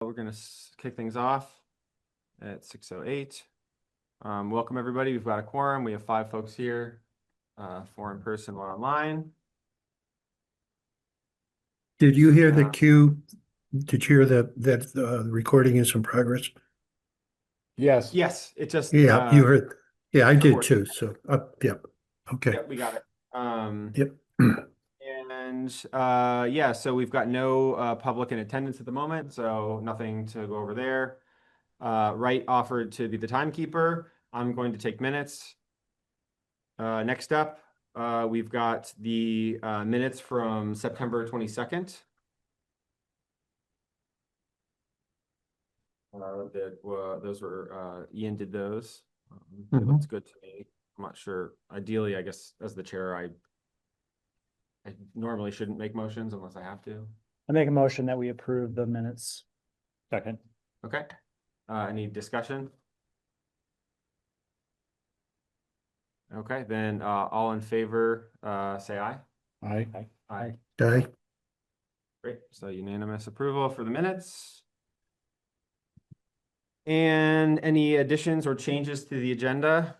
We're going to kick things off at 6:08. Welcome, everybody. We've got a quorum. We have 5 folks here, 4 in person, 1 online. Did you hear the cue? Did you hear that the recording is in progress? Yes. Yes, it just Yeah, you heard. Yeah, I did recording. too. So, yep. Okay. Yep, we got it. Yep. And yeah, so we've got no public in attendance at the moment, so nothing to go over there. Wright offered to be the timekeeper. I'm going to take minutes. Next up, we've got the minutes from September 22nd. Those were Ian did those. It looks good to me. I'm not sure. Ideally, I guess as the chair, I normally shouldn't make motions unless I have to. I make a motion that we approve the minutes. Second. Okay. Any discussion? Okay, then all in favor, say aye. Aye. Aye. Aye. Great. So unanimous approval for the minutes. And any additions or changes to the agenda?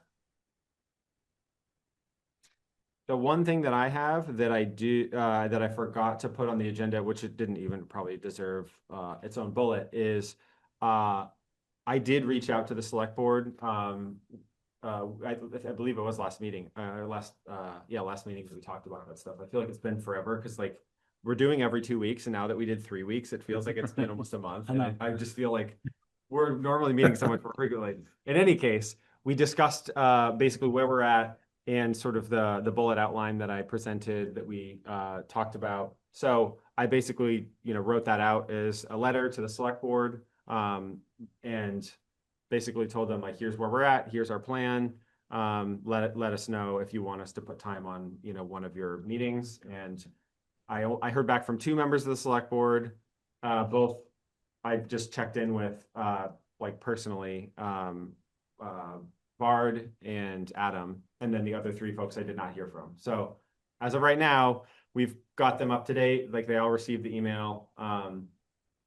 The one thing that I have that I do that I forgot to put on the agenda, which it didn't even probably deserve its own bullet, is I did reach out to the select board. I believe it was last meeting, last meeting we talked about that stuff. I feel like it's been forever because like we're doing every 2 weeks, and now that we did 3 weeks, it feels like it's been almost a month. And I just feel like we're normally meeting so much more frequently. In any case, we discussed basically where we're at and sort of the bullet outline that I presented that we talked about. So I basically, wrote that out as a letter to the select board, and basically told them like, here's where we're at, here's our plan. Let us know if you want us to put time on, one of your meetings. And I heard back from 2 members of the select board. Both I just checked in with like personally, Bard and Adam, and then the other 3 folks I did not hear from. So as of right now, we've got them up to date. Like they all received the email.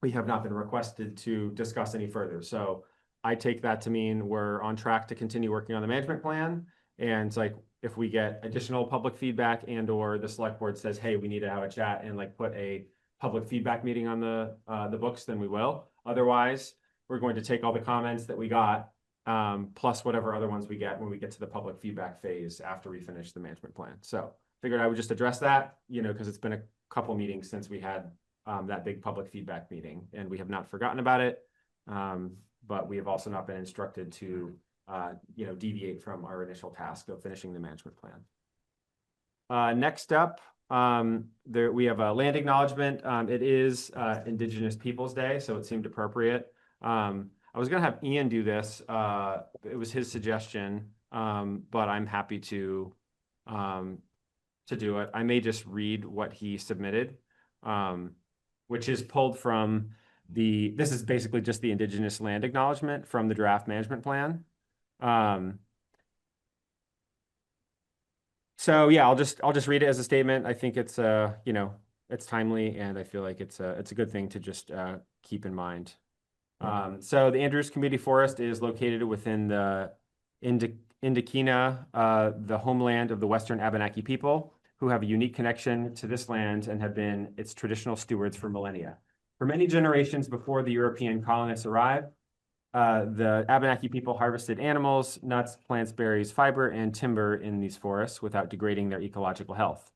We have not been requested to discuss any further. So I take that to mean we're on track to continue working on the management plan. And it's like, if we get additional public feedback and or the select board says, hey, we need to have a chat and like put a public feedback meeting on the books, then we will. Otherwise, we're going to take all the comments that we got, plus whatever other ones we get when we get to the public feedback phase after we finish the management plan. So figured I would just address that, because it's been a couple meetings since we had that big public feedback meeting, and we have not forgotten about it. But we have also not been instructed to, deviate from our initial task of finishing the management plan. Next up, we have a land acknowledgement. It is Indigenous Peoples Day, so it seemed appropriate. I was going to have Ian do this. It was his suggestion, but I'm happy to do it. I may just read what he submitted, which is pulled from this is basically just the Indigenous land acknowledgement from the draft management plan. So yeah, I'll just read it as a statement. I think it's it's timely, and I feel like it's a good thing to just keep in mind. So the Andrews Community Forest is located within the Indokina, the homeland of the Western Abenaki people, who have a unique connection to this land and have been its traditional stewards for millennia. For many generations before the European colonists arrived, the Abenaki people harvested animals, nuts, plants, berries, fiber, and timber in these forests without degrading their ecological health.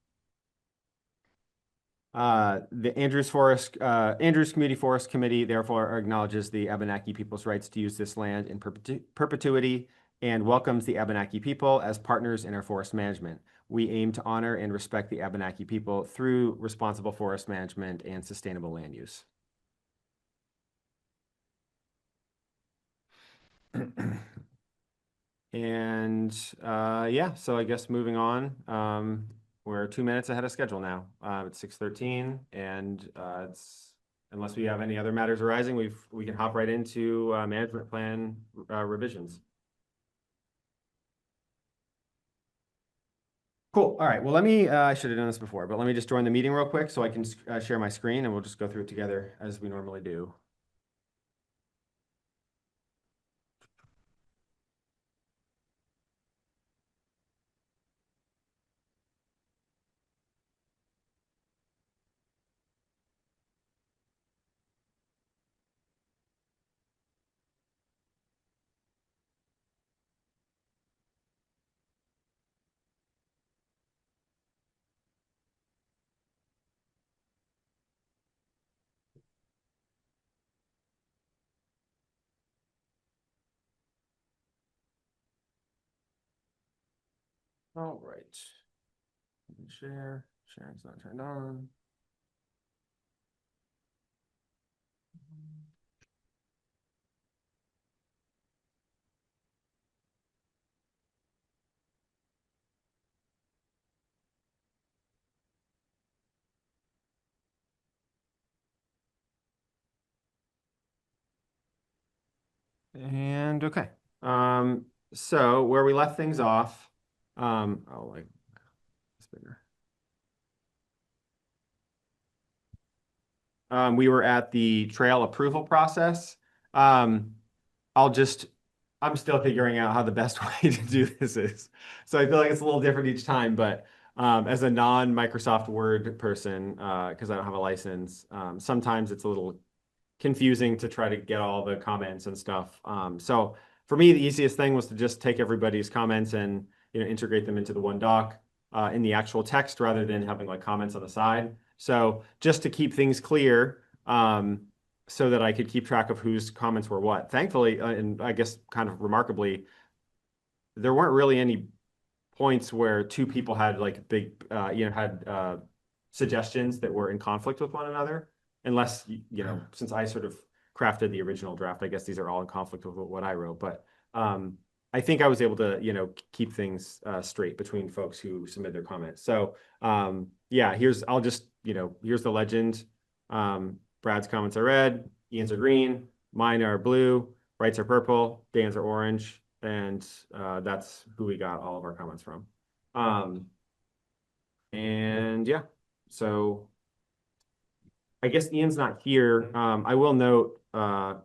The Andrews Community Forest Committee therefore acknowledges the Abenaki people's rights to use this land in perpetuity and welcomes the Abenaki people as partners in our forest management. We aim to honor and respect the Abenaki people through responsible forest management and sustainable land use. And yeah, so I guess moving on, we're 2 minutes ahead of schedule now. It's 6:13, and unless we have any other matters arising, we can hop right into management plan revisions. Cool. All right. Well, I should have done this before, but let me just join the meeting real quick so I can share my screen, and we'll just go through it together as we normally do. All right. Sharing's not turned on. And okay. So where we left things off, oh, like it's bigger. We were at the trail approval process. I'm still figuring out how the best way to do this is. So I feel like it's a little different each time, but as a non-Microsoft Word person, because I don't have a license, sometimes it's a little confusing to try to get all the comments and stuff. So for me, the easiest thing was to just take everybody's comments and integrate them into the one doc in the actual text rather than having like comments on the side. So just to keep things clear, so that I could keep track of whose comments were what. Thankfully, and I guess kind of remarkably, there weren't really any points where two people had like big, had suggestions that were in conflict with one another. Unless, since I sort of crafted the original draft, I guess these are all in conflict with what I wrote. But I think I was able to, keep things straight between folks who submit their comments. So yeah, here's the legend. Brad's comments are red, Ian's are green, mine are blue, Wright's are purple, Dan's are orange, and that's who we got all of our comments from. And yeah, so I guess Ian's not here. I will note, I'm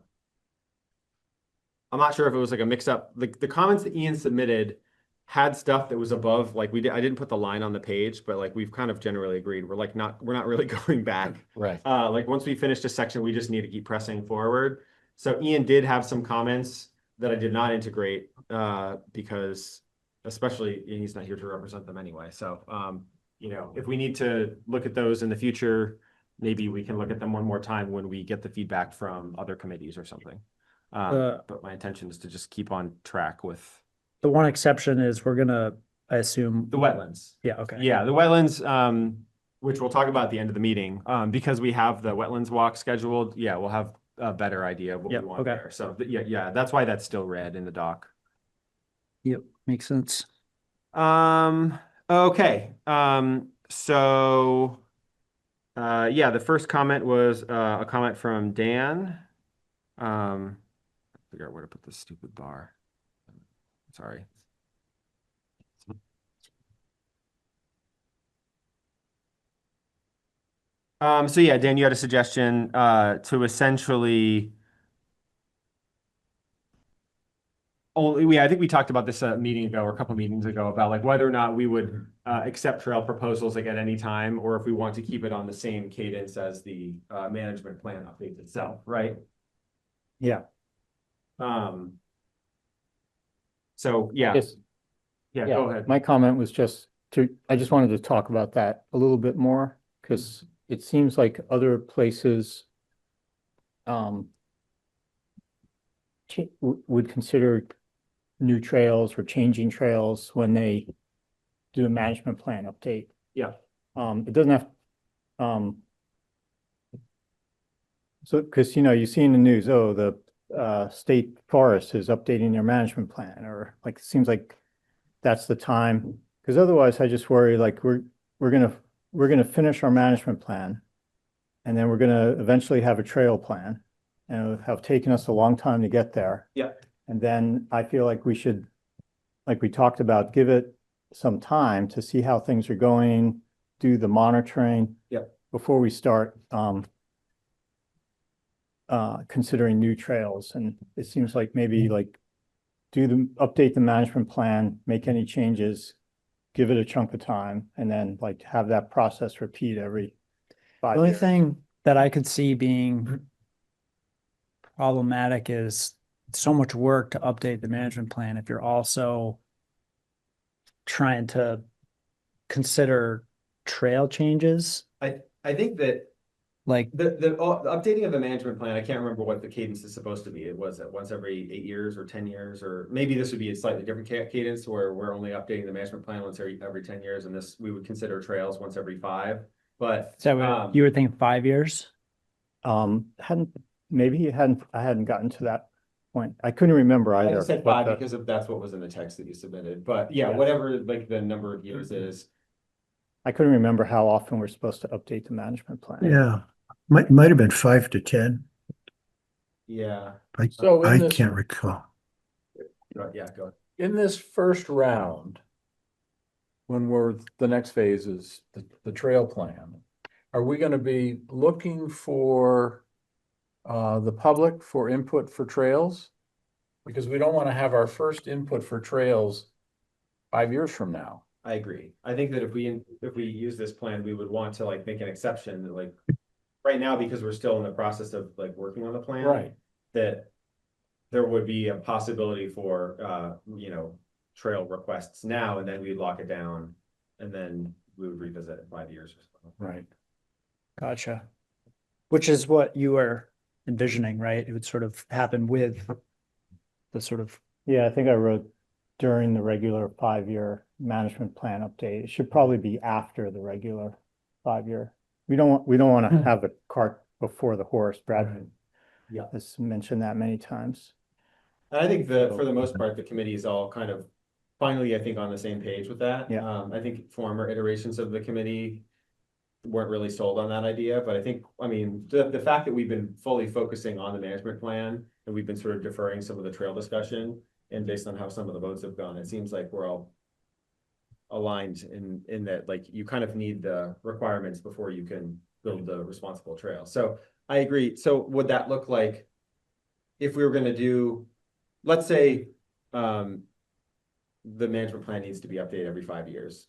not sure if it was like a mix up. The comments that Ian submitted had stuff that was above, like I didn't put the line on the page, but like we've kind of generally agreed. We're not really going back. Right. Like once we finished a section, we just need to keep pressing forward. So Ian did have some comments that I did not integrate because especially he's not here to represent them anyway. So, if we need to look at those in the future, maybe we can look at them one more time when we get the feedback from other committees or something. But my intention is to just keep on track with The one exception is we're gonna, I assume. the wetlands. Yeah, okay. Yeah, the wetlands, which we'll talk about at the end of the meeting, because we have the wetlands walk scheduled. Yeah, we'll have a better idea of what we Yep, want okay. there. So yeah, that's why that's still red in the doc. Yep, makes sense. Okay. So yeah, the first comment was a comment from Dan. Figure out where to put this stupid bar. Sorry. So yeah, Dan, you had a suggestion to essentially I think we talked about this a meeting ago or a couple of meetings ago about like whether or not we would accept trail proposals like at any time, or if we want to keep it on the same cadence as the management plan update itself, right? Yeah. So yeah. Yes. Yeah, go ahead. My comment was I just wanted to talk about that a little bit more, because it seems like other places would consider new trails or changing trails when they do a management plan update. Yeah. It doesn't have, so, because, you see in the news, oh, the state forest is updating their management plan, or like, it seems like that's the time, because otherwise I just worry like we're gonna finish our management plan, and then we're gonna eventually have a trail plan, and it'll have taken us a long time to get there. Yeah. And then I feel like we should, like we talked about, give it some time to see how things are going, do the monitoring. Yep. Before we start considering new trails. And it seems like maybe like update the management plan, make any changes, give it a chunk of time, and then like have that process repeat every 5 The only years. thing that I could see being problematic is so much work to update the management plan if you're also trying to consider trail changes. I think that Like, The updating of the management plan, I can't remember what the cadence is supposed to be. It was at once every 8 years or 10 years, or maybe this would be a slightly different cadence where we're only updating the management plan once every 10 years, and this we would consider trails once every 5. But is that what you were thinking 5 years? Hadn't, maybe I hadn't gotten to that point. I couldn't remember I either. just said what 5 the- because that's what was in the text that you submitted. But yeah, Yeah. whatever like the number of years is. I couldn't remember how often we're supposed to update the management plan. Yeah, might have been 5 to 10. Yeah. So in I this, can't recall. Yeah, go ahead. in this first round, when the next phase is the trail plan, are we gonna be looking for the public for input for trails? Because we don't wanna have our first input for trails 5 years from now. I agree. I think that if we use this plan, we would want to like make an exception that like right now, because we're still in the process of like working on the plan. That there would be a possibility for trail requests now, and then we'd lock it down, and then we would revisit in 5 years or so. Right. Gotcha. Which is what you were envisioning, right? It would sort of happen with the sort of, Yeah, I think I wrote during the regular 5-year management plan update. It should probably be after the regular 5-year. We don't want to have the cart before the horse. Brad Yeah. has mentioned that many times. And I think for the most part, the committee is all kind of finally, I think, on the same page with that. Yeah. I think former iterations of the committee weren't really sold on that idea, but I mean, the fact that we've been fully focusing on the management plan and we've been sort of deferring some of the trail discussion, and based on how some of the votes have gone, it seems like we're all aligned in that, like, you kind of need the requirements before you can build the responsible trail. So I agree. So would that look like if we were gonna do, let's say, the management plan needs to be updated every 5 years.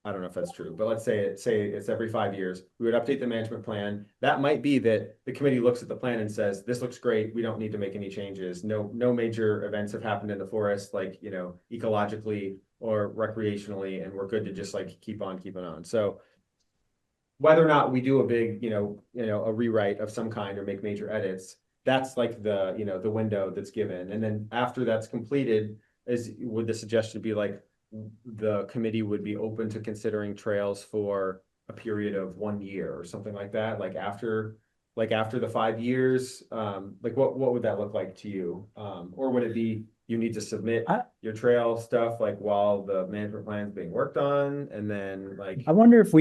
I don't know if that's true, but let's say it's every 5 years. We would update the management plan. That might be that the committee looks at the plan and says, this looks great. We don't need to make any changes. No major events have happened in the forest, like, ecologically or recreationally, and we're good to just like keep on keeping on. So whether or not we do a big, a rewrite of some kind or make major edits, that's like the window that's given. And then after that's completed, would the suggestion be like the committee would be open to considering trails for a period of 1 year or something like that? Like after the 5 years, like what would that look like to you? Or would it be you need to submit your trail stuff like while the management plan is being worked on, and then like I wonder if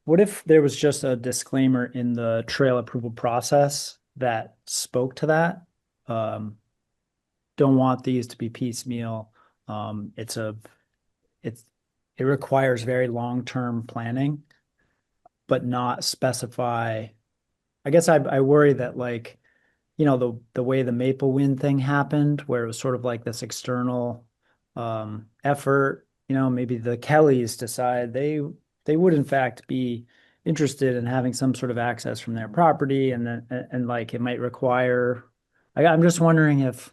what if there was just a disclaimer in the trail approval process that spoke to that? Don't want these to be piecemeal. It requires very long-term planning, but not specify. I guess I worry that, like, the way the Maple Wind thing happened, where it was sort of like this external effort, maybe the Kellys decide they would in fact be interested in having some sort of access from their property, and then and like it might require. I'm just wondering if,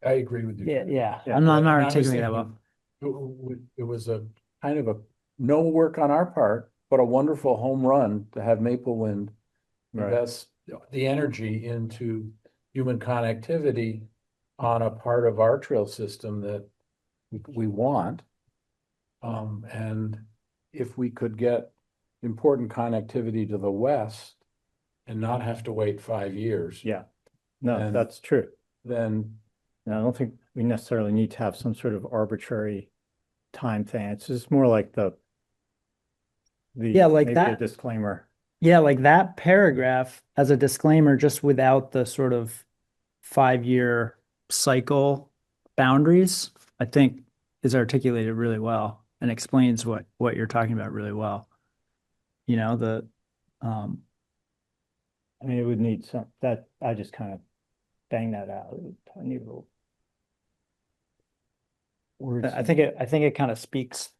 I agree with you. yeah. Yeah. I'm not And I was articulating that well. thinking It was a kind of no work on our part, but a wonderful home run to have Maple Wind Right. invest the energy into human connectivity on a part of our trail system that we want. And if we could get important connectivity to the west and not have to wait 5 years. Yeah, no, And- that's true. Then No, I don't think we necessarily need to have some sort of arbitrary time thing. It's just more like Yeah, like maybe a that. disclaimer. Yeah, like that paragraph as a disclaimer, just without the sort of 5-year cycle boundaries, I think is articulated really well and explains what you're talking about really well. I mean, it would need that I just kind of bang that out. I need a little words. I think it kind of speaks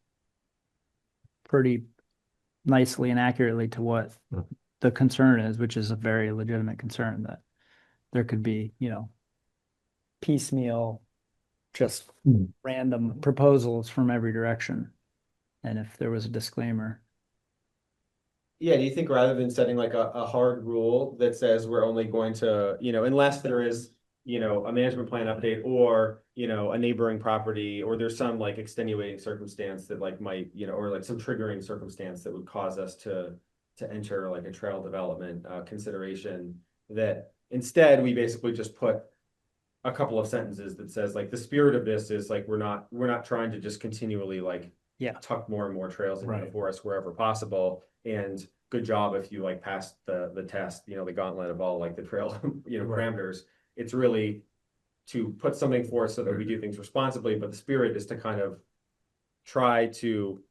pretty nicely and accurately to what the concern is, which is a very legitimate concern that there could be, piecemeal, just random proposals from every direction. And if there was a disclaimer. Yeah, do you think rather than setting like a hard rule that says we're only going to, unless there is, a management plan update or, a neighboring property, or there's some like extenuating circumstance that like might, or like some triggering circumstance that would cause us to enter like a trail development consideration, that instead we basically just put a couple of sentences that says like the spirit of this is like we're not trying to just continually like Yeah. tuck more and more trails into the Right. forest wherever possible. And good job if you like passed the test, the gauntlet of all like the trail, Right. parameters. It's really to put something forth so that we do things responsibly, but the spirit is to kind of try to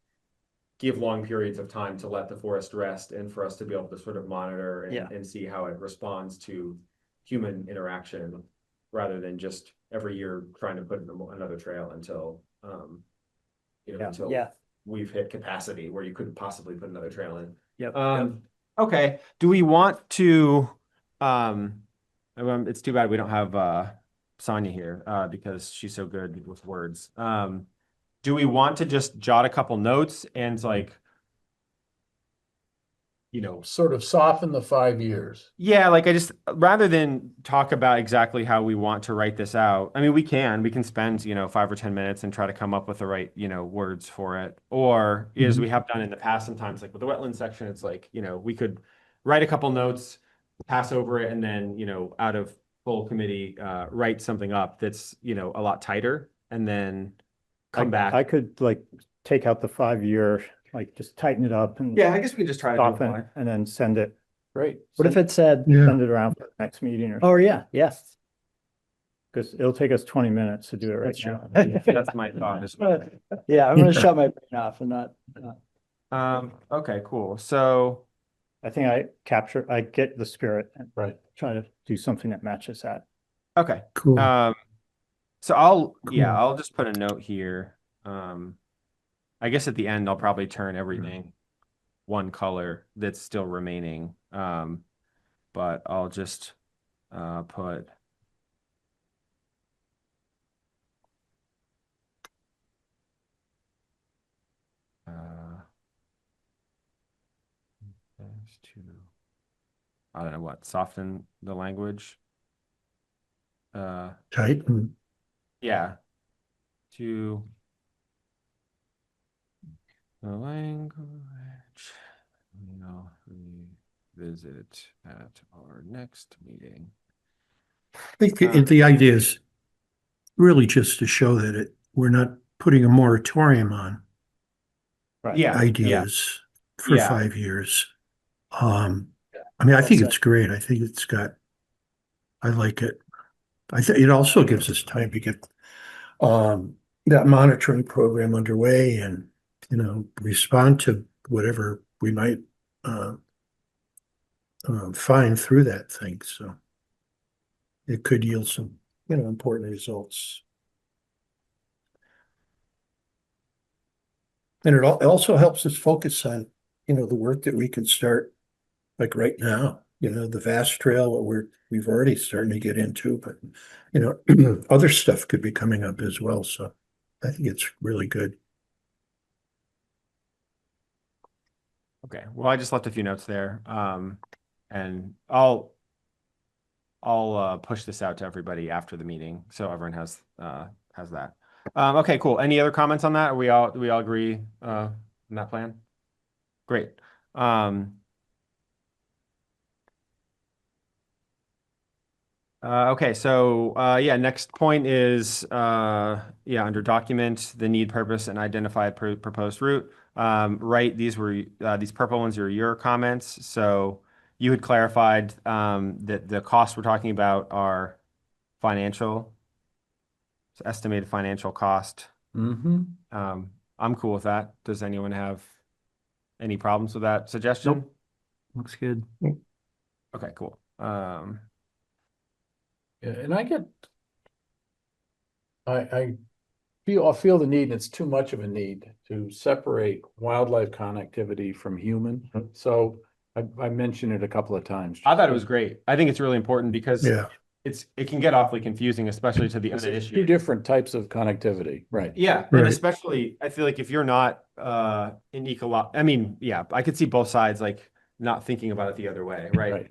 give long periods of time to let the forest rest and for us to be able to sort of monitor Yeah. and see how it responds to human interaction, rather than just every year trying to put in another trail until, Yeah. until Yeah. we've hit capacity where you couldn't possibly put another trail in. Yep. Okay, do we want to, it's too bad we don't have, Sonia here, because she's so good with words. Do we want to just jot a couple notes and like, Sort of soften the 5 years. yeah, like rather than talk about exactly how we want to write this out, I mean, we can spend, 5 or 10 minutes and try to come up with the right, words for it. Or as we have done in the past, sometimes like with the wetland section, it's like, we could write a couple notes, pass over it, and then, out of full committee, write something up that's, a lot tighter, and then come back. I could like take out the 5 year, like just tighten it up and Yeah, I guess we can just try to do soften it. it and then send it, Great. What if it said, Yeah, send it around for the next meeting or, oh, yeah, yes. because it'll take us 20 minutes to do it right That's now. true. That's my thought as well. Yeah, I'm gonna shut my brain off and not. Okay, cool. So, I think I get the spirit and Right. try to do something that matches that. okay. cool. So I'll Cool. I'll just put a note here. I guess at the end I'll probably turn everything one color that's still remaining. But I'll just put to, I don't know what, soften the language. Tighten. Yeah. To the language, we'll revisit at our next meeting. I think the idea is really just to show that we're not putting a moratorium on Right. Yeah. ideas for Yeah. 5 years. I mean, I think it's great. I think I like it. I think it also gives us time to get that monitoring program underway and, respond to whatever we might find through that thing. So it could yield some, important results. And it also helps us focus on, the work that we can start like right now, the vast trail, what we've already starting to get into, but other stuff could be coming up as well. So I think it's really good. Okay, well, I just left a few notes there. And I'll push this out to everybody after the meeting, so everyone has that. Okay, cool. Any other comments on that? Do we all agree on that plan? Great. Okay, so yeah, next point is under document the need, purpose, and identify proposed route. Right, these purple ones are your comments. So you had clarified that the costs we're talking about are financial, estimated financial cost. Mm-hmm. I'm cool with that. Does anyone have any problems with that suggestion? Nope. Looks good. Okay, cool. Yeah, and I feel the need, and it's too much of a need to separate wildlife connectivity from human. So I mentioned it a couple of times. I thought it was great. I think it's really important because Yeah. it can get awfully confusing, especially to the It's uninitiated. two different types of connectivity, right? Yeah, Right. and especially I feel like if you're not in I mean, yeah, I could see both sides. Like not thinking about it the other way, right? Right.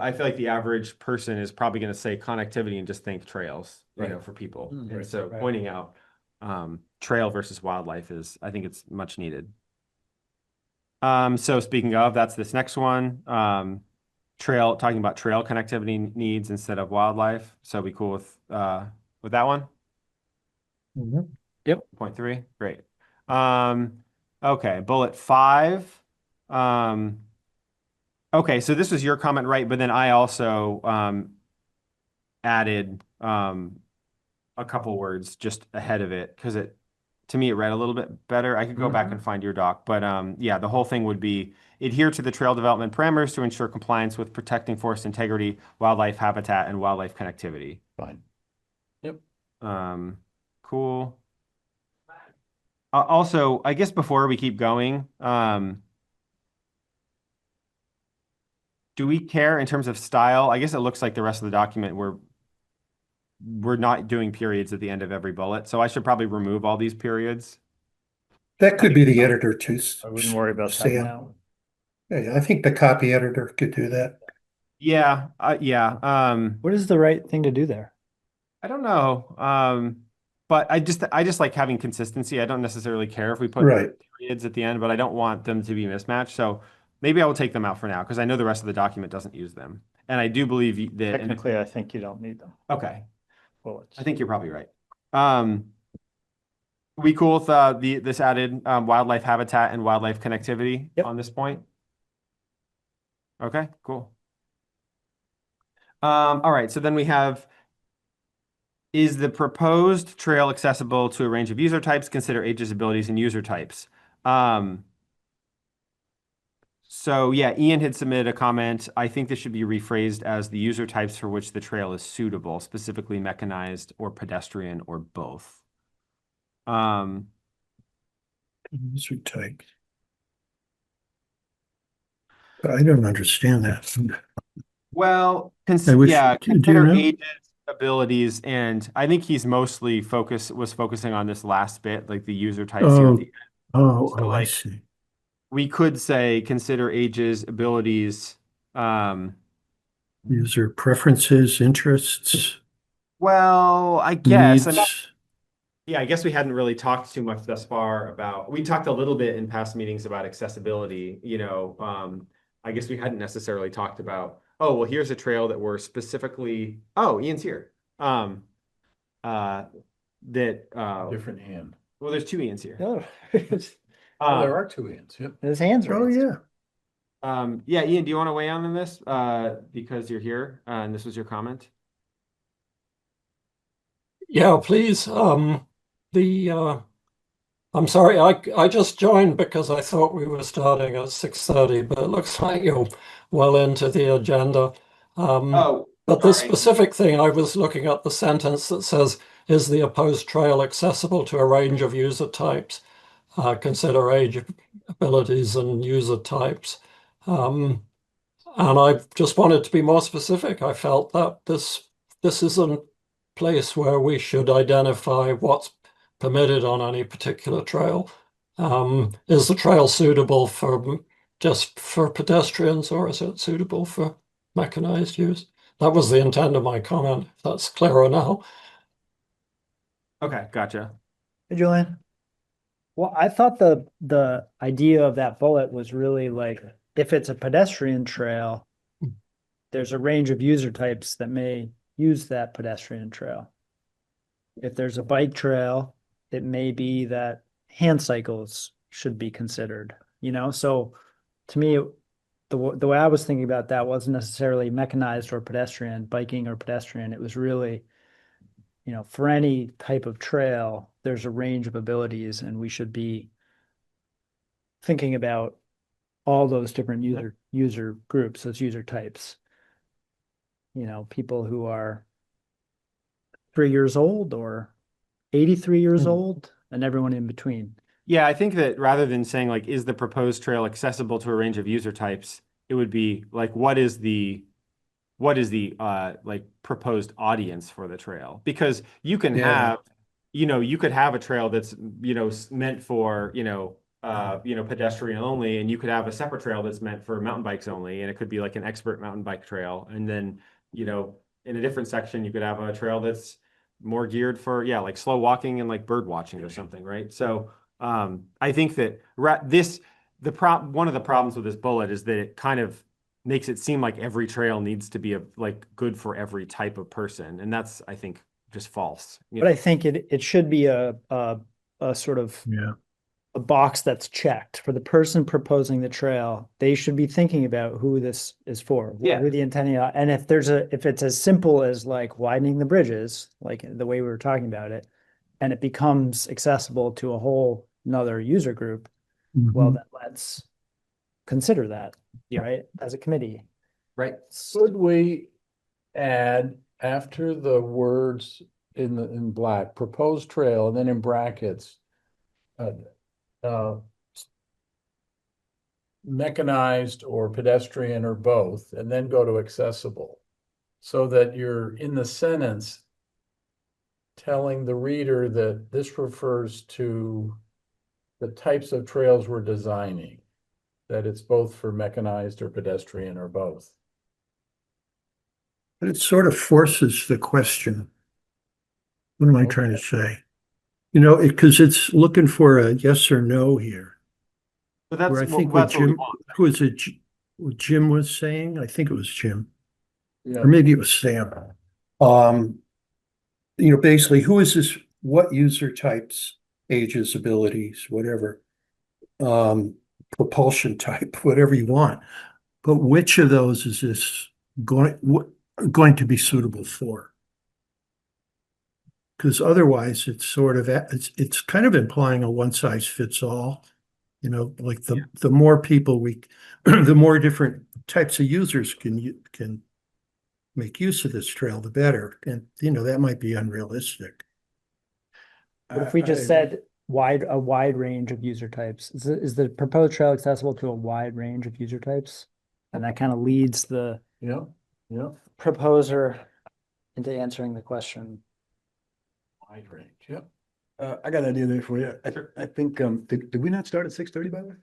I feel like the average person is probably going to say connectivity and just think trails, you know, Right. for people. Mm, And right, so right. pointing out trail versus wildlife is, I think it's much needed. So speaking of, that's this next one. Talking about trail connectivity needs instead of wildlife. So be cool with that one. Yep. 0.3, great. Okay, bullet 5. Okay, so this was your comment, right? But then I also added a couple words just ahead of it because to me it read a little bit better. I could go back and find your doc, but yeah, the whole thing would be adhere to the trail development parameters to ensure compliance with protecting forest integrity, wildlife habitat, and wildlife connectivity. Fine. Yep. Cool. Also, I guess before we keep going, do we care in terms of style? I guess it looks like the rest of the document we're not doing periods at the end of every bullet, so I should probably remove all these periods. That could be the editor too. I wouldn't worry about that Sam. now. Yeah, I think the copy editor could do that. Yeah, yeah. What is the right thing to do there? I don't know. But I just like having consistency. I don't necessarily care if we put Right. periods at the end, but I don't want them to be mismatched. So maybe I will take them out for now because I know the rest of the document doesn't use them. And I do believe that. Technically, I think you don't need them. Okay, Bullets. I think you're probably right. We cool with this added wildlife habitat and wildlife connectivity Yep. on this point? Okay, cool. All right, so then we have, is the proposed trail accessible to a range of user types? Consider ages, abilities, and user types. So yeah, Ian had submitted a comment. I think this should be rephrased as the user types for which the trail is suitable, specifically mechanized or pedestrian or both. User type. I don't understand that. Well, do yeah, you consider know? ages, abilities, and I think he's mostly focusing on this last bit, like the user types here at the end. So, I like, see. We could say consider ages, abilities. User preferences, interests, Well, I guess. needs. Yeah, I guess we hadn't really talked too much thus far we talked a little bit in past meetings about accessibility, I guess we hadn't necessarily talked about, oh, well, here's a trail that we're specifically, oh, Ian's here. Different hand. Well, there's two Ians here. Oh, Oh, there are two hands. Yep. his hands Oh, raised. yeah. Yeah, Ian, do you want to weigh in on this? Because you're here, and this was your comment. Yeah, please. I'm sorry, I just joined because I thought we were starting at 6:30, but it looks like you're well into the agenda. Oh, But the sorry. specific thing, I was looking at the sentence that says, is the opposed trail accessible to a range of user types? Consider age, abilities, and user types. And I just wanted to be more specific. I felt that this is a place where we should identify what's permitted on any particular trail. Is the trail suitable just for pedestrians, or is it suitable for mechanized use? That was the intent of my comment. If that's clearer now. Okay, gotcha. Hey, Julian. Well, I thought the idea of that bullet was really like, if it's a pedestrian trail, there's a range of user types that may use that pedestrian trail. If there's a bike trail, it may be that hand cycles should be considered, So to me, the way I was thinking about that wasn't necessarily mechanized or pedestrian, biking or pedestrian. It was really, for any type of trail, there's a range of abilities, and we should be thinking about all those different user groups, those user types. People who are 3 years old or 83 years old, and everyone in between. Yeah, I think that rather than saying like, is the proposed trail accessible to a range of user types, it would be like, what is the like proposed audience for the trail? Because you can Yeah. have, you could have a trail that's, meant for, pedestrian only, and you could have a separate trail that's meant for mountain bikes only, and it could be like an expert mountain bike trail. And then, in a different section, you could have a trail that's more geared for, like slow walking and like bird watching or something, right? So, I think that one of the problems with this bullet is that it kind of makes it seem like every trail needs to be good for every type of person. And that's, I think, just false. But I think it should be a sort of Yeah. a box that's checked for the person proposing the trail. They should be thinking about who this is for, Yeah. who the intending, and if it's as simple as like widening the bridges, like the way we were talking about it, and it becomes accessible to a whole another user group, well, Mhm. then let's consider that, Yeah. right, as a committee. Right. Should we add after the words in black, proposed trail, and then in brackets, mechanized or pedestrian or both, and then go to accessible, so that you're in the sentence telling the reader that this refers to the types of trails we're designing, that it's both for mechanized or pedestrian or both. But it sort of forces the question. What am I trying to say? Because it's looking for a yes or no here. But that's, Where I think that's what we Jim, want. who was it, what Jim was saying? I think it was Jim, Yeah. or maybe it was Sam. Basically, who is this, what user types, ages, abilities, whatever, propulsion type, whatever you want. But which of those is this going to be suitable for? Because otherwise it's sort of, it's kind of implying a one size fits all. Like the more people the more different types of users can make use of this trail, the better. And, that might be unrealistic. But if we just said a wide range of user types, is the proposed trail accessible to a wide range of user types? And that kind of leads the Yeah, yeah, proposer into answering the question. wide range, yep. I got an idea there for you. I think, did we not start at 6:30 by the way?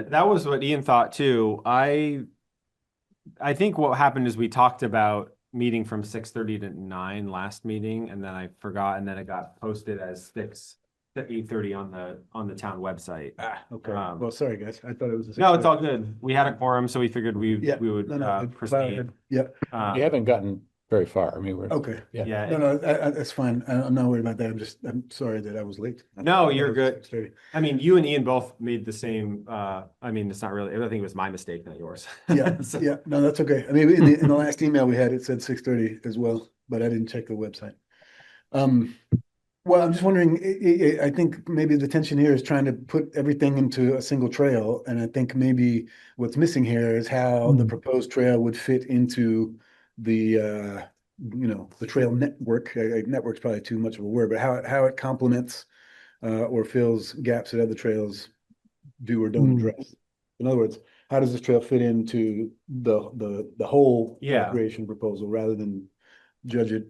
That was what Ian thought too. I think what happened is we talked about meeting from 6:30 to 9 last meeting, and then I forgot, and then it got posted as 8:30 on the town website. Okay. Um, Well, sorry, guys. I thought it was. No, it's all good. We had a quorum, so we figured we would proceed. Yeah, You haven't gotten very far. I mean, we're. okay. Yeah. No, that's fine. I'm not worried about that. I'm sorry that I was late. No, you're good. 6:30. I mean, you and Ian both made the same, it's not really, I think it was my mistake, not yours. Yeah, So- yeah, no, that's okay. I mean, in the last email we had, it said 6:30 as well, but I didn't check the website. Well, I'm just wondering, I think maybe the tension here is trying to put everything into a single trail. And I think maybe what's missing here is how the proposed trail would fit into the, the trail network. Network's probably too much of a word, but how it complements or fills gaps that other trails do or don't address. In other words, how does this trail fit into the whole recreation proposal rather than judge it?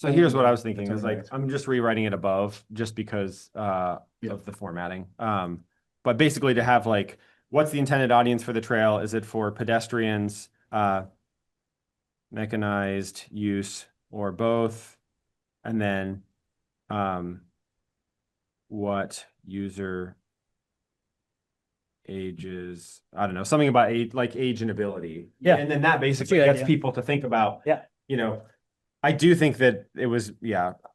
So here's what I was thinking is like, I'm just rewriting it above just because of the formatting. But basically to have like, what's the intended audience for the trail? Is it for pedestrians, mechanized use, or both? And then what user ages, I don't know, something about age, like age and ability. Yeah. And then that basically That's a good gets idea. people to think about, Yeah. I do think that it was,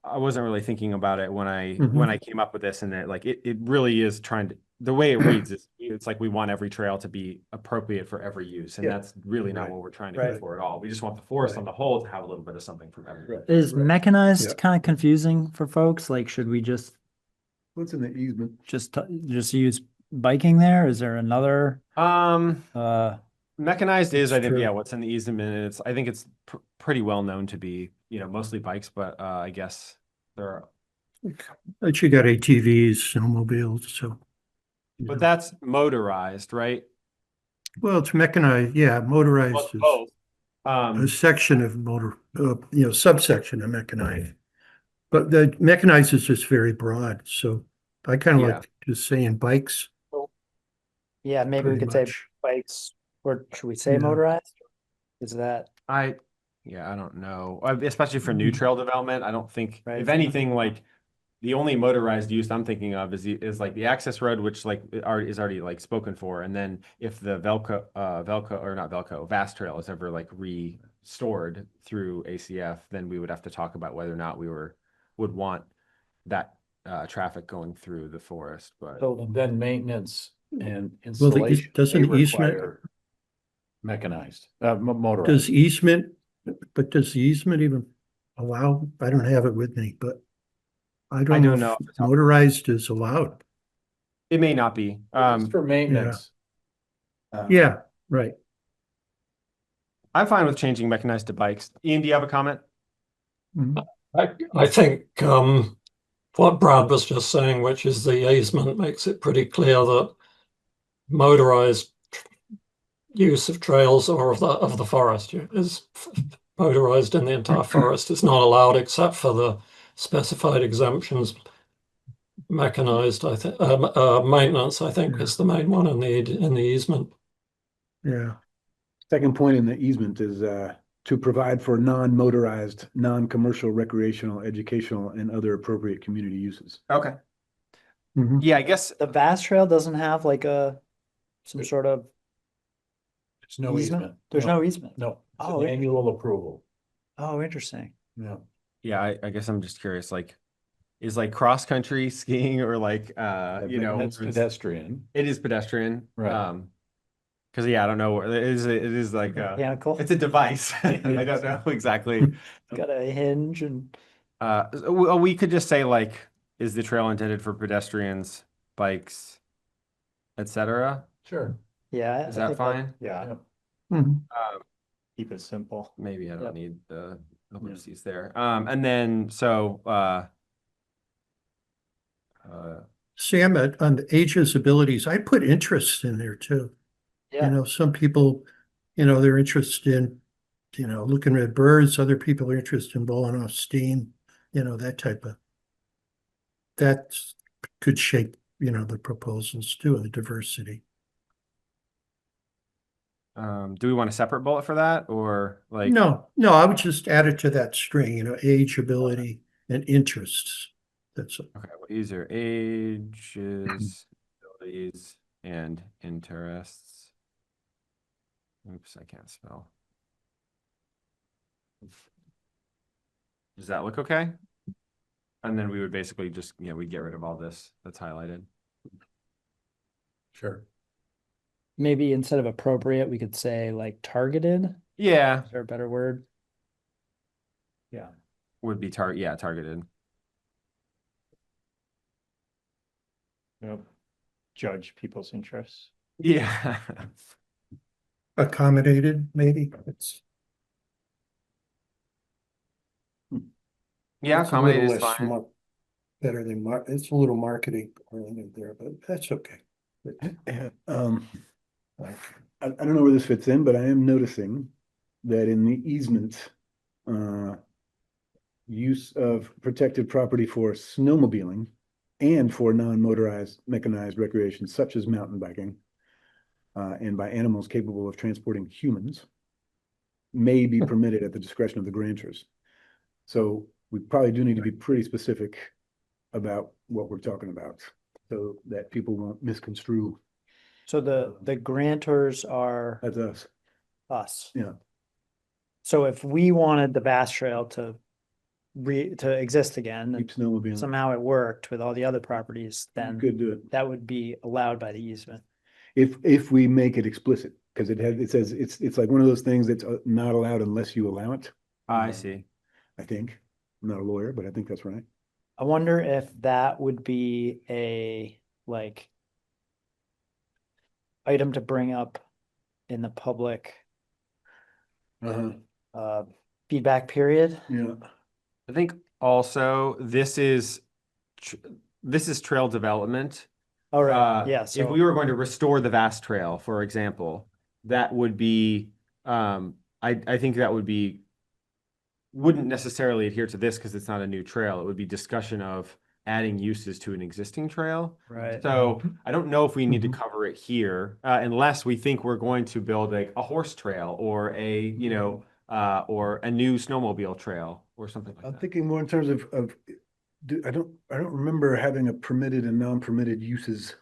I wasn't really thinking about it when I came up with this, and that like it really is trying to, the way it reads is it's like we want every trail to be appropriate for every use, and Yeah. that's really not Right. what we're trying to Right. go for at all. We just want the forest on the whole to have a little bit of something from everything. Right. Is Right. mechanized Yeah. kind of confusing for folks? Like, should we just What's in the easement? just use biking there? Is there another Mechanized is, That's I think, true. what's in the easement. I think it's pretty well known to be, mostly bikes, but I guess there are, But you got ATVs, snowmobiles, so. but that's motorized, right? Well, it's mechanized, motorized Well, is both. a section of subsection of mechanized. But the mechanized is just very broad, so I kind of Yeah. like just saying bikes Yeah, maybe we pretty could say much. bikes, or should we say Yeah. motorized? Is that Yeah, I don't know, especially for new trail development. I don't think, Right, if for new- anything, like the only motorized use I'm thinking of is like the access road, which like is already like spoken for. And then if the Vast Trail is ever like restored through ACF, then we would have to talk about whether or not would want that traffic going through the forest, but. So then maintenance and Well, installation doesn't may easement, require mechanized, motorized. does easement even allow, I don't have it with me, but I don't don't know know. if motorized is allowed. It may not be. It's for maintenance. Yeah, right. I'm fine with changing mechanized to bikes. Ian, do you have a comment? I think what Brad was just saying, which is the easement, makes it pretty clear that motorized use of trails or of the forest is motorized in the entire forest. It's not allowed except for the specified exemptions. Mechanized, I think, maintenance, I think, Yeah. is the main one in the easement. Yeah, Second point in the easement is to provide for non-motorized, non-commercial, recreational, educational, and other appropriate community uses. Okay. Mhm. Yeah, I guess The Vast Trail doesn't have like some sort of It's no easement? easement. There's no easement. No, it's Oh, an annual approval. Oh, interesting. Yeah. Yeah, I guess I'm just curious, like, is like cross country skiing or like It's pedestrian. it is pedestrian. Right. Because yeah, I don't know. It is like Mechanical. it's a device. I don't know exactly. Got a hinge and We could just say like, is the trail intended for pedestrians, bikes, etc.? Sure. yeah. Is I that think fine? Yeah, Mhm. keep it simple. Maybe I don't Yep. need the ellipses there. And then so Sam, on the ages, abilities, I put interests in there too. Yeah. Some people, they're interested in, looking at birds, other people are interested in blowing off steam, that could shape, the proposals too, the diversity. do we want a separate bullet for that or like? No, I would just add it to that string, age, ability, and interests. That's Okay, well, these are ages, abilities, and interests. Oops, I can't spell. Does that look okay? And then we would basically just, we'd get rid of all this that's highlighted. Sure. Maybe instead of appropriate, we could say like targeted. Yeah, Is there a better word? Yeah. would be targeted. Yep. Judge people's interests. Yeah. accommodated, maybe. Yeah, It's a accommodate little is less fine. better than it's a little marketing oriented there, but that's okay. I don't know where this fits in, but I am noticing that in the easement, use of protected property for snowmobiling and for non-motorized mechanized recreation such as mountain biking, and by animals capable of transporting humans may be permitted at the discretion of the grantors. So we probably do need to be pretty specific about what we're talking about so that people won't misconstrue. So the grantors are That's us. us. Yeah. So if we wanted the Vast Trail to exist again, Keep and snowmobiling. somehow it worked with all the other properties, You then could do it. that would be allowed by the easement. If we make it explicit, because it says it's like one of those things that's not allowed unless you allow it. I see. I think. I'm not a lawyer, but I think that's right. I wonder if that would be a like item to bring up in the public feedback period. Yeah. I think also this is trail development. All right, yeah, If so we were going to restore the Vast Trail, for example, that would be, I think that would be wouldn't necessarily adhere to this because it's not a new trail. It would be discussion of adding uses to an existing trail. Right. So I don't know if we need to Mhm. cover it here, unless we think we're going to build like a horse trail or or a new snowmobile trail or something like I'm that. thinking more in terms of, I don't remember having a permitted and non-permitted uses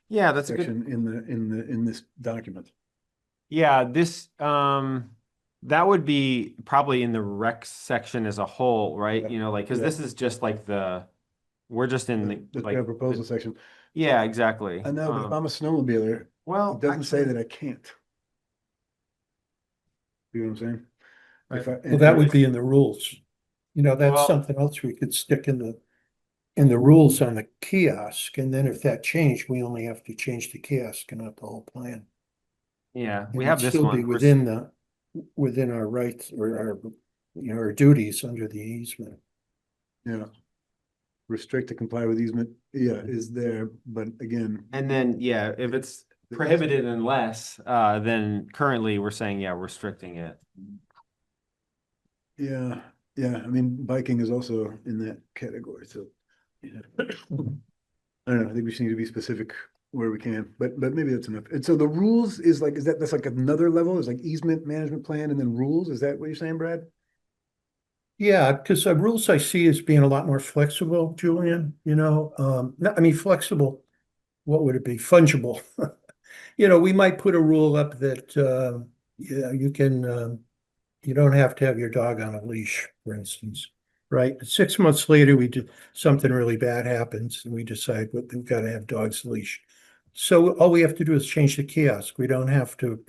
Yeah, that's a good. section in this document. Yeah, that would be probably in the rec section as a whole, right? Yeah. Like, because Yeah. this is just like we're just in The like, trail proposal section. yeah, exactly. I know, but if I'm a snowmobiler, Well, it doesn't say actually- that I can't. You know what I'm saying? If Right. I, Well, that would be in the rules. That's Well- something else we could stick in the rules on the kiosk. And then if that changed, we only have to change the kiosk and not the whole plan. Yeah, And we have it'd this still be one. within our rights or our duties under the easement. Yeah. Restrict to comply with easement, yeah, is there, but again. And then, yeah, if it's prohibited unless, then currently we're saying, yeah, we're restricting it. Yeah, yeah, I mean, biking is also in that category, so. Yeah. I don't know, I think we just need to be specific where we can, but maybe that's enough. And so the rules is that's like another level, is like easement management plan and then rules, is that what you're saying, Brad? Yeah, because the rules I see as being a lot more flexible, Julian, I mean, flexible, what would it be? Fungible. We might put a rule up that, you don't have to have your dog on a leash, for instance, right? 6 months later, something really bad happens and we decide we've got to have dogs leash. So all we have to do is change the kiosk. We don't have to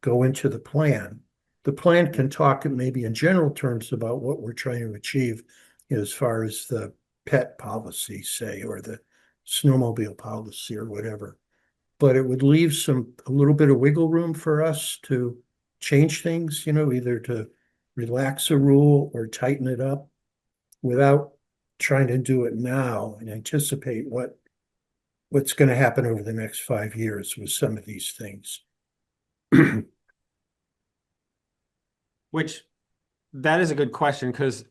go into the plan. The plan can talk maybe in general terms about what we're trying to achieve as far as the pet policy, say, or the snowmobile policy or whatever. But it would leave a little bit of wiggle room for us to change things, either to relax a rule or tighten it up without trying to do it now and anticipate what's going to happen over the next 5 years with some of these things. Which, that is a good question, because,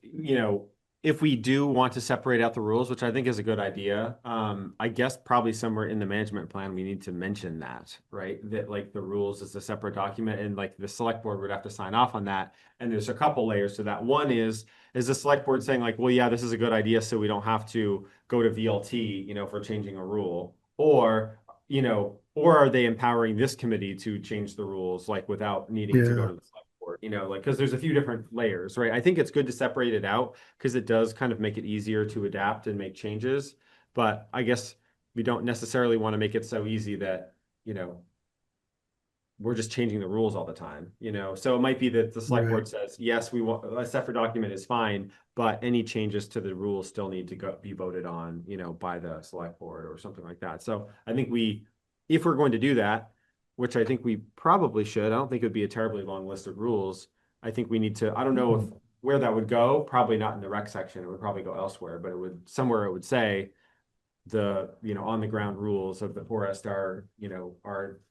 if we do want to separate out the rules, which I think is a good idea, I guess probably somewhere in the management plan, we need to mention that, right? That like the rules is a separate document and like the select board would have to sign off on that. And there's a couple layers to that. One is the select board saying like, well, yeah, this is a good idea, so we don't have to go to VLT, for changing a rule. Or are they empowering this committee to change the rules, like without needing to go Yeah. to the select board, because there's a few different layers, right? I think it's good to separate it out because it does kind of make it easier to adapt and make changes. But I guess we don't necessarily want to make it so easy that, we're just changing the rules all the time, So it might be that the select board says, yes, we want a separate document is fine, but any changes to the rules still need to be voted on, by the select board or something like that. So I think if we're going to do that, which I think we probably should, I don't think it would be a terribly long list of rules. I think we need to, I don't know where that would go, probably not in the rec section. It would probably go elsewhere, but it would say the, on the ground rules of the forest are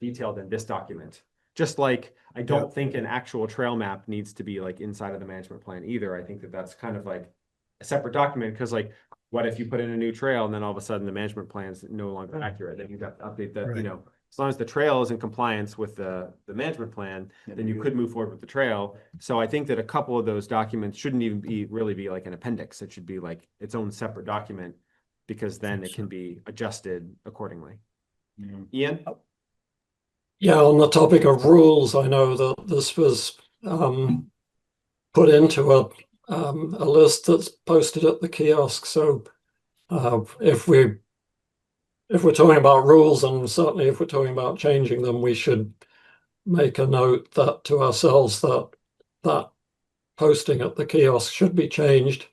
detailed in this document. Just like I don't think an actual trail map needs to be like inside of the management plan either. I think that that's kind of like a separate document, because like, what if you put in a new trail and then all of a sudden the management plan is no longer accurate? Then you have to update that, Right. as long as the trail is in compliance with the management plan, then you could move forward with the trail. So I think that a couple of those documents shouldn't even really be like an appendix. It should be like its own separate document, because then it can be adjusted accordingly. Ian? Yeah, on the topic of rules, I know that this was put into a list that's posted at the kiosk. So if we're talking about rules, and certainly if we're talking about changing them, we should make a note that to ourselves that posting at the kiosk should be changed.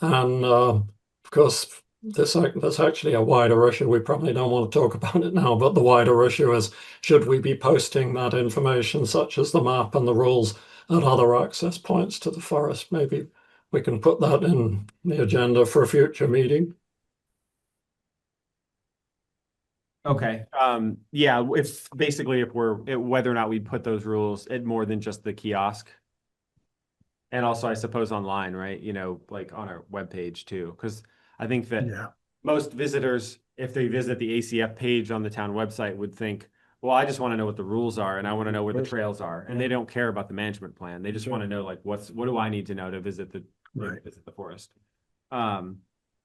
And of course, that's actually a wider issue. We probably don't want to talk about it now, but the wider issue is, should we be posting that information, such as the map and the rules, at other access points to the forest? Maybe we can put that in the agenda for a future meeting. Okay. Yeah, if basically if whether or not we put those rules at more than just the kiosk. And also, I suppose online, right? You know, like on our webpage too, because I think that Yeah, most visitors, if they visit the ACF page on the town website, would think, well, I just want to know what the rules are and I want to know where the First, trails are. And they don't care about the management plan. They just want to know like what do I need to know to visit the Right. visit the forest. Um,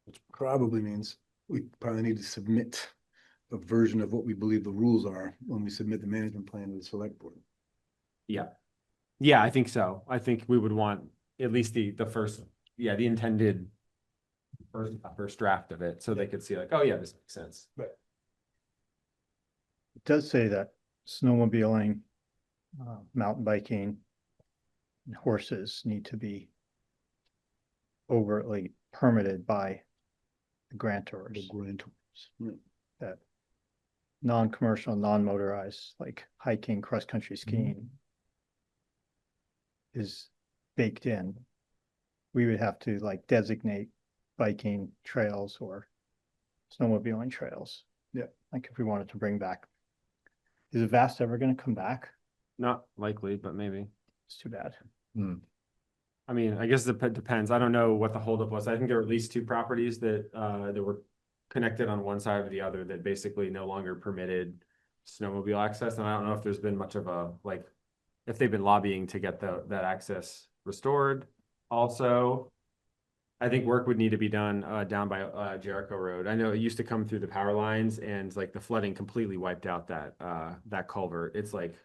which probably means we probably need to submit a version of what we believe the rules are when we submit the management plan to the select board. yeah. Yeah, I think so. I think we would want at least the first, yeah, the intended first draft of it so they could see like, oh yeah, this makes sense. But It does say that snowmobiling, mountain biking, and horses need to be overtly permitted by the the grantors. grantors, yeah. That non-commercial, non-motorized, like hiking, cross-country skiing is baked in. We would have to like designate biking trails or snowmobiling trails. Yeah. Like if we wanted to bring back. Is the VAST ever gonna come back? Not likely, but maybe. It's too bad. I mean, I guess it depends. I don't know what the holdup was. I think there were at least two properties that that were connected on one side or the other that basically no longer permitted snowmobile access. And I don't know if there's been much of a like if they've been lobbying to get that access restored. Also, I think work would need to be done down by Jericho Road. I know it used to come through the power lines and like the flooding completely wiped out that culvert. It's like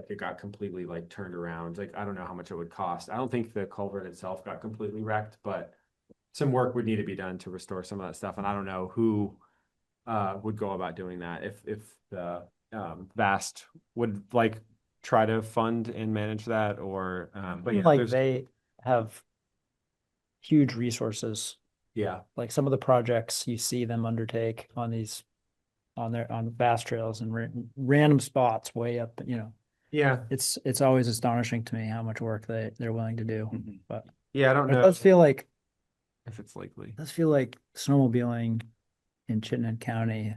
it got completely like turned around. Like I don't know how much it would cost. I don't think the culvert itself got completely wrecked, but some work would need to be done to restore some of that stuff. And I don't know who would go about doing that. If the VAST would like try to fund and manage that or but yeah, Like there's- they have huge resources. yeah. Like some of the projects you see them undertake on vast trails and random spots way up, you know. Yeah. It's always astonishing to me how much work they're willing to do. But Yeah, I don't it know does feel like if it's likely. snowmobiling in Chittenden County.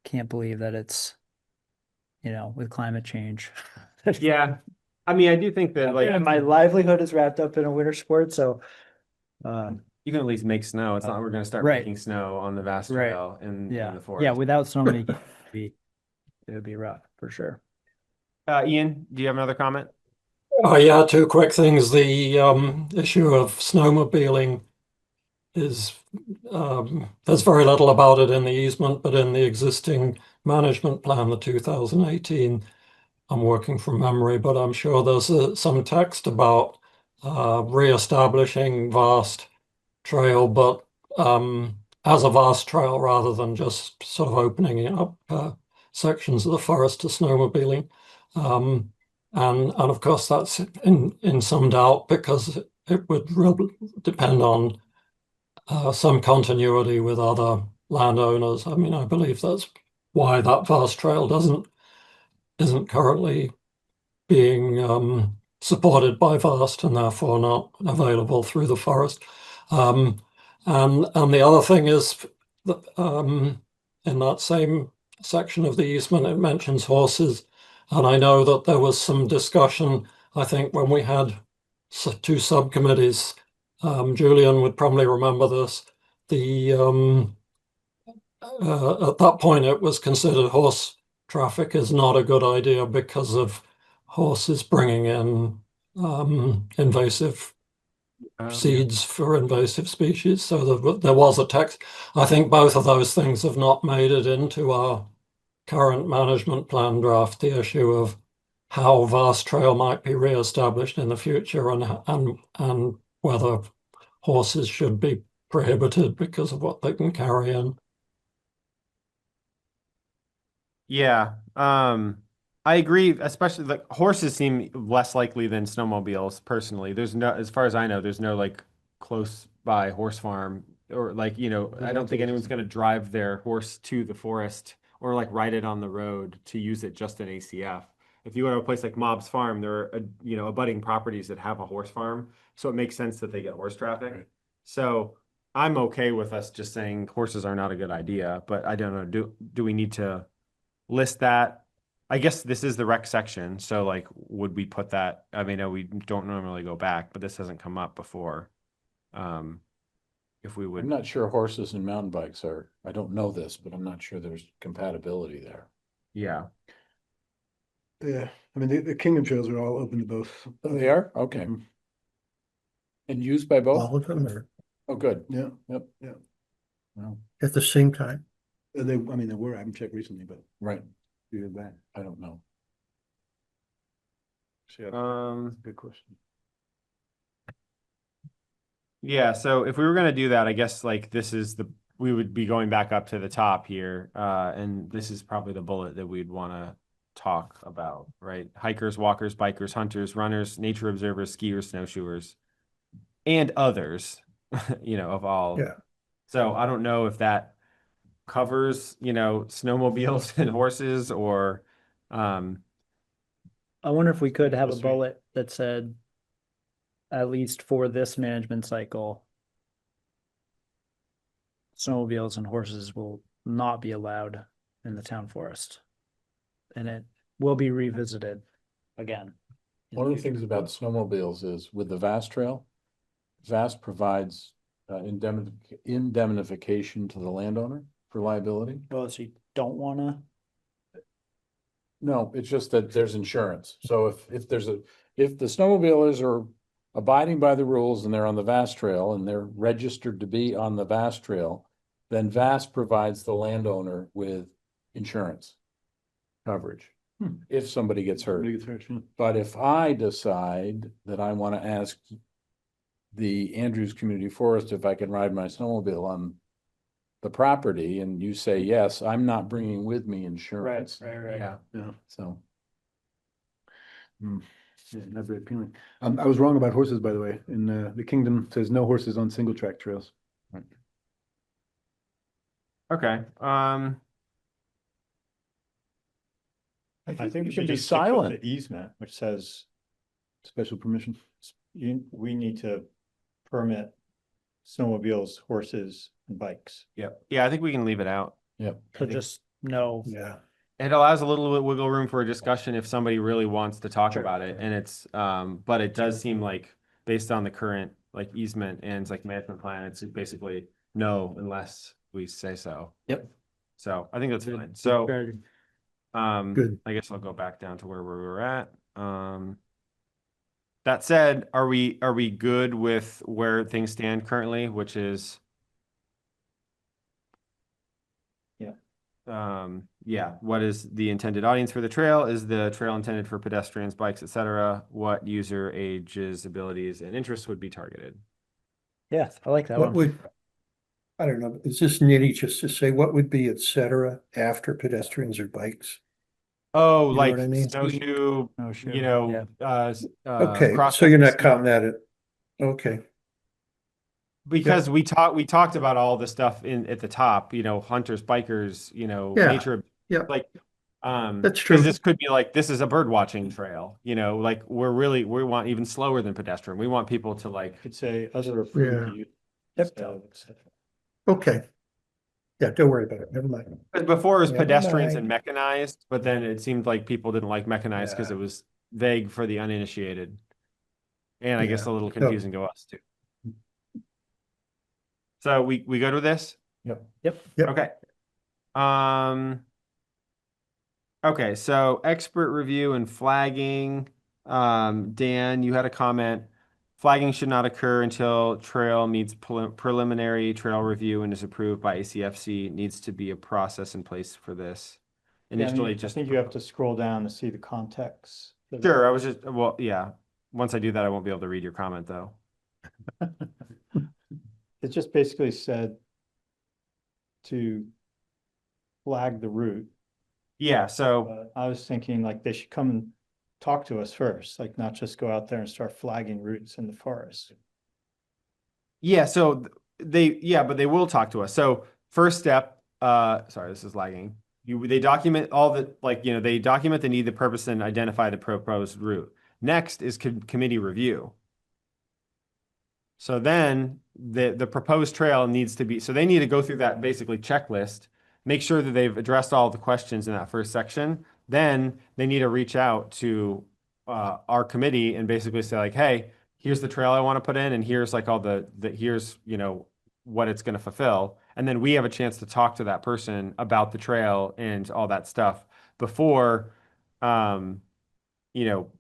Can't believe that it's, you know, with climate change. Yeah. I mean, I do think that like And my livelihood is wrapped up in a winter sport, so you can at least make snow. It's not we're gonna start right. making snow on the vast Right. trail in yeah. the forest. Yeah, without so many it would be rough for sure. Ian, do you have another comment? Oh yeah, two quick things. The issue of snowmobiling is there's very little about it in the easement, but in the existing management plan, the 2018, I'm working from memory, but I'm sure there's some text about re-establishing vast trail, but as a vast trail rather than just sort of opening up sections of the forest to snowmobiling. And of course that's in some doubt because it would really depend on some continuity with other landowners. I mean, I believe that's why that vast trail isn't currently being supported by VAST and therefore not available through the forest. And the other thing is that in that same section of the easement, it mentions horses. And I know that there was some discussion, I think, when we had two subcommittees. Julian would probably remember this. At that point, it was considered horse traffic is not a good idea because of horses bringing in invasive seeds for invasive species. So there was a text. I think both of those things have not made it into our current management plan draft, the issue of how vast trail might be re-established in the future and whether horses should be prohibited because of what they can carry in. Yeah. I agree, especially like horses seem less likely than snowmobiles personally. There's no, as far as I know, there's no like close by horse farm or like, you know, I don't think anyone's gonna drive their horse to the forest or like ride it on the road to use it just in ACF. If you go to a place like Mobbs Farm, there are, you know, abutting properties that have a horse farm. So it makes sense that they get horse traffic. Right. So I'm okay with us just saying horses are not a good idea, but I don't know, do we need to list that I guess this is the rec section, so like, would we put that, I mean, we don't normally go back, but this hasn't come up before. If we I'm would, not sure horses and mountain bikes are, I don't know this, but I'm not sure there's compatibility there. yeah, Yeah, I mean, the Kingdom trails are all open to both. Oh, they are? Okay. Mhm. And used by both? All of them are Oh, good. Yeah, Yep. yeah. Well, at the same time. They, I mean, they were, I haven't checked recently, but right. you did that. I don't know. Good question. yeah, so if we were gonna do that, I guess like this is we would be going back up to the top here, and this is probably the bullet that we'd wanna talk about, right? Hikers, walkers, bikers, hunters, runners, nature observers, skiers, snowshoers, and others, of all. Yeah. So I don't know if that covers, snowmobiles and horses or, I wonder if we could have a Sweet. bullet that said, at least for this management cycle, snowmobiles and horses will not be allowed in the town forest. And it will be revisited again. One of the things about snowmobiles is with the Vast Trail, Vast provides indemnification to the landowner for liability. Well, so you don't wanna, No, it's just that there's insurance. So if the snowmobilers are abiding by the rules and they're on the Vast Trail and they're registered to be on the Vast Trail, then Vast provides the landowner with insurance coverage if somebody gets hurt. Somebody gets hurt, yeah. But if I decide that I want to ask the Andrews Community Forest if I can ride my snowmobile on the property and you say, yes, I'm not bringing with me insurance. right. yeah. Yeah. So, Yeah, not very appealing. I was wrong about horses, by the way. In the Kingdom says no horses on single track trails. Okay, I think we should should be just stick with silent. the easement, which says Special permission. we need to permit snowmobiles, horses, and bikes. yeah, I think we can leave it out. So just no, Yeah. It allows a little bit wiggle room for a discussion if somebody really wants to talk Sure. about it, and it's, but it does seem like, based on the current, like, easement and like management plan, it's basically no unless we say so. Yep. So I think that's fine, so, Good. Good. I guess I'll go back down to where we were at. That said, are we good with where things stand currently, which is? Yeah, what is the intended audience for the trail? Is the trail intended for pedestrians, bikes, etc.? What user ages, abilities, and interests would be targeted? Yeah, I like that What one. would, I don't know, is this nitty just to say what would be et cetera after pedestrians or bikes? Oh, You know like what I mean? snowshoe, Snowshoe. Okay, cross so you're not country counting that at, okay, because we talked about all the stuff at the top, hunters, bikers, Yeah, nature, yeah. like, That's 'cause true. this could be like, this is a bird watching trail, like we want even slower than pedestrian. We want people to like, Could say other approved Yeah. use. Yep. instead of et cetera. Okay. Yeah, don't worry about it. Never mind. 'cause before it was Never pedestrians and mind. mechanized, but then it seemed like people didn't like mechanized because Yeah. it was vague for the uninitiated. And I guess a Yeah. little confusing to us too. So we good with this? Yep. Yep. Okay. Okay, so expert review and flagging. Dan, you had a comment. Flagging should not occur until trail meets preliminary trail review and is approved by ACFC. Needs to be a process in place for this. Yeah, I mean, Initially, I just think you have to scroll down to see the context. sure. I was just well, yeah. Once I do that, I won't be able to read your comment though. It just basically said to flag the route. Yeah. So But I was thinking like they should come and talk to us first, like not just go out there and start flagging routes in the forest. yeah. So but they will talk to us. So first step. Sorry, this is lagging. They document all the they document the need, the purpose, and identify the proposed route. Next is committee review. So then the proposed trail needs to be, so they need to go through that basically checklist, make sure that they've addressed all the questions in that first section. then they need to reach out to our committee and basically say like, hey, here's the trail I want to put in, and here's like all the here's, you know, what it's going to fulfill. And then we have a chance to talk to that person about the trail and all that stuff before, you know,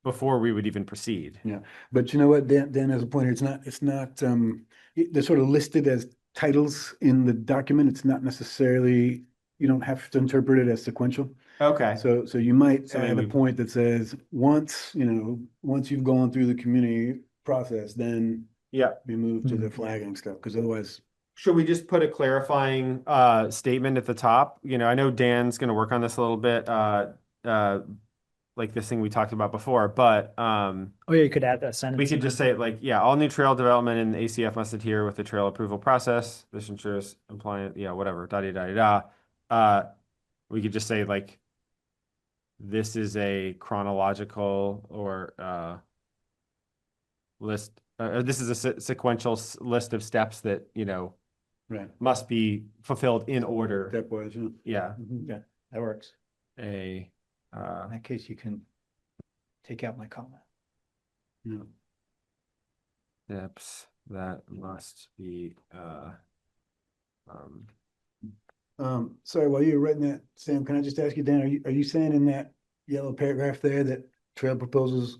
before we would even proceed. Yeah, but you know what, Dan has a point. It's not, they're sort of listed as titles in the document. It's not necessarily, you don't have to interpret it as sequential. Okay. So you might So add a maybe- point that says, once, you know, once you've gone through the community process, then Yeah. we move to the flagging stuff, because otherwise, Should we just put a clarifying statement at the top? You know, I know Dan's gonna work on this a little bit, like this thing we talked about before, but Oh, yeah, you could add that sentence. we could just say like, yeah, all new trail development in the ACF must adhere with the trail approval process. This ensures compliant, yeah, whatever, da da da da da. We could just say like, this is a chronological or list. This is a sequential list of steps that, you know, right, must be fulfilled in order. stepwise, yeah. Yeah, Yeah, that works. a In that case, you can take out my comment. Yeah. steps that must be um, Sorry, while you were writing that, Sam, can I just ask you, Dan, are you saying in that yellow paragraph there that trail proposals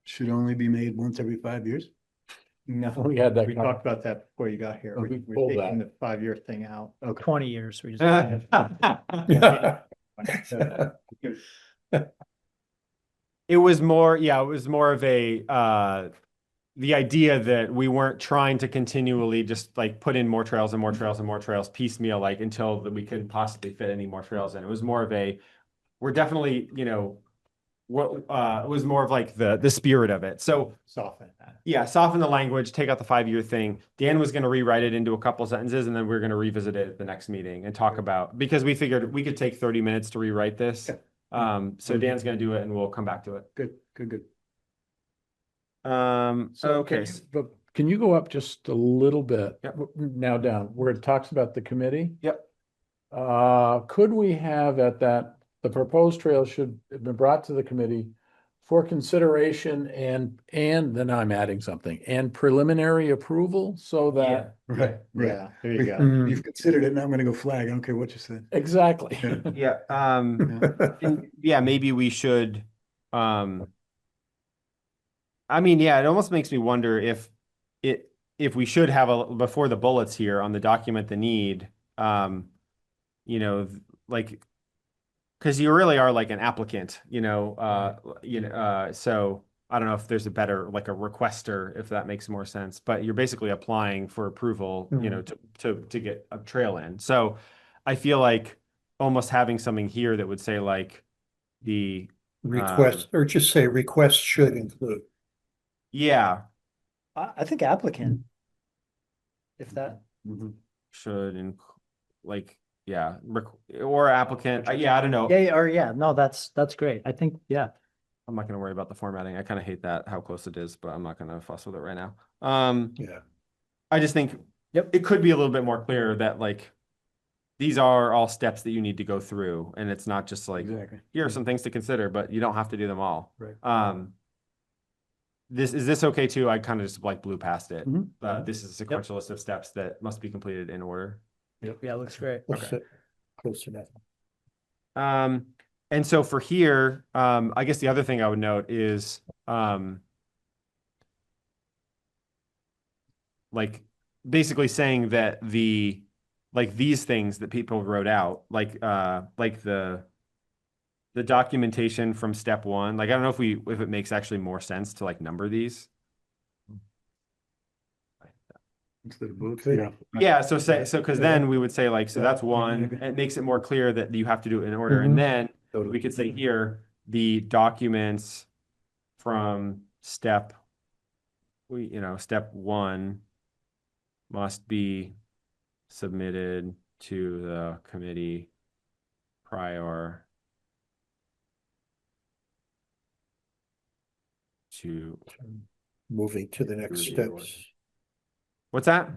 should only be made once every 5 years? No, We had that we con- talked about that before you got here. Oh, we We're pulled taking that. the 5-year thing out. Okay. 20 years. We just. it was more, yeah, it was more of a the idea that we weren't trying to continually just like put in more trails and more trails and more trails piecemeal, like until that we couldn't possibly fit any more trails in. It was more of a, we're definitely, you know, what it was more of like the spirit of it. So Soften that. yeah, soften the language, take out the 5-year thing. Dan was going to rewrite it into a couple sentences, and then we're going to revisit it at the next meeting and talk about, because we figured we could take 30 minutes to rewrite this. So Dan's going to do it, and we'll come back to it. Good, good, good. So Okay. but can you go up just a little bit? Yep. Now down, where it talks about the committee? Yep. Could we have at that, the proposed trail should have been brought to the committee for consideration and then I'm adding something, and preliminary approval so that. Right, right. Yeah, there you go. Mm. You've considered it, now I'm gonna go flag, I don't care what you said. Exactly. Yeah. And yeah, maybe we should, I mean, yeah, it almost makes me wonder if we should have before the bullets here on the document, the need, you know, like, because you really are like an applicant, you know, so I don't know if there's a better, like a requester, if that makes more sense, but you're basically applying for approval, you know, to get a trail in. So I feel like almost having something here that would say like the Request, or just say request should include. yeah, I think applicant. If that. should like, yeah, or applicant, yeah, I don't know. Yeah, or yeah, no, that's great. I think, yeah. I'm not gonna worry about the formatting. I kind of hate that, how close it is, but I'm not gonna fuss with it right now. Yeah. I just think it could be a little bit more clear that like, these are all steps that you need to go through, and it's not just like, Exactly. here are some things to consider, but you don't have to do them all. Right. Is this okay too? I kind of just like blew past it. Mhm. This is a sequential list of steps that must be completed in order. Yeah, it looks great. We'll sit close to that. And so for here, I guess the other thing I would note is, like basically saying that like these things that people wrote out, like the documentation from step 1, like I don't know if it makes actually more sense to like number these. Instead of bullets, Okay. yeah. Yeah, so because then we would say like, so that's 1, and it makes it more clear that you have to do it in order. And then we could say here, the documents from step 1 must be submitted to the committee prior to Moving to the next steps. what's that?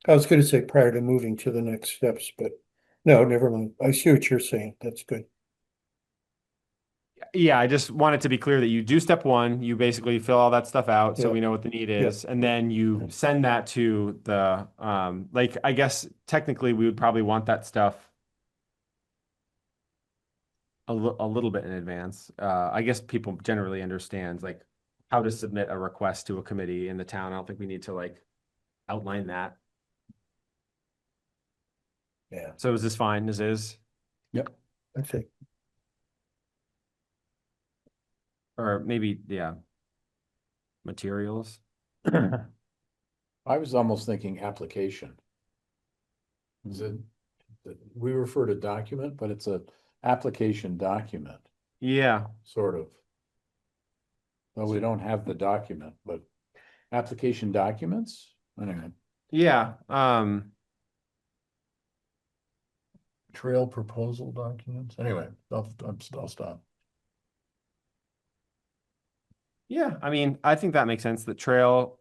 I was gonna say prior to moving to the next steps, but no, never mind. I see what you're saying. That's good. yeah, I just want it to be clear that you do step one, you basically fill all that stuff out, so Yeah. we know what the need Yeah. is, and then you send that to the, like, I guess technically we would probably want that stuff a little bit in advance. I guess people generally understand like how to submit a request to a committee in the town. I don't think we need to like outline that. Yeah. So is this fine as is? I think. Or maybe, yeah. Materials? I was almost thinking application. Is it, we refer to document, but it's a application document, Yeah, sort of. Well, we don't have the document, but application documents, anyway, yeah. trail proposal documents, anyway, I'll stop. Yeah, I mean, I think that makes sense. The trail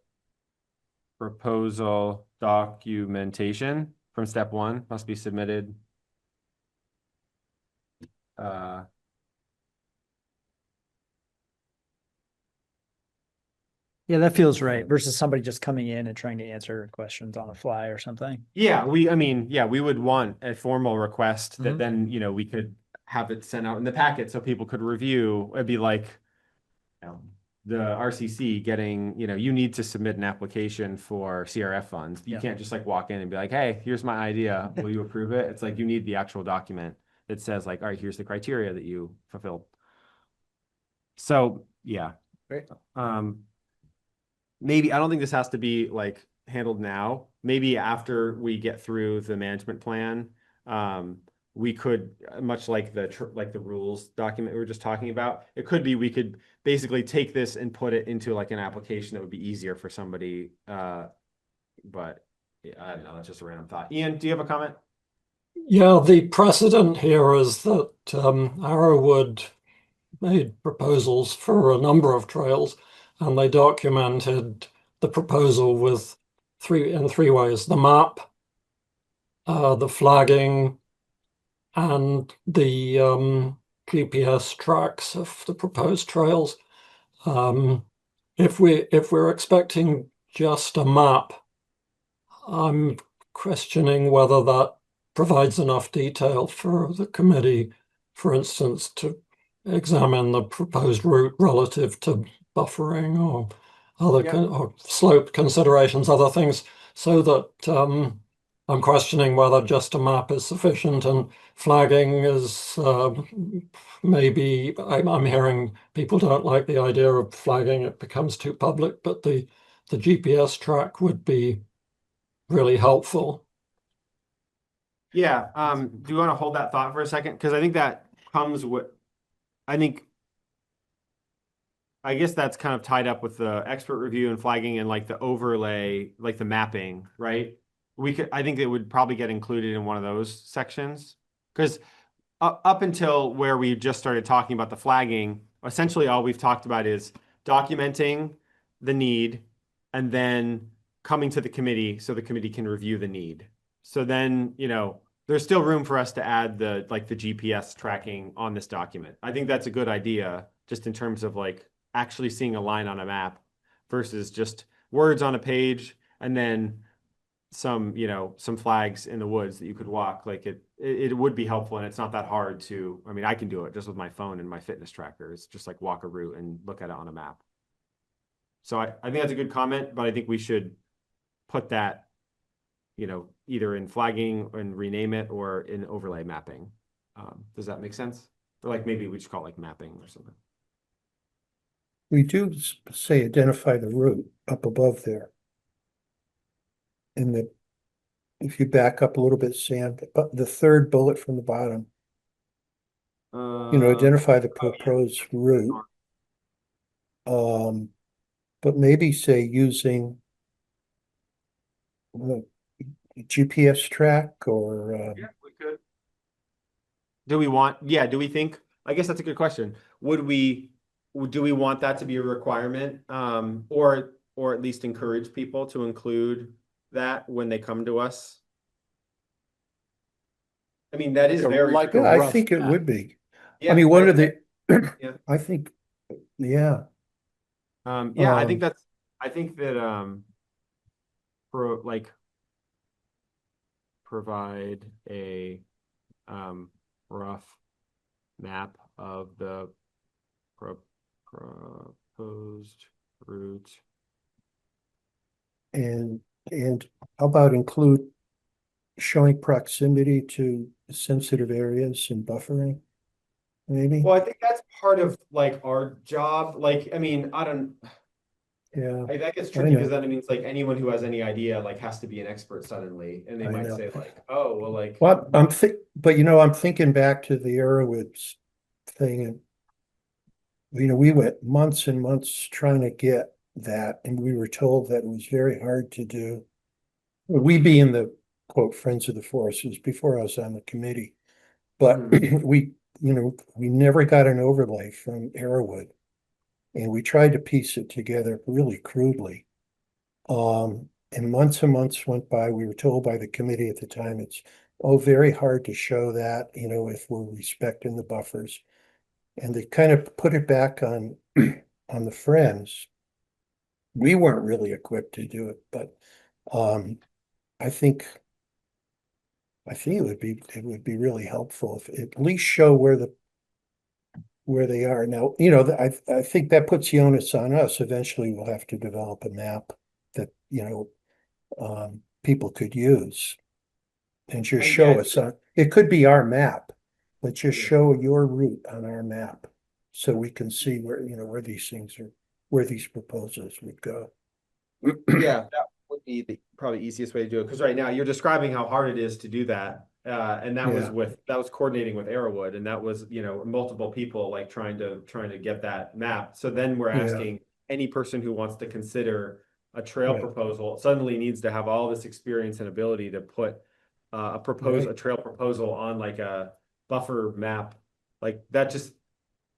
proposal documentation from step one must be submitted. Yeah, that feels right versus somebody just coming in and trying to answer questions on the fly or something. Yeah, I mean, yeah, we would want a formal request that Mhm. then, you know, we could have it sent out in the packet so people could review. It'd be like, you know, the RCC getting, you know, you need to submit an application for CRF funds. You Yeah. can't just like walk in and be like, hey, here's my idea. Will you approve it? It's like you need the actual document that says like, all right, here's the criteria that you fulfilled. So, yeah. Great. Maybe, I don't think this has to be like handled now. Maybe after we get through the management plan, we could, much like the rules document we were just talking about, it could be we could basically take this and put it into like an application that would be easier for somebody. But yeah, I don't know, that's just a random thought. Ian, do you have a comment? Yeah, the precedent here is that Arrowwood made proposals for a number of trails, and they documented the proposal with in three ways: the map, the flagging, and the GPS tracks of the proposed trails. If we're expecting just a map, I'm questioning whether that provides enough detail for the committee, for instance, to examine the proposed route relative to buffering or other or slope considerations, other things, so that I'm questioning whether just a map is sufficient, and flagging is maybe, I'm hearing people don't like the idea of flagging, it becomes too public, but the GPS track would be really helpful. Yeah, do you want to hold that thought for a second? Because I think that comes with, I guess that's kind of tied up with the expert review and flagging and like the overlay, like the mapping, right? I think it would probably get included in one of those sections. Because up until where we just started talking about the flagging, essentially all we've talked about is documenting the need and then coming to the committee so the committee can review the need. So then, you know, there's still room for us to add the GPS tracking on this document. I think that's a good idea, just in terms of like actually seeing a line on a map versus just words on a page and then some, you know, some flags in the woods that you could walk. Like it would be helpful, and it's not that hard to, I mean, I can do it just with my phone and my fitness tracker. It's just like walk a route and look at it on a map. So I think that's a good comment, but I think we should put that, you know, either in flagging and rename it or in overlay mapping. Does that make sense? Or like maybe we just call it like mapping or something. We do say identify the route up above there. And if you back up a little bit, Sam, the third bullet from the bottom, you know, identify the proposed route. But maybe say using GPS track or Yeah, we could. Do we think, I guess that's a good question. Do we want that to be a requirement? Or at least encourage people to include that when they come to us? I mean, that is very. Like yeah, I rough think it map. would be. Yeah, I mean, one of the I think, yeah, Yeah, Um, I think that, provide a, rough map of the proposed route. and, and how about include showing proximity to sensitive areas and buffering, maybe? Well, I think that's part of like our job. Like, I mean, I don't, Yeah, that gets I tricky know. because then it means like anyone who has any idea like has to be an expert suddenly. And they I might know. say like, oh, well, like, Well, but I'm thinking back to the Arrowwoods thing, and we went months and months trying to get that, and we were told that it was very hard to do. We being the quote Friends of the Forest, it was before I was on the committee, but we never got an overlay from Arrowwood, and we tried to piece it together really crudely. And months went by. We were told by the committee at the time it's very hard to show that, if we're respecting the buffers. And they kind of put it back on on the Friends. We weren't really equipped to do it, but um I think it would be really helpful if at least show where they are. Now, I think that puts the onus on us. Eventually we'll have to develop a map that, people could use. And just show us it could be our map, but just show your route on our map. So we can see where these things are, where these proposals would go. yeah, that would be the probably easiest way to do it. Because right now you're describing how hard it is to do that. And that was coordinating with Arrowwood, and that was, multiple people like trying to get that map. So then we're Yeah. asking any person who wants to consider a trail Right. proposal suddenly needs to have all this experience and ability to put a trail proposal on like a buffer map. Like that just,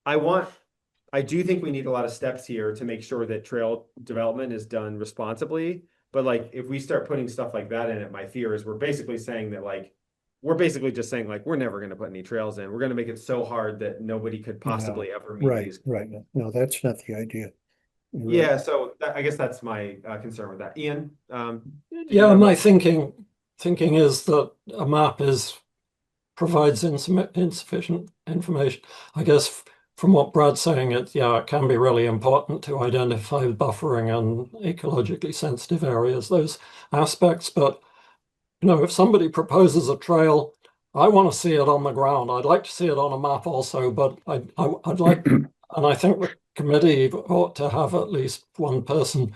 I do think we need a lot of steps here to make sure that trail development is done responsibly. But like, if we start putting stuff like that in it, my fear is we're basically saying that like, we're basically just saying like, we're never gonna put any trails in. We're gonna make it so hard that nobody could possibly ever meet Right, these. right. No, that's not the idea. You're right. Yeah, so I guess that's my concern with that. Ian, Yeah, my thinking is that a map provides insufficient information. I guess from what Brad's saying, it can be really important to identify buffering and ecologically sensitive areas, those aspects. But if somebody proposes a trail, I want to see it on the ground. I'd like to see it on a map also, but I'd like, and I think the committee ought to have at least one person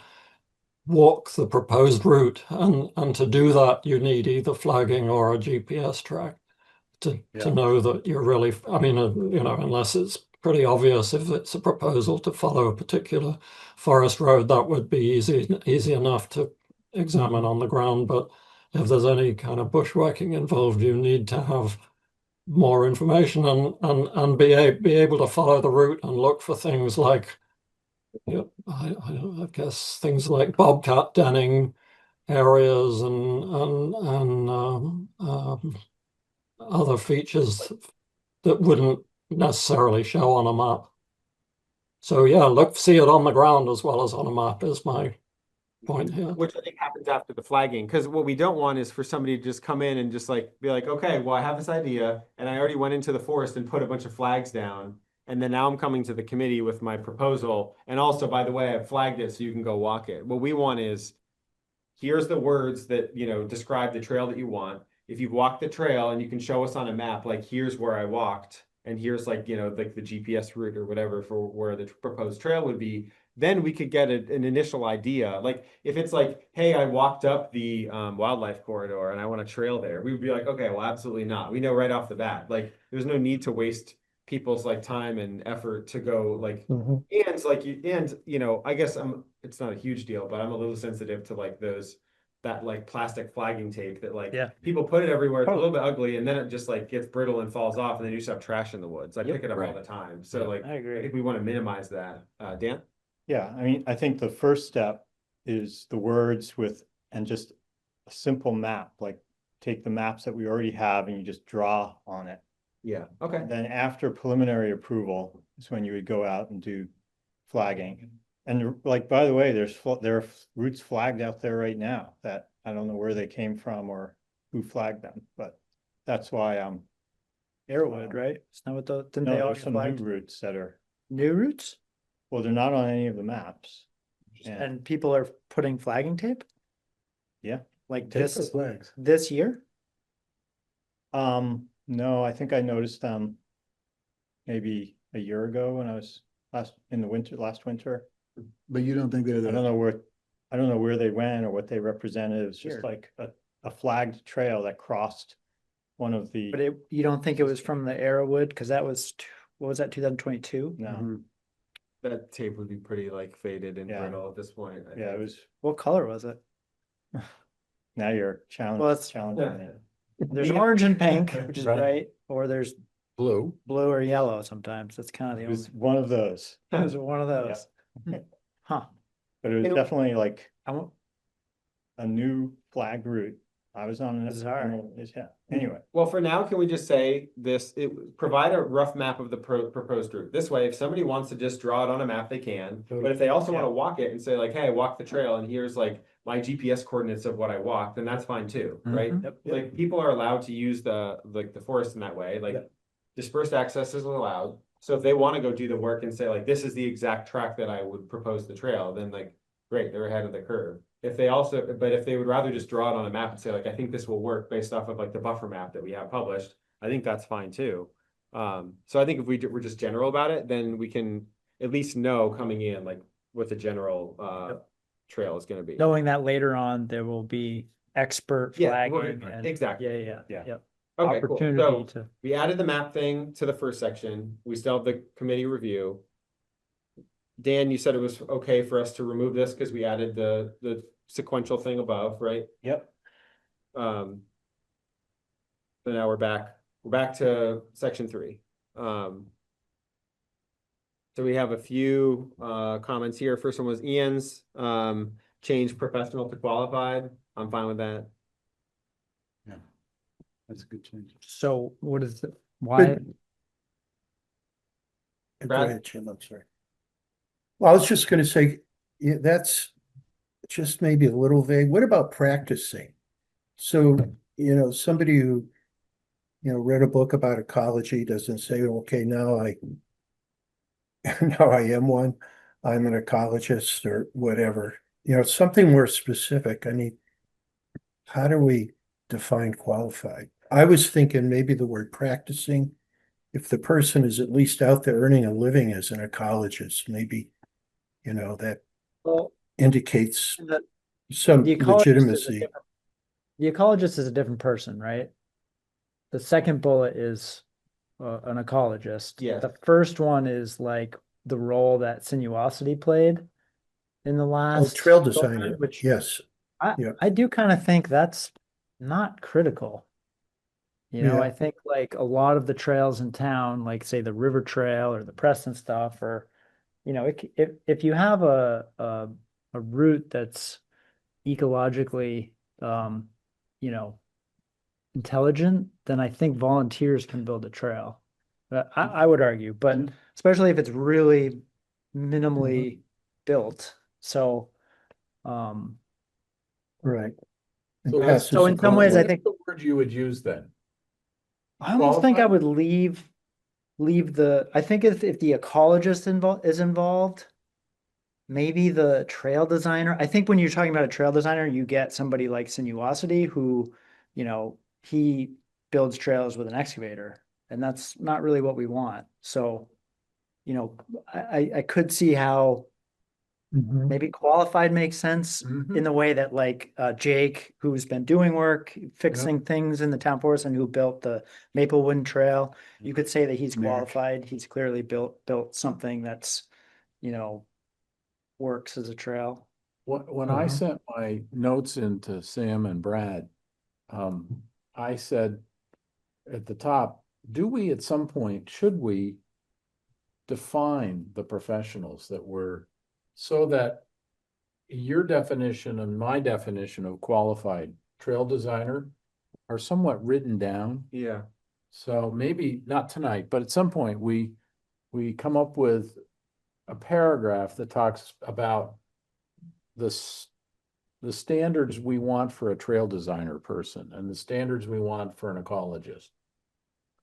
walk the proposed route, and to do that you need either flagging or a GPS track to know that you're really, I mean, unless it's pretty obvious, if it's a proposal to follow a particular forest road, that would be easy enough to examine on the ground. But if there's any kind of bushwhacking involved, you need to have more information and be able to follow the route and look for things like, I guess things like bobcat denning areas and other features that wouldn't necessarily show on a map. So yeah, see it on the ground as well as on a map is my point here. which I think happens after the flagging, because what we don't want is for somebody to just come in and just like be like, okay, well, I have this idea and I already went into the forest and put a bunch of flags down. And then now I'm coming to the committee with my proposal. And also, by the way, I flagged it so you can go walk it. What we want is, here's the words that, describe the trail that you want. If you've walked the trail and you can show us on a map, like here's where I walked, and here's like, like the GPS route or whatever for where the proposed trail would be, then we could get an initial idea. Like if it's like, hey, I walked up the wildlife corridor and I want a trail there, we would be like, okay, well, absolutely not. We know right off the bat, like there's no need to waste people's like time and effort to go like, Mhm. and like I guess it's not a huge deal, but I'm a little sensitive to like that like plastic flagging tape that like people put it everywhere. It's a little bit ugly, and then it just like gets brittle and falls off, and then you just have trash in the woods. I pick it up all the time. So like I agree. I think we want to minimize that. Dan? Yeah, I mean, I think the first step is the words and just a simple map, like take the maps that we already have and you just draw on it. Yeah. Okay. Then after preliminary approval, is when you would go out and do flagging. And like, by the way, there are routes flagged out there right now that I don't know where they came from or who flagged them, but that's why I'm. Airwood, right? It's not what the, didn't No, they all there's get some new flagged? routes that are, New routes? well, they're not on any of the maps. And And people are putting flagging tape? yeah, Like Tape or this, flags? this year? no, I think I noticed them maybe a year ago when I was last winter. But you don't think they're I don't know where they went or what they represented. It was just Weird. like a flagged trail that crossed one of the, But you don't think it was from the Arrowwood? Cause that was, what was that, 2022? no, Mm-hmm. That tape would be pretty like faded and Yeah. brittle at this point. I yeah, it think. was, What color was it? now you're Well, it's- challenging it. There's orange and pink, which is Right. right, or there's Blue. blue or yellow sometimes. That's kind of the It only, was one of those, it was one of those. Huh. but it was It- definitely like I won't, a new flag route. I was on it. Bizarre. Yeah, anyway. Well, for now, can we just say this, provide a rough map of the proposed route? This way, if somebody wants to just draw it on a map, they can. But if they also want to walk it and say like, hey, I walked the trail and here's like my GPS coordinates of what I walked, then that's fine too, right? Yep. Like people are allowed to use the forest in that way, like Yep. dispersed access is allowed. So if they want to go do the work and say like, this is the exact track that I would propose the trail, then like, great, they're ahead of the curve. If they would rather just draw it on a map and say like, I think this will work based off of like the buffer map that we have published, I think that's fine too. So I think if we're just general about it, then we can at least know coming in like what the general trail is gonna be. knowing that later on, there will be expert Yeah, flagging and. exactly. Yeah. Yeah. Yep. Okay, cool. Opportunity So to, we added the map thing to the first section. We still have the committee review. Dan, you said it was okay for us to remove this because we added the sequential thing above, right? Yep. So now we're back to section 3. So we have a few comments here. First one was Ian's, change professional to qualified. I'm fine with that. That's a good change. so what is it, why? Go Brad? ahead, Jim, I'm sorry. Well, I was just gonna say, yeah, that's just maybe a little vague. What about practicing? So, somebody who, read a book about ecology doesn't say, okay, now I am one, I'm an ecologist or whatever, something more specific. I mean, how do we define qualified? I was thinking maybe the word practicing, if the person is at least out there earning a living as an ecologist, maybe, that Well, indicates the some the ecologist is a legitimacy. different- the ecologist is a different person, right? The second bullet is an ecologist. Yes. The first one is like the role that sinuosity played in the Oh, last. trail designer, Which yes. yeah. I do kind of think that's not critical. Yeah. I think like a lot of the trails in town, like say the River Trail or the Preston stuff, or if you have a route that's ecologically intelligent, then I think volunteers can build a trail. I would argue, but especially if it's really minimally built. So Right. And So passes so in the some ways, I code. think The word you would use then. I almost think I Qualified? would leave I think if the ecologist is involved, maybe the trail designer. I think when you're talking about a trail designer, you get somebody like Sinuosity who, he builds trails with an excavator, and that's not really what we want. So, I could see how Mhm. maybe qualified makes sense Mhm. in the way that like Jake, who's been doing work, fixing things in the town forest and who built the Maplewood Trail, you could say that he's Merrick. qualified. He's clearly built something that's, works as a trail. When I Uh-huh. sent my notes into Sam and Brad, I said at the top, should we define the professionals that were, so that your definition and my definition of qualified trail designer are somewhat written down. Yeah. So maybe not tonight, but at some point we we come up with a paragraph that talks about the standards we want for a trail designer person and the standards we want for an ecologist.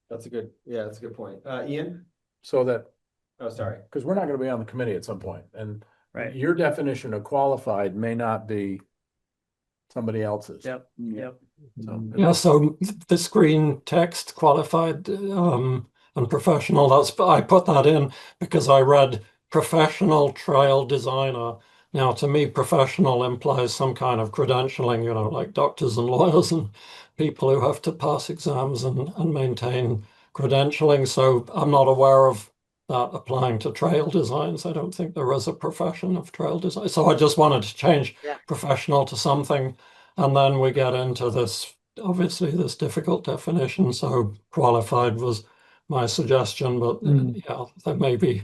That's a good point. Ian? So that, Oh, sorry. because we're not gonna be on the committee at some point, and Right. your definition of qualified may not be somebody else's. Yep. So, Yeah, so this green text qualified and professional, I put that in because I read professional trail designer. Now, to me, professional implies some kind of credentialing, like doctors and lawyers and people who have to pass exams and maintain credentialing. So I'm not aware of that applying to trail designs. I don't think there is a profession of trail design. So I just wanted to change professional to something. And then we get into this, obviously, this difficult definition. So qualified was my suggestion, but yeah, there may be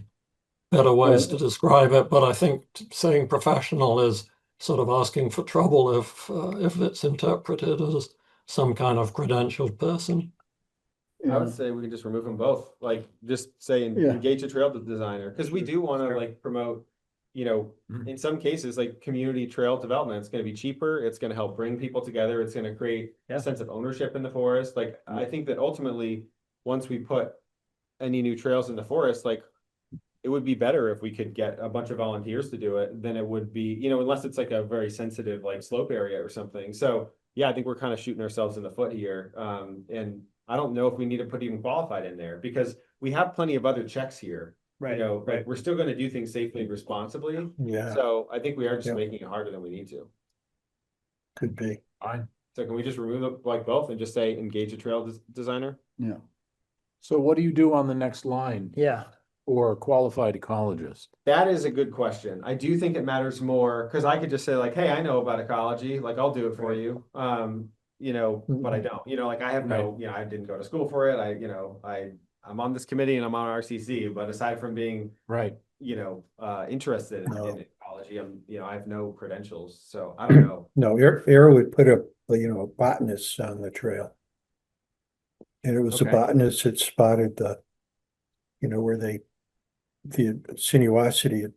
better ways to describe it. But I think saying professional is sort of asking for trouble if it's interpreted as some kind of credentialed person. I would say we can just remove them both, like just say Yeah. engage a trail designer, because we do want to like promote, Mhm. in some cases, like community trail development, it's going to be cheaper, it's going to help bring people together, it's going to create Yeah. a sense of ownership in the forest. Like, I think that ultimately, once we put any new trails in the forest, like it would be better if we could get a bunch of volunteers to do it than it would be, unless it's like a very sensitive like slope area or something. So yeah, I think we're kind of shooting ourselves in the foot here. And I don't know if we need to put even qualified in there because we have plenty of other checks here. Like we're still going to do things safely and responsibly. Yeah, So I think we are just Yeah. making it harder than we need to. could be. Fine. So can we just remove like both and just say engage a trail designer? Yeah. So what do you do on the next line Yeah. for qualified ecologist? That is a good question. I do think it matters more because I could just say like, hey, I know about ecology, like I'll do it for you. But I don't, like I have no, I didn't go to school for it. I'm on this committee and I'm on RCC, but aside from being, Right. interested No. in ecology, I have no credentials, so I don't know. No, Air would put a botanist on the trail. And it was a Okay. botanist that spotted where the sinuosity,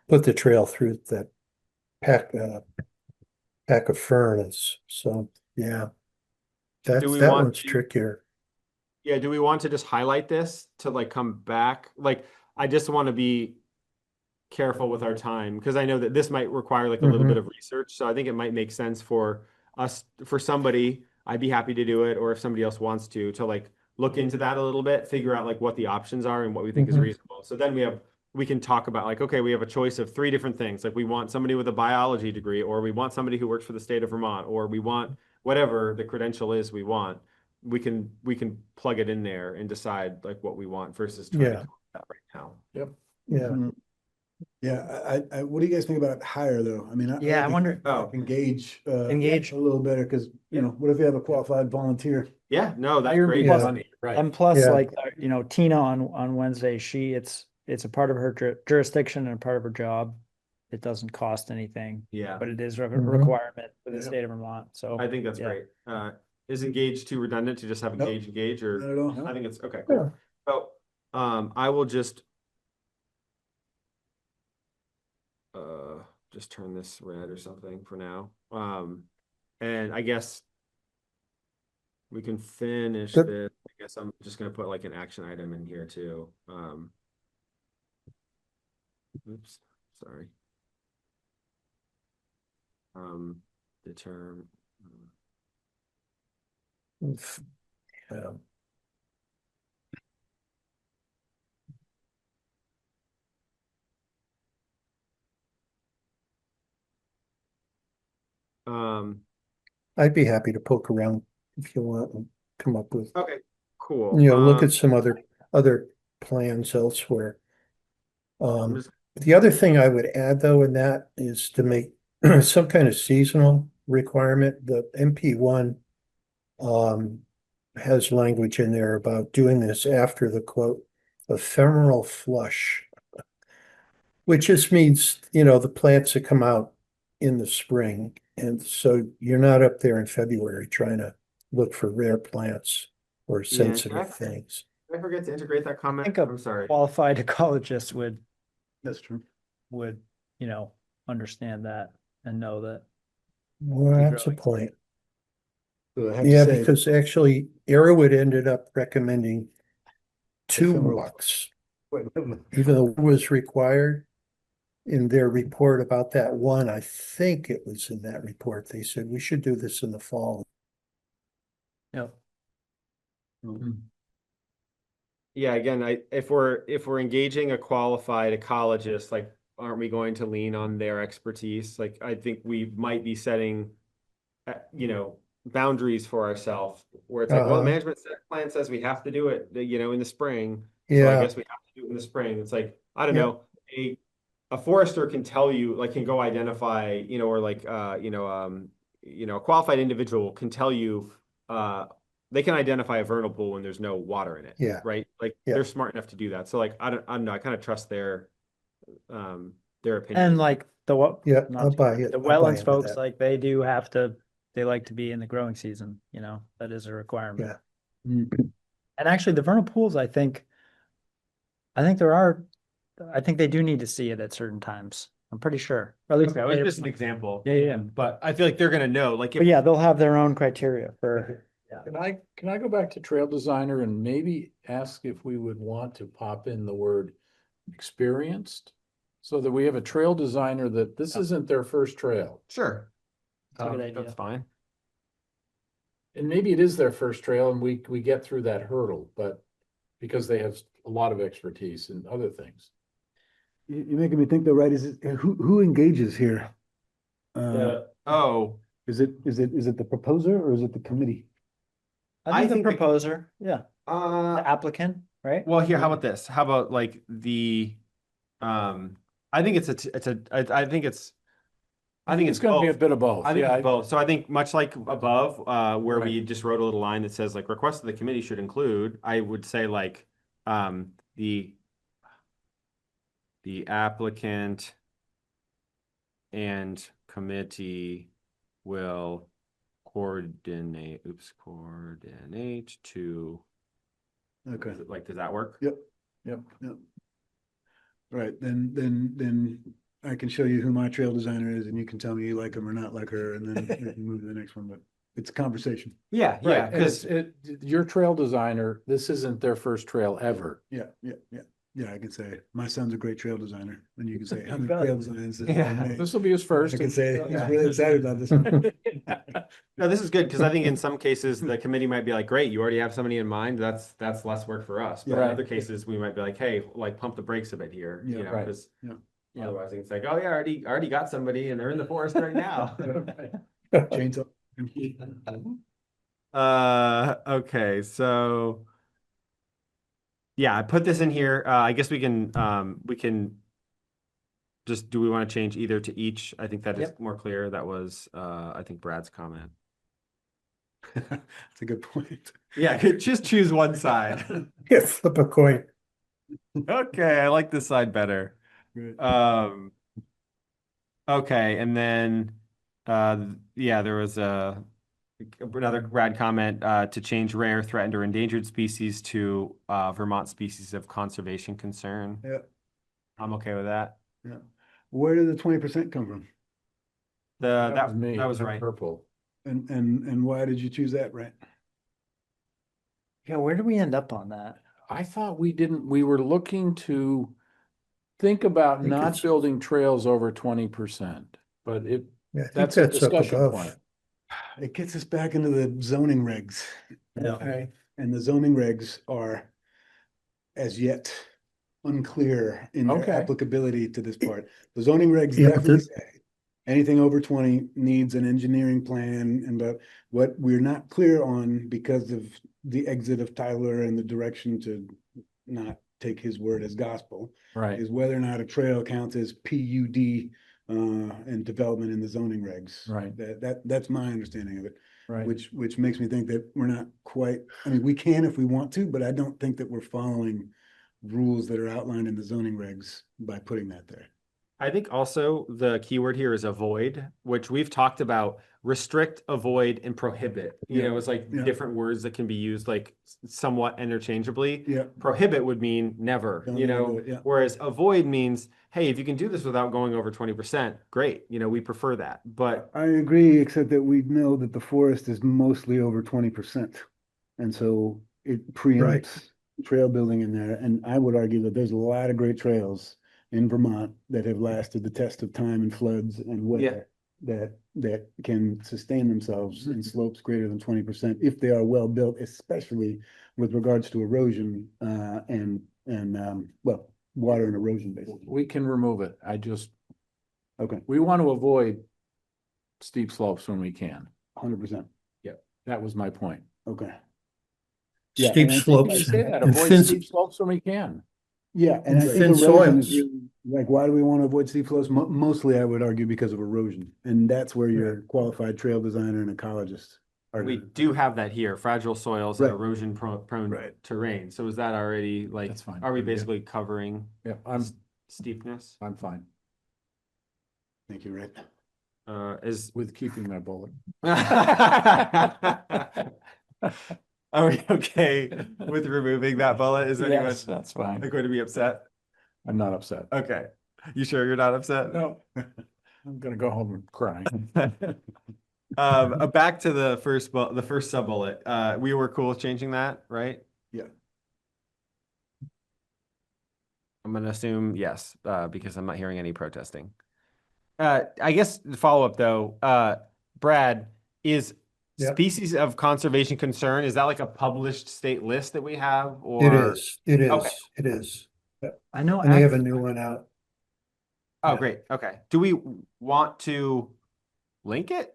put the trail through that pack of ferns. So, yeah. Do we That want one's to- trickier. Yeah, do we want to just highlight this to like come back? Like, I just want to be careful with our time because I know that this might require like a little bit of research. So I think it might make sense for us, for somebody, I'd be happy to do it, or if somebody else wants to like look into that a little bit, figure out like what the options are and what we think is reasonable. So then we can talk about like, okay, we have a choice of 3 different things. Like we want somebody with a biology degree, or we want somebody who works for the state of Vermont, or we want whatever the credential is we want. We can plug it in there and decide like what we want versus trying to Yeah. come up with that right now. Yeah. Mhm. Yeah, what do you guys think about hire though? I mean, Yeah, I like wonder. engage, Engage. a little better because, what if you have a qualified volunteer? Yeah, no, that's Iron great. plus- Money, right. And plus, Yeah. like, Tina on Wednesday, it's a part of her jurisdiction and a part of her job. It doesn't cost anything, Yeah, but it is a Mhm. requirement for the Yeah. state of Vermont. So I think that's yeah. great. Is engage too redundant to just have Nope. engage or? Not at all. I think it's okay, cool. So, I will just turn this red or something for now. And I guess we can finish Good. this. I guess I'm just gonna put like an action item in here too. Oops, sorry. The term. Yeah. I'd be happy to poke around if you want and come up with, Okay, cool. look at some other plans elsewhere. I'm just- The other thing I would add though in that is to make some kind of seasonal requirement. The MP1 has language in there about doing this after the quote ephemeral flush, which just means, the plants that come out in the spring. And so you're not up there in February trying to look for rare plants or sensitive things. Did I forget to integrate that I comment? think a I'm sorry. qualified ecologist That's true. would, you know, understand that and know that. Well, the that's a growing point. So I have to Yeah, say, because actually Arrowwood ended up recommending 2 Ephemeral. walks, wait, even though one was required. In their report about that one, I think it was in that report, they said we should do this in the fall. Yep. Yeah, again, if we're engaging a qualified ecologist, like, aren't we going to lean on their expertise? Like, I think we might be setting, boundaries for ourselves where it's like, well, the management plan says we have to do it, in the spring. So I Yeah, guess we have to do it in the spring. It's like, I don't Yeah. know, a forester can tell you, like, can go identify, or like, a qualified individual can tell you, they can identify a vernal pool when there's no water in it. Yeah. Right? Like, Yeah. they're smart enough to do that. So like, I don't know, I kind of trust their opinion. And like yeah, not I'll to- buy it. the I'll buy wetlands into folks, that. like they like to be in the growing season, that is a requirement. Yeah. And actually the vernal pools, I think they do need to see it at certain times. I'm pretty sure. Or at least That was just an example. Yeah. But I feel like they're gonna know, like, But yeah, they'll have their own criteria for, Can I go back to trail designer and maybe ask if we would want to pop in the word experienced? So that we have a trail designer that this isn't their first trail. sure. That's a good idea. That's fine. And maybe it is their first trail and we get through that hurdle, but because they have a lot of expertise in other things. You're making me think though, right? Is it, who engages here? Oh, Is it the proposer or is it the committee? I think the think proposer, the applicant, right? well, here, how about this? How about like I think it's gonna be a both. bit of both. I think Yeah, it's both. So I think much like above, where we Right. just wrote a little line that says like requests of the committee should include, I would say like, the applicant and committee will coordinate to, Okay. like, does that work? Yep. Yep. Right, then I can show you who my trail designer is and you can tell me you like him or not like her and then we can move to the next one, but it's a conversation. Yeah, Right, yeah, and because your trail designer, this isn't their first trail ever. Yeah, I can say, my son's a great trail designer, and you can say, how You many got it. trail designers? Yeah. This will be his first. I can say, he's Yeah. really excited about this one. no, this is good because I think in some cases the committee might be like, great, you already have somebody in mind. That's less work for us. But Right. in other cases, we might be like, hey, like pump the brakes a bit here, Yeah, right. because Yeah. otherwise it's like, oh yeah, I already got somebody and they're in the forest right now. Chainsaw. Okay, so yeah, I put this in here. I guess we can just, do we want to change either to each? I think that is Yep. more clear. That was I think Brad's comment. That's a good point. Yeah, just choose one side. Yeah, flip a coin. Okay, I like this side better. Good. Okay, and then there was another Brad comment to change rare, threatened, or endangered species to Vermont species of conservation concern. Yeah. I'm okay with that. Yeah. Where did the 20% come from? That was me. that was right. Purple. And why did you choose that, right? Yeah, where did we end up on that? I thought we were looking to think about think not it's- building trails over 20%, but Yeah, I think that's a that's up discussion above. point. It gets us back into the zoning regs. Yeah. Okay. And the zoning regs are as yet unclear in their Okay. applicability to this part. The zoning regs Yeah, definitely this- say anything over 20 needs an engineering plan, and but what we're not clear on because of the exit of Tyler and the direction to not take his word as gospel Right. is whether or not a trail counts as PUD and development in the zoning regs. Right. That's my understanding of it. Right. Which makes me think that we're not quite, I mean, we can if we want to, but I don't think that we're following rules that are outlined in the zoning regs by putting that there. I think also the keyword here is avoid, which we've talked about restrict, avoid, and prohibit. You Yeah, know, it's like yeah. different words that can be used like somewhat interchangeably. Yeah. Prohibit would mean never, Don't you ever know, do it, yeah. whereas avoid means, hey, if you can do this without going over 20%, great. You know, we prefer that. But I agree, except that we know that the forest is mostly over 20%. And so it preempts trail building in there. And I would argue that there's a lot of great trails in Vermont that have lasted the test of time and floods and weather that can sustain themselves in slopes greater than 20% if they are well built, especially with regards to erosion and well, water and erosion basically. We can remove it. I just, Okay, we want to avoid steep slopes when we can. 100%. That was my point. Okay. Yeah, Steep and I think slopes I I say that, and avoid thin, steep slopes when we can. Yeah, and I think thin erosion is soils. really, like, why do we want to avoid steep slopes? Mostly, I would argue because of erosion, and that's where your qualified trail designer and ecologist are. we gonna- do have that here, fragile soils and Right. erosion prone Right. terrain. So is that already like, That's fine. are we Yeah. basically covering Yeah, steepness? I'm fine Thank you, Rick. Is with keeping my bullet. Are we okay with removing that bullet? Is anyone Yes, that's fine. going to be upset? I'm not upset. Okay. You sure you're not upset? No, I'm gonna go home and cry. Back to the first sub bullet. We were cool with changing that, right? Yeah. I'm gonna assume yes, because I'm not hearing any protesting. I guess the follow-up though, Brad, is Yep. species of conservation concern, is that like a published state list that we have, or? It is, Okay. it is. I know. And they have Act- a new one out. Oh, Yeah. great. Okay. Do we want to link it?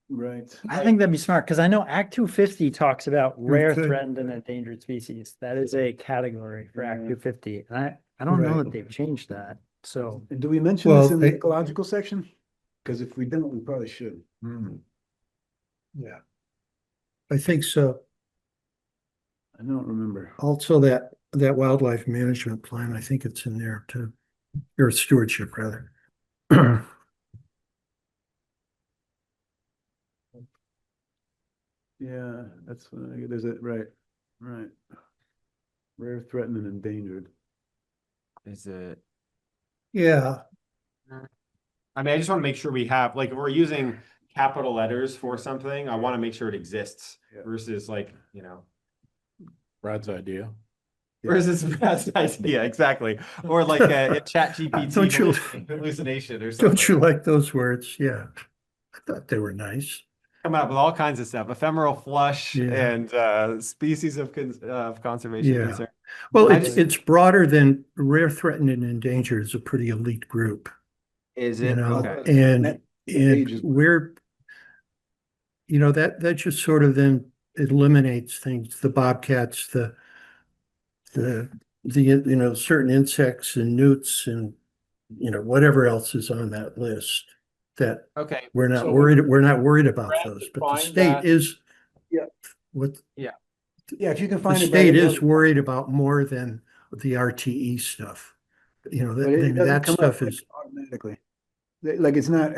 Right. I think that'd be smart because I know Act 250 talks about rare, could. threatened, and endangered species. That is a category for Act Yeah. 250, and I don't know Right. that they've changed that. So And do we mention Well, this in the they- ecological section? Because if we don't, we probably should. Hmm. Yeah. I think so. I don't remember. Also, that wildlife management plan, I think it's in there too. Or stewardship, rather. Yeah, that's, there's it, right, right. Rare, threatened, and endangered. Is it? Yeah, I mean, I just want to make sure we have, like, if we're using capital letters for something, I want to make sure it exists Yeah. versus like, you know, Brad's idea. versus Brad's idea, exactly. Or like a chat GPT Don't you- hallucination or something. don't you like those words? Yeah. I thought they were nice. Coming up with all kinds of stuff, ephemeral flush Yeah. and species of conservation Yeah. concern. Well, I it's just- it's broader than rare, threatened, and endangered. It's a pretty elite group, Is you it? know, Okay. and That age is- we're, you know, that just sort of then eliminates things, the bobcats, the, you know, certain insects and newts and, you know, whatever else is on that list that Okay. we're not So worried about Brad those, could but the find state that- is. Yeah. What, Yeah, if you can the find it. state Brad, it is does- worried about more than the RTE stuff. You know, But it doesn't that come up stuff is, automatically. Like, it's not,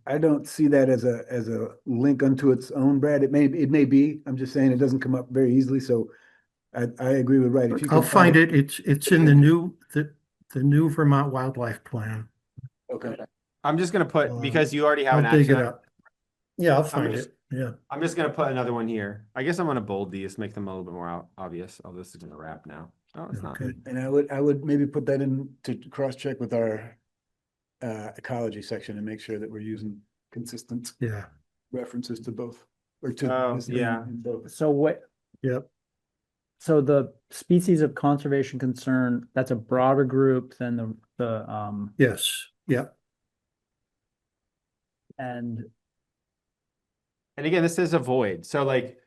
I don't see that as a link unto its own, Brad. It may be, I'm just saying it doesn't come up very easily, so I agree with Right. If you I'll can find it. It's in the new Vermont Wildlife Plan. Okay. I'm just gonna put, because you already have I'll an dig action it item, up. Yeah, I'll find just- it. Yeah. I'm just gonna put another one here. I guess I'm gonna bold these, make them a little bit more obvious. Oh, this is gonna wrap now. Oh, it's not. Okay. And I would maybe put that in to cross-check with our ecology section and make sure that we're using consistent Yeah. references to both, or to. Oh, this yeah. in both. so what? Yep. So the species of conservation concern, that's a broader group than the Yes. Yeah. and And again, this is a void. So like,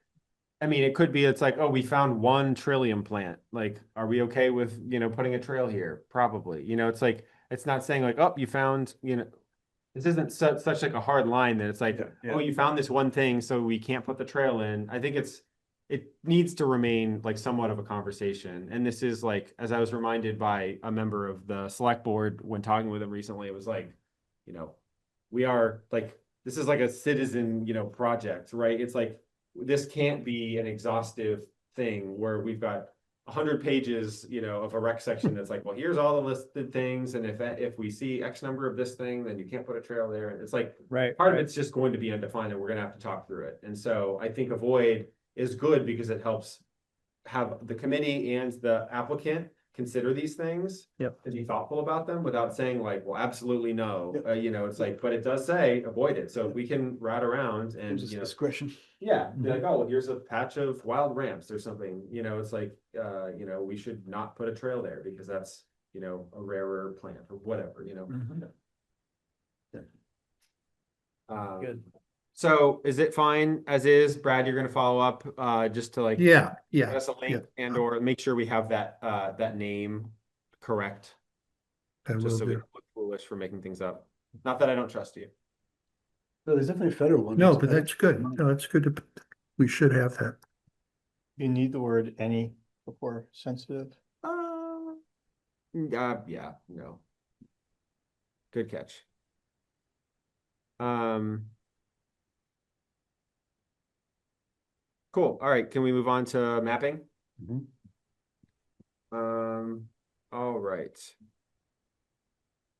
I mean, it could be, it's like, oh, we found one trillium plant. Like, are we okay with, you know, putting a trail here? Probably, you know, it's like, it's not saying like, oh, you found, you know, this isn't such like a hard line that it's like, Yeah. oh, you found this one thing, so we can't put the trail in. I think it needs to remain like somewhat of a conversation. And this is like, as I was reminded by a member of the select board when talking with him recently, it was like, you know, we are like, this is like a citizen, project, right? It's like, this can't be an exhaustive thing where we've got 100 pages, of a rec section that's like, well, here's all the listed things, and if we see X number of this thing, then you can't put a trail there. And it's like, Right. part of it's just going to be undefined, and we're gonna have to talk through it. And so I think avoid is good because it helps have the committee and the applicant consider these things. Yep. And be thoughtful about them without saying like, well, absolutely no. Yep. It's like, but it does say avoid it. So if we can route around and, Gives us discretion. yeah, be like, oh, well, here's a patch of wild ramps or something, it's like, we should not put a trail there because that's, a rarer plant or whatever, Mhm. Good. So is it fine as is? Brad, you're gonna follow up, just to like. Yeah, Get yeah. us a link and or make sure we have that name correct, I will just so we do. don't look foolish for making things up. Not that I don't trust you. So there's definitely a federal one. No, but that's good. No, that's good. We should have that. You need the word any before sensitive. Yeah, no. Good catch. Cool. All right. Can we move on to mapping? Mhm. All right.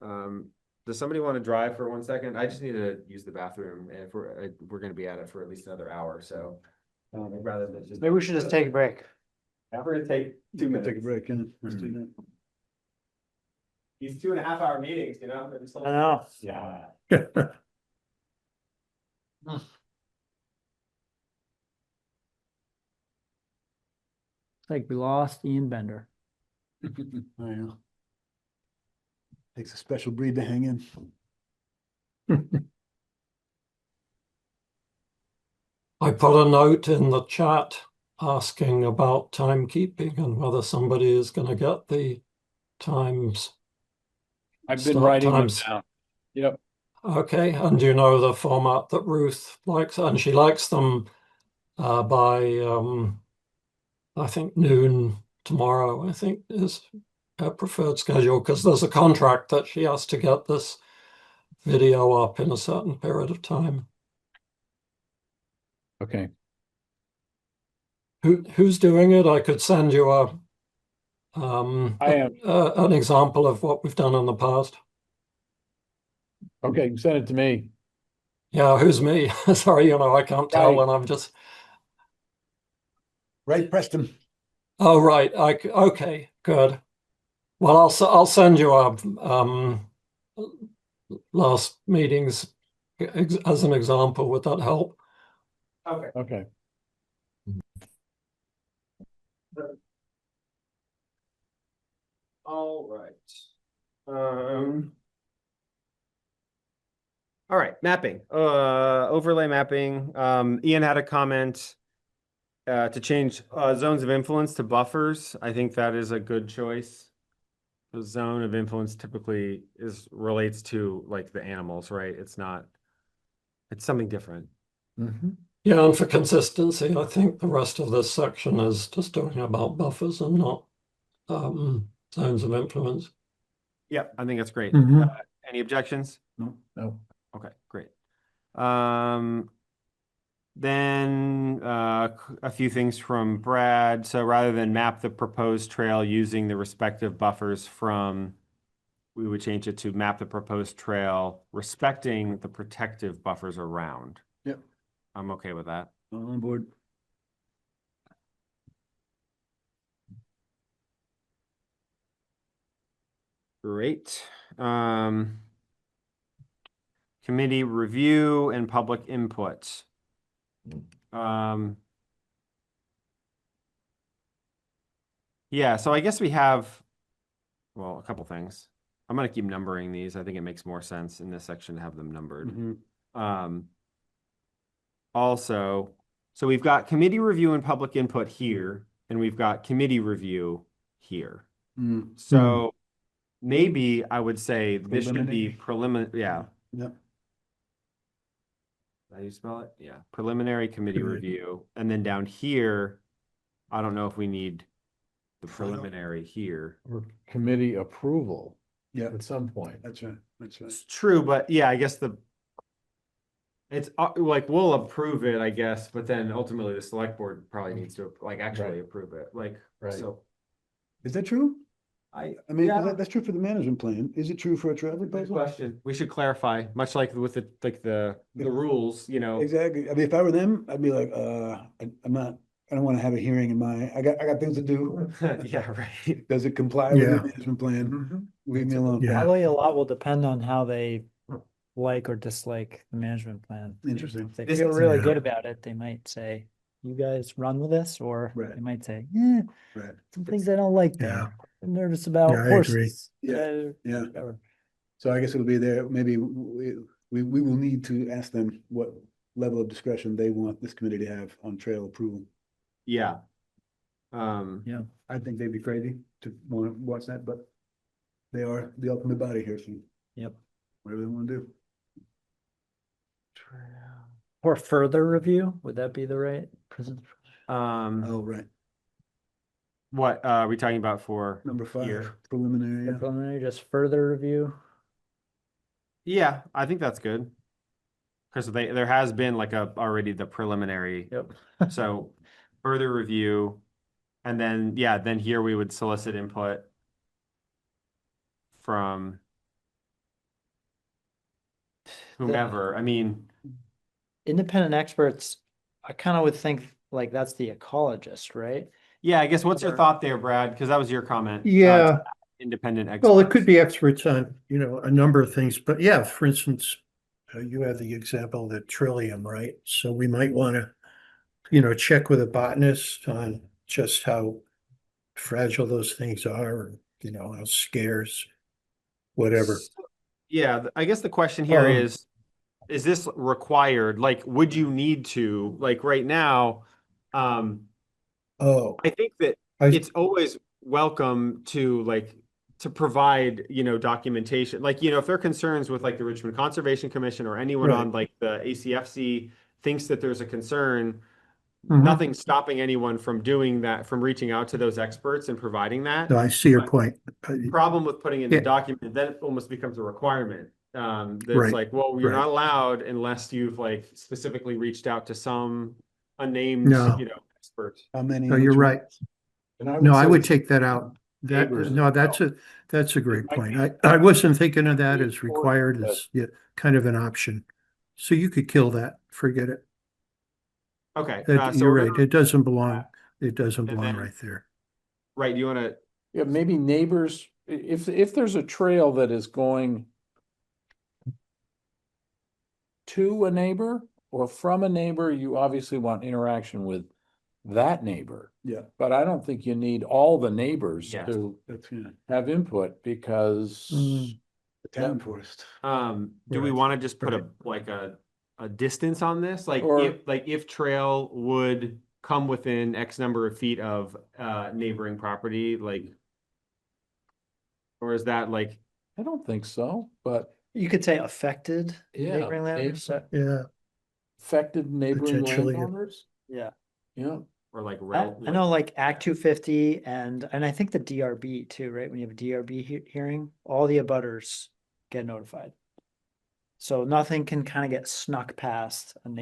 Does somebody want to drive for 1 second? I just need to use the bathroom, and if we're going to be at it for at least another hour, so rather than just. Maybe we should just take a break. We're gonna take 2 minutes. Take a break, and let's do that. These 2.5-hour meetings, they're just like- I know. Yeah. It's like we lost Ian Bender. I know. Takes a special breed to hang in. I put a note in the chat asking about timekeeping and whether somebody is going to get the times. I've been Start writing them times. down. Yep. Okay, and you know the format that Ruth likes, and she likes them by I think noon tomorrow, I think is her preferred schedule, because there's a contract that she has to get this video up in a certain period of time. Okay. Who's doing it? I could send you I am. an example of what we've done in the past. Okay, send it to me. Yeah, who's me? Sorry, I can't tell Right. when I'm just. Right, Preston? Oh, right. Okay, good. Well, I'll send you a last meetings as an example. Would that help? Okay. Okay. All right. All right, mapping, overlay mapping. Ian had a comment to change zones of influence to buffers. I think that is a good choice. The zone of influence typically relates to like the animals, right? It's something different. Yeah, and for consistency, I think the rest of this section is just talking about buffers and not zones of influence. Yep, I think that's great. Mhm. Any objections? No. Okay, great. Then a few things from Brad. So rather than map the proposed trail using the respective buffers we would change it to map the proposed trail respecting the protective buffers around. Yep. I'm okay with that. On board. Great. Committee review and public input. Yeah, so I guess we have, well, a couple things. I'm gonna keep numbering these. I think it makes more sense in this section to have them numbered. Also, so we've got committee review and public input here, and we've got committee review here. So maybe I would say this should be preliminary, yeah. Yep. How do you spell it? Yeah, preliminary committee Committee. review. And then down here, I don't know if we need the preliminary here. Or committee approval Yeah, at some point. that's right. That's right. It's true, but yeah, I guess It's like, we'll approve it, I guess, but then ultimately the select board probably needs to like actually Right. approve it, like, Right. so. Is that true? I I mean, Yeah. that's true for the management plan. Is it true for a trail Good proposal? question. We should clarify, much like with the rules, you know. Exactly. I mean, if I were them, I'd be like, I'm not, I don't want to have a hearing in my, I got things to do. Yeah, right. Does it comply with Yeah. the management plan? Mhm. Leave me alone. Yeah. Probably a lot will depend on how they like or dislike the management plan. Interesting. If they This feel is- really Yeah. good about it, they might say, you guys run with this, or Right. they might say, yeah, Right. some things I don't like Yeah. there. I'm nervous about Yeah, I agree. horses. Yeah. Yeah. Whatever. So I guess it'll be there. Maybe we will need to ask them what level of discretion they want this committee to have on trail approval. Yeah. Yeah. I think they'd be crazy to want to watch that, but they are the ultimate body here, so Yep. whatever they want to do. Or further review, would that be the right present? Oh, right. What are we talking about for Number here? 5, preliminary. Yeah. Preliminary, just further review? Yeah, I think that's good. Because there has been like already the preliminary, Yep. so further review. And then, yeah, then here we would solicit input from whomever. I mean, Independent experts, I kind of would think like that's the ecologist, right? yeah, I guess what's your Or- thought there, Brad? Because that was your comment. Yeah. Independent experts. Well, it could be experts on, a number of things, but yeah, for instance, you have the example of the trillium, right? So we might want to, check with a botanist on just how fragile those things are, or, how scarce, whatever. Yeah, I guess the question here Um, is this required? Like, would you need to, like right now, Oh, I think that it's always welcome to provide, documentation. Like, if there are concerns with like the Richmond Conservation Commission or anyone Right. on like the ACFC thinks that there's a concern, Mhm. nothing's stopping anyone from doing that, from reaching out to those experts and providing that. No, I see your But point. Problem with putting in the Yeah. document, then it almost becomes a requirement. That's Right, like, well, you're right. not allowed unless you've like specifically reached out to some unnamed, No. expert. How many? No, you're which right. one? No, I say would the take that out. That, neighbors no, as that's a great might point. be- I wasn't thinking of that be as required important as, yeah, kind of an option. So you could kill that, forget it. Okay, That, so you're we're right, gonna, it doesn't belong, it doesn't And belong then- right there. right, you wanna, Yeah, maybe neighbors, if there's a trail that is going to a neighbor or from a neighbor, you obviously want interaction with that neighbor. Yeah, But I don't think you need all the neighbors Yeah. to that's, have input because Mm. the town forest. do we Right, wanna just put right. a distance on this? Like Or- if trail would come within X number of feet of neighboring property, like, or is that like, I don't think so, but You could say affected Yeah, neighboring landowners. Yeah, affected neighboring Potentially. landowners, Yeah, yeah. or like, I know like Act 250 and I think the DRB too, right? When you have a DRB hearing, all the abutters get notified. So nothing can kind of get snuck past a Right,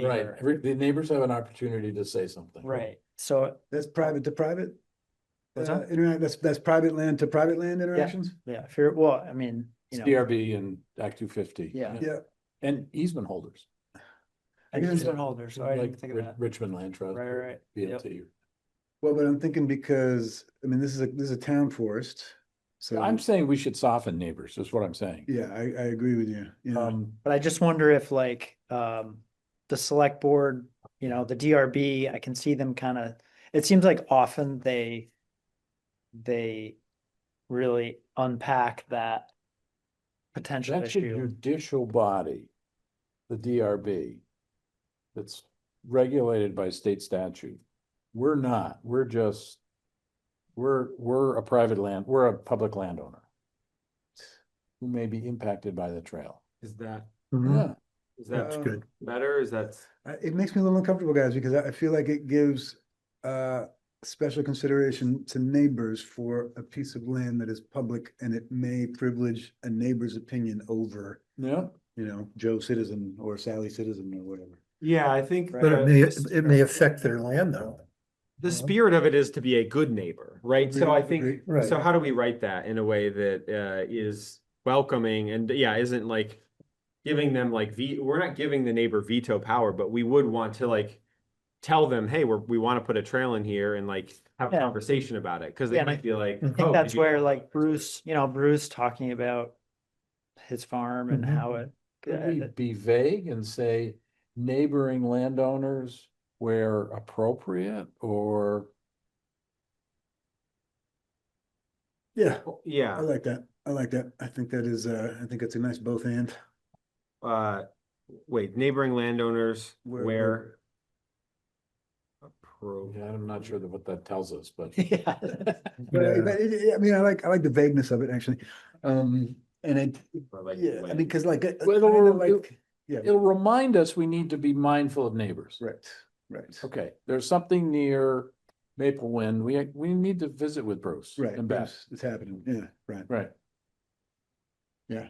neighbor. the neighbors have an opportunity to say something. Right, so, That's private to private? What's that? That's private land to private land interactions? yeah, if you're, well, I mean, It's you know, DRB and Act 250. Yeah. Yeah. And easement holders, and guess- easement holders, so I didn't like think of that. Richmond Land Trust. Right, or right, right. Yep. BLT. Well, but I'm thinking because, I mean, this is a town forest, so. I'm saying we should soften neighbors, is what I'm saying. Yeah, I agree with you, yeah. But I just wonder if like, the select board, the DRB, I can see them kind of, it seems like often they really unpack that potential That's a issue. judicial body, the DRB, that's regulated by state statute. We're not, we're a private land, we're a public landowner who may be impacted by the trail. is that, Mhm. Yeah, is that That's good. better? Is that? It makes me a little uncomfortable, guys, because I feel like it gives special consideration to neighbors for a piece of land that is public and it may privilege a neighbor's opinion over, yeah, you know, Joe Citizen or Sally Citizen or whatever. Yeah, I think. But it may affect their land though. The spirit of it is to be a good neighbor, right? So I think, Agreed. Right. so how do we write that in a way that is welcoming and yeah, isn't like giving them like we're not giving the neighbor veto power, but we would want to like tell them, hey, we want to put a trail in here and like have a Yeah. conversation about it. Cause they Yeah, and might be like, I think oh, that's did you- where like Bruce talking about his farm and Mhm. how it. Could we be vague and say neighboring landowners where appropriate, or? Yeah, I Yeah, like that. I like that. I think that is, I think it's a nice both and. wait, neighboring landowners where Yeah, I'm not sure what that tells us, but Yeah. I mean, I like the vagueness of it actually. And it, or like yeah, I when- mean, cause like, Well, kind of like, yeah, it'll remind us we need to be mindful of neighbors. right. Okay, there's something near Maple Wind. We need to visit with Bruce Right, and Beth. Bruce, it's happening, yeah, right, Right. yeah.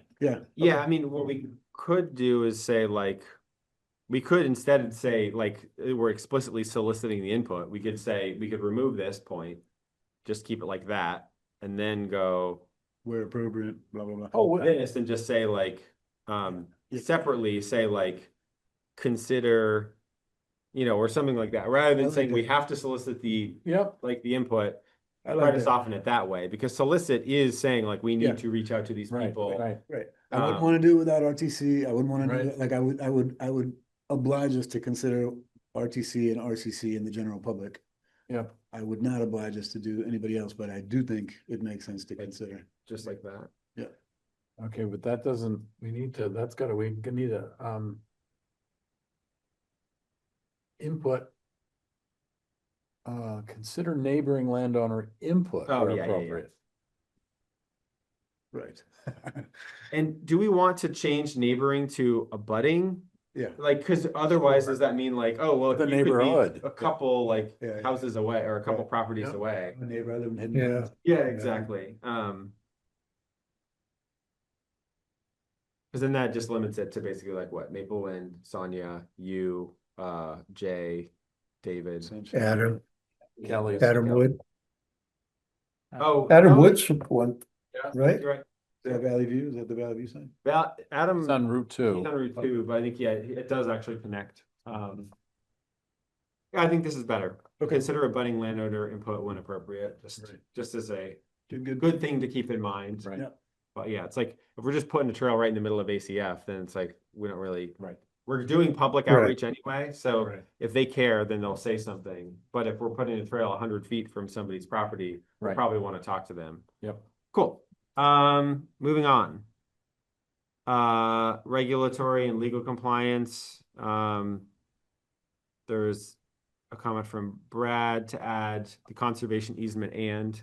Yeah, I mean, what we could do is say like, we could instead say like, we're explicitly soliciting the input. We could say, we could remove this point, just keep it like that, and then go Where appropriate, blah, blah, blah. Oh, this and just say like, Yeah. separately say like, consider, you know, or something like that, rather I than like saying we that. have to solicit the, yep, like the input. I Try like to that, soften it that way, because solicit is saying like, we Yeah. need to reach out to these right, people. right. right. I wouldn't Um, wanna do it without RTC, I wouldn't wanna do Right. it, like, I would oblige us to consider RTC and RCC in the general public. Yep. I would not oblige us to do anybody else, but I do think it makes sense to consider. Just like that. Okay, but that doesn't, we need to, we need a, input. Consider neighboring landowner input Oh, where yeah, yeah, yeah. appropriate. Right. And do we want to change neighboring to abutting? Yeah, Like, cause otherwise, does that mean like, oh, well, The you could be neighborhood. a couple like Yeah, yeah. houses away or a couple Right. properties Yep. away? a neighbor, I live in Hidden Yeah. Valley. Yeah, exactly. Cause then that just limits it to basically like what, Maple Wind, Sonia, you, Jay, David. Essentially. Kelly. Adam Wood. Oh. Adam oh, Wood's one, yeah, right? you're right. Is that Valley View? Is that the Valley View sign? Adam. It's on Route He's 2. on Route 2, but I think, yeah, it does actually connect. Yeah, I think this is better. Okay. Consider abutting landowner input when appropriate, Right. just as a Good. good thing to keep in mind. Right. Yeah. But yeah, it's like, if we're just putting a trail right in the middle of ACF, then it's like, we don't really. Right. We're doing public Right. outreach anyway, so Right. if they care, then they'll say something. But if we're putting a trail 100 feet from somebody's property, we Right. probably want to talk to them. Yep. Cool. Moving on. Regulatory and legal compliance. There's a comment from Brad to add the conservation easement and,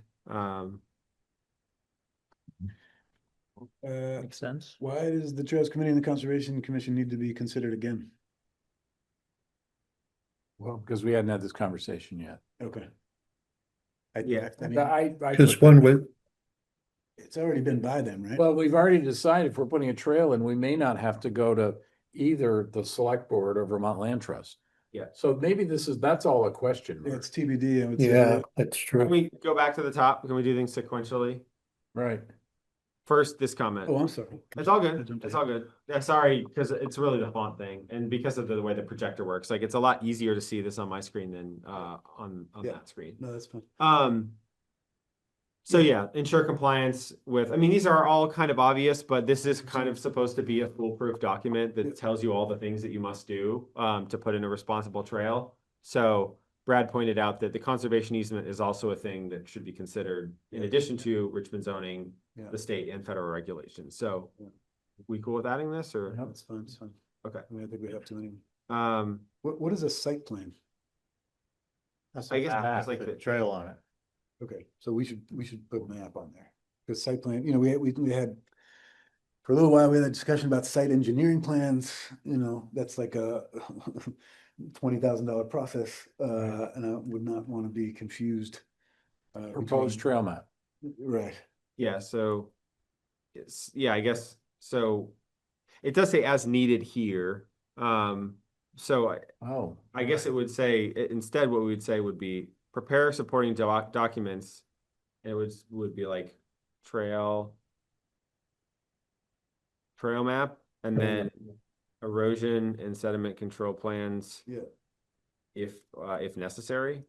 Makes sense. Why does the Trails Committee and the Conservation Commission need to be considered again? Well, because we hadn't had this conversation yet. Okay. Yeah. I mean, I Because took- one with, it's already been by them, right? Well, we've already decided if we're putting a trail in, we may not have to go to either the select board or Vermont Land Trust. Yeah. So maybe that's all a question. Yeah, mark. it's TBD, I would say. yeah, that's can true. we go back to the top? Can we do things sequentially? Right. First, this comment. Oh, I'm sorry. It's all I good. jumped It's ahead. all good. Yeah, sorry, because it's really the font thing, and because of the way the projector works, like it's a lot easier to see this on my screen than on Yeah. that screen. No, that's fine. So yeah, ensure compliance with. I mean, these are all kind of obvious, but this is kind of supposed to be a foolproof document Yeah. that tells you all the things that you must do to put in a responsible trail. So Brad pointed out that the conservation easement is also a thing that should be considered in addition to Richmond zoning, Yeah. the state and federal regulations. So Yeah. we cool with adding this or? That's fine, it's fine. Okay. I mean, I think we have to anyway. Um, What is a site plan? That's I guess a that's map like with the- a trail on it. Okay, so we should put map on there. Because site plan, you know, we had, for a little while, we had a discussion about site engineering plans, you know, that's like a $20,000 process. And I would not want to be confused. Proposed trail map. Right, yeah, so yeah, I guess so. it does say as needed here. So Oh, I guess it would say, instead, what we would say would be prepare supporting documents. It would be like trail map, and Trail then map. erosion and sediment control plans Yeah, if necessary.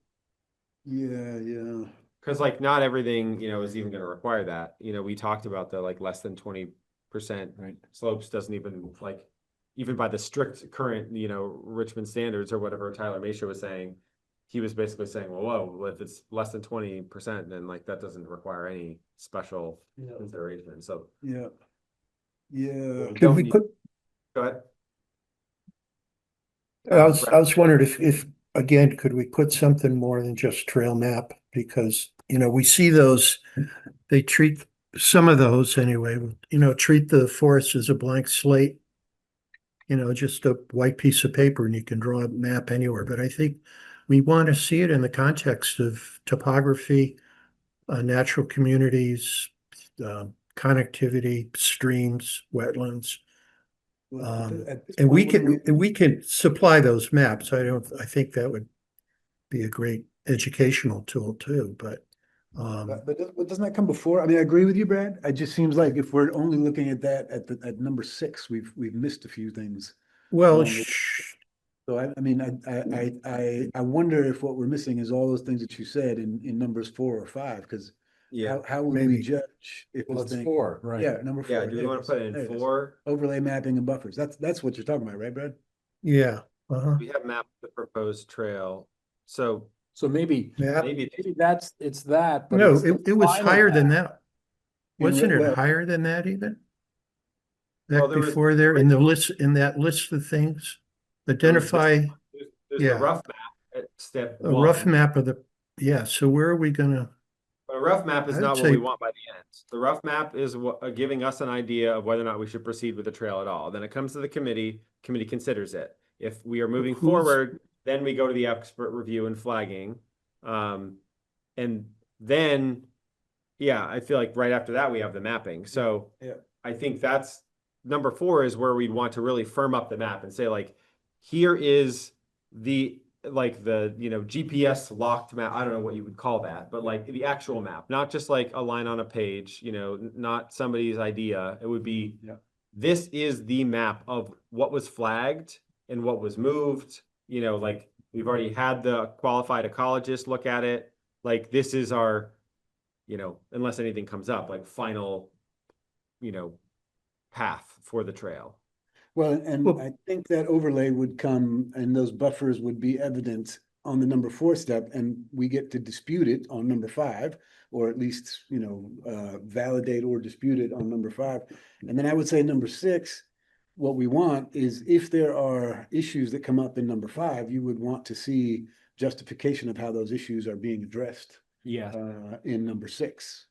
yeah. Because like not everything, is even going to require that. We talked about the like less than 20% right. slopes doesn't even like, even by the strict current, Richmond standards or whatever Tyler Masha was saying, he was basically saying, well, if it's less than 20%, then like that doesn't require any special Yeah. consideration. So Yeah. we Could don't we need, put, go ahead. I was wondering if, again, could we put something more than just trail map? Because, we see those, they treat, some of those anyway, treat the forest as a blank slate. Just a white piece of paper and you can draw a map anywhere. But I think we want to see it in the context of topography, natural communities, connectivity, streams, wetlands. At this And point, we can supply those maps. I think that would be a great educational tool too, but. But doesn't that come before? I mean, I agree with you, Brad. It just seems like if we're only looking at that at number 6, we've missed a few things. Well, So I mean, I wonder if what we're missing is all those things that you said in numbers 4 or 5, because Yeah. how would we maybe. judge if Well, this it's thing? 4, right? Yeah, number 4. Yeah, do we there want it to put is. it There in it is. 4? Overlay mapping and buffers. That's what you're talking about, right, Brad? Yeah. We have mapped the proposed trail. So So maybe, Yeah. maybe maybe it's that, but No, it's the it was final higher than map. that. Wasn't it Well, higher than that even? Well, Back there was- before there, in that list of things, identify there's Yeah. a rough map at step a rough 1. map of yeah, so where are we gonna, But a rough map is I'd not what say- we want by the end. The rough map is giving us an idea of whether or not we should proceed with the trail at all. Then it comes to the committee considers it. If we are moving Who's- forward, then we go to the expert review and flagging. And then, yeah, I feel like right after that, we have the mapping. So Yeah. I think that's number 4 is where we'd want to really firm up the map and say like, here is the GPS locked map. I don't know what you would call that, but like the actual map, not just like a line on a page, not somebody's idea. It would be, Yeah. this is the map of what was flagged and what was moved. Like we've already had the qualified ecologist look at it. Like this is our, unless anything comes up, like final, path for the trail. Well, and Well- I think that overlay would come and those buffers would be evident on the number 4 step, and we get to dispute it on number 5, or at least, validate or dispute it on number 5. And then I would say number 6, what we want is if there are issues that come up in number 5, you would want to see justification of how those issues are being addressed in number 6.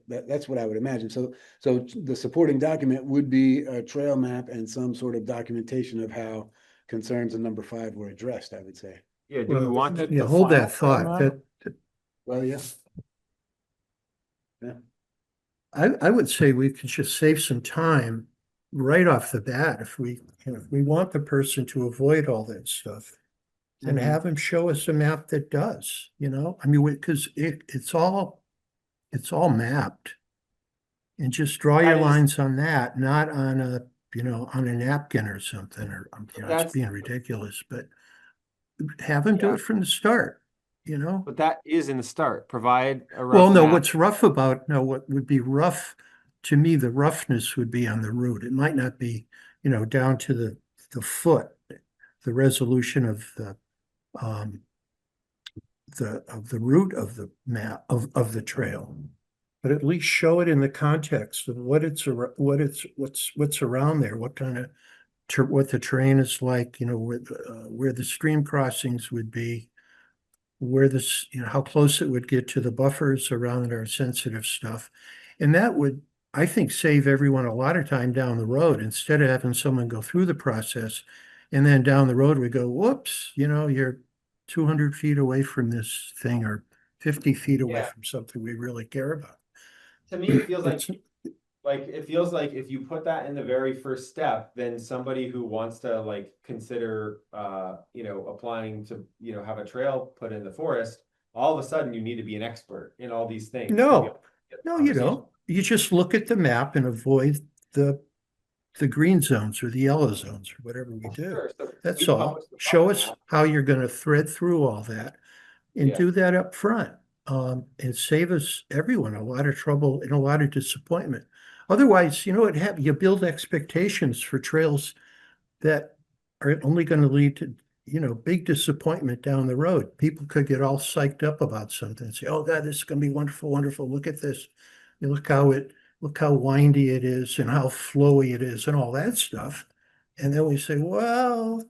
That's what I would imagine. So the supporting document would be a trail map and some sort of documentation of how concerns in number 5 were addressed, I would say. Yeah, do we Well, want Isn't it yeah, the hold final that thought. trail map? Well, yeah. I would say we could just save some time right off the bat if we want the person to avoid all that stuff. And Mhm. have him show us a map that does, I mean, because it's all mapped. And just draw your That is- lines on that, not on on a napkin or something, or, That's- it's being ridiculous, but have him do Yeah. it from the start, But that is in the start, provide a rough Well, no, map. what's rough about, no, what would be rough, to me, the roughness would be on the root. It might not be, down to the foot, the resolution of the root of the map, of the trail. But at least show it in the context of what's around there, what kind of, what the terrain is like, where the stream crossings would be, where this, how close it would get to the buffers around our sensitive stuff. And that would, I think, save everyone a lot of time down the road, instead of having someone go through the process. And then down the road, we go, whoops, you're 200 feet away from this thing, or 50 feet away Yeah. from something we really care about. To me, it feels like It's- like, it feels like if you put that in the very first step, then somebody who wants to like consider, applying to, have a trail put in the forest, all of a sudden you need to be an expert in all these things. to be able No, to get the no, you conversation. don't. You just look at the map and avoid the green zones or the yellow zones or whatever we do. Sure, so That's we all. publish the Show buffer us map. how you're gonna thread through all that and Yeah. do that up front. And save us, everyone, a lot of trouble and a lot of disappointment. Otherwise, you build expectations for trails that are only gonna lead to, big disappointment down the road. People could get all psyched up about something and say, oh God, this is gonna be wonderful, wonderful. Look at this. Look how windy it is and how flowy it is and all that stuff. And then we say, well,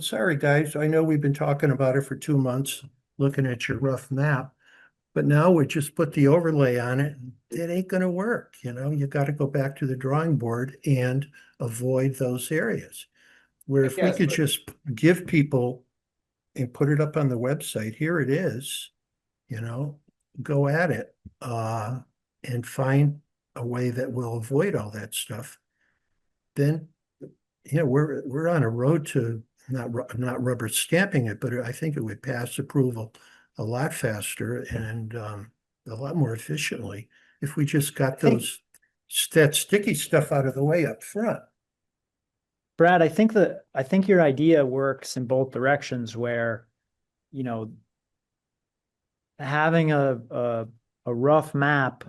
sorry, guys, I know we've been talking about it for 2 months, looking at your rough map. But now we just put the overlay on it. It ain't gonna work, you gotta go back to the drawing board and avoid those areas. Where I if we guess, could but- just give people and put it up on the website, here it is, go at it, and find a way that will avoid all that stuff. Then, we're on a road to not rubber stamping it, but I think it would pass approval a lot faster and a lot more efficiently if we just got think- that sticky stuff out of the way up front. Brad, I think your idea works in both directions where, having a rough map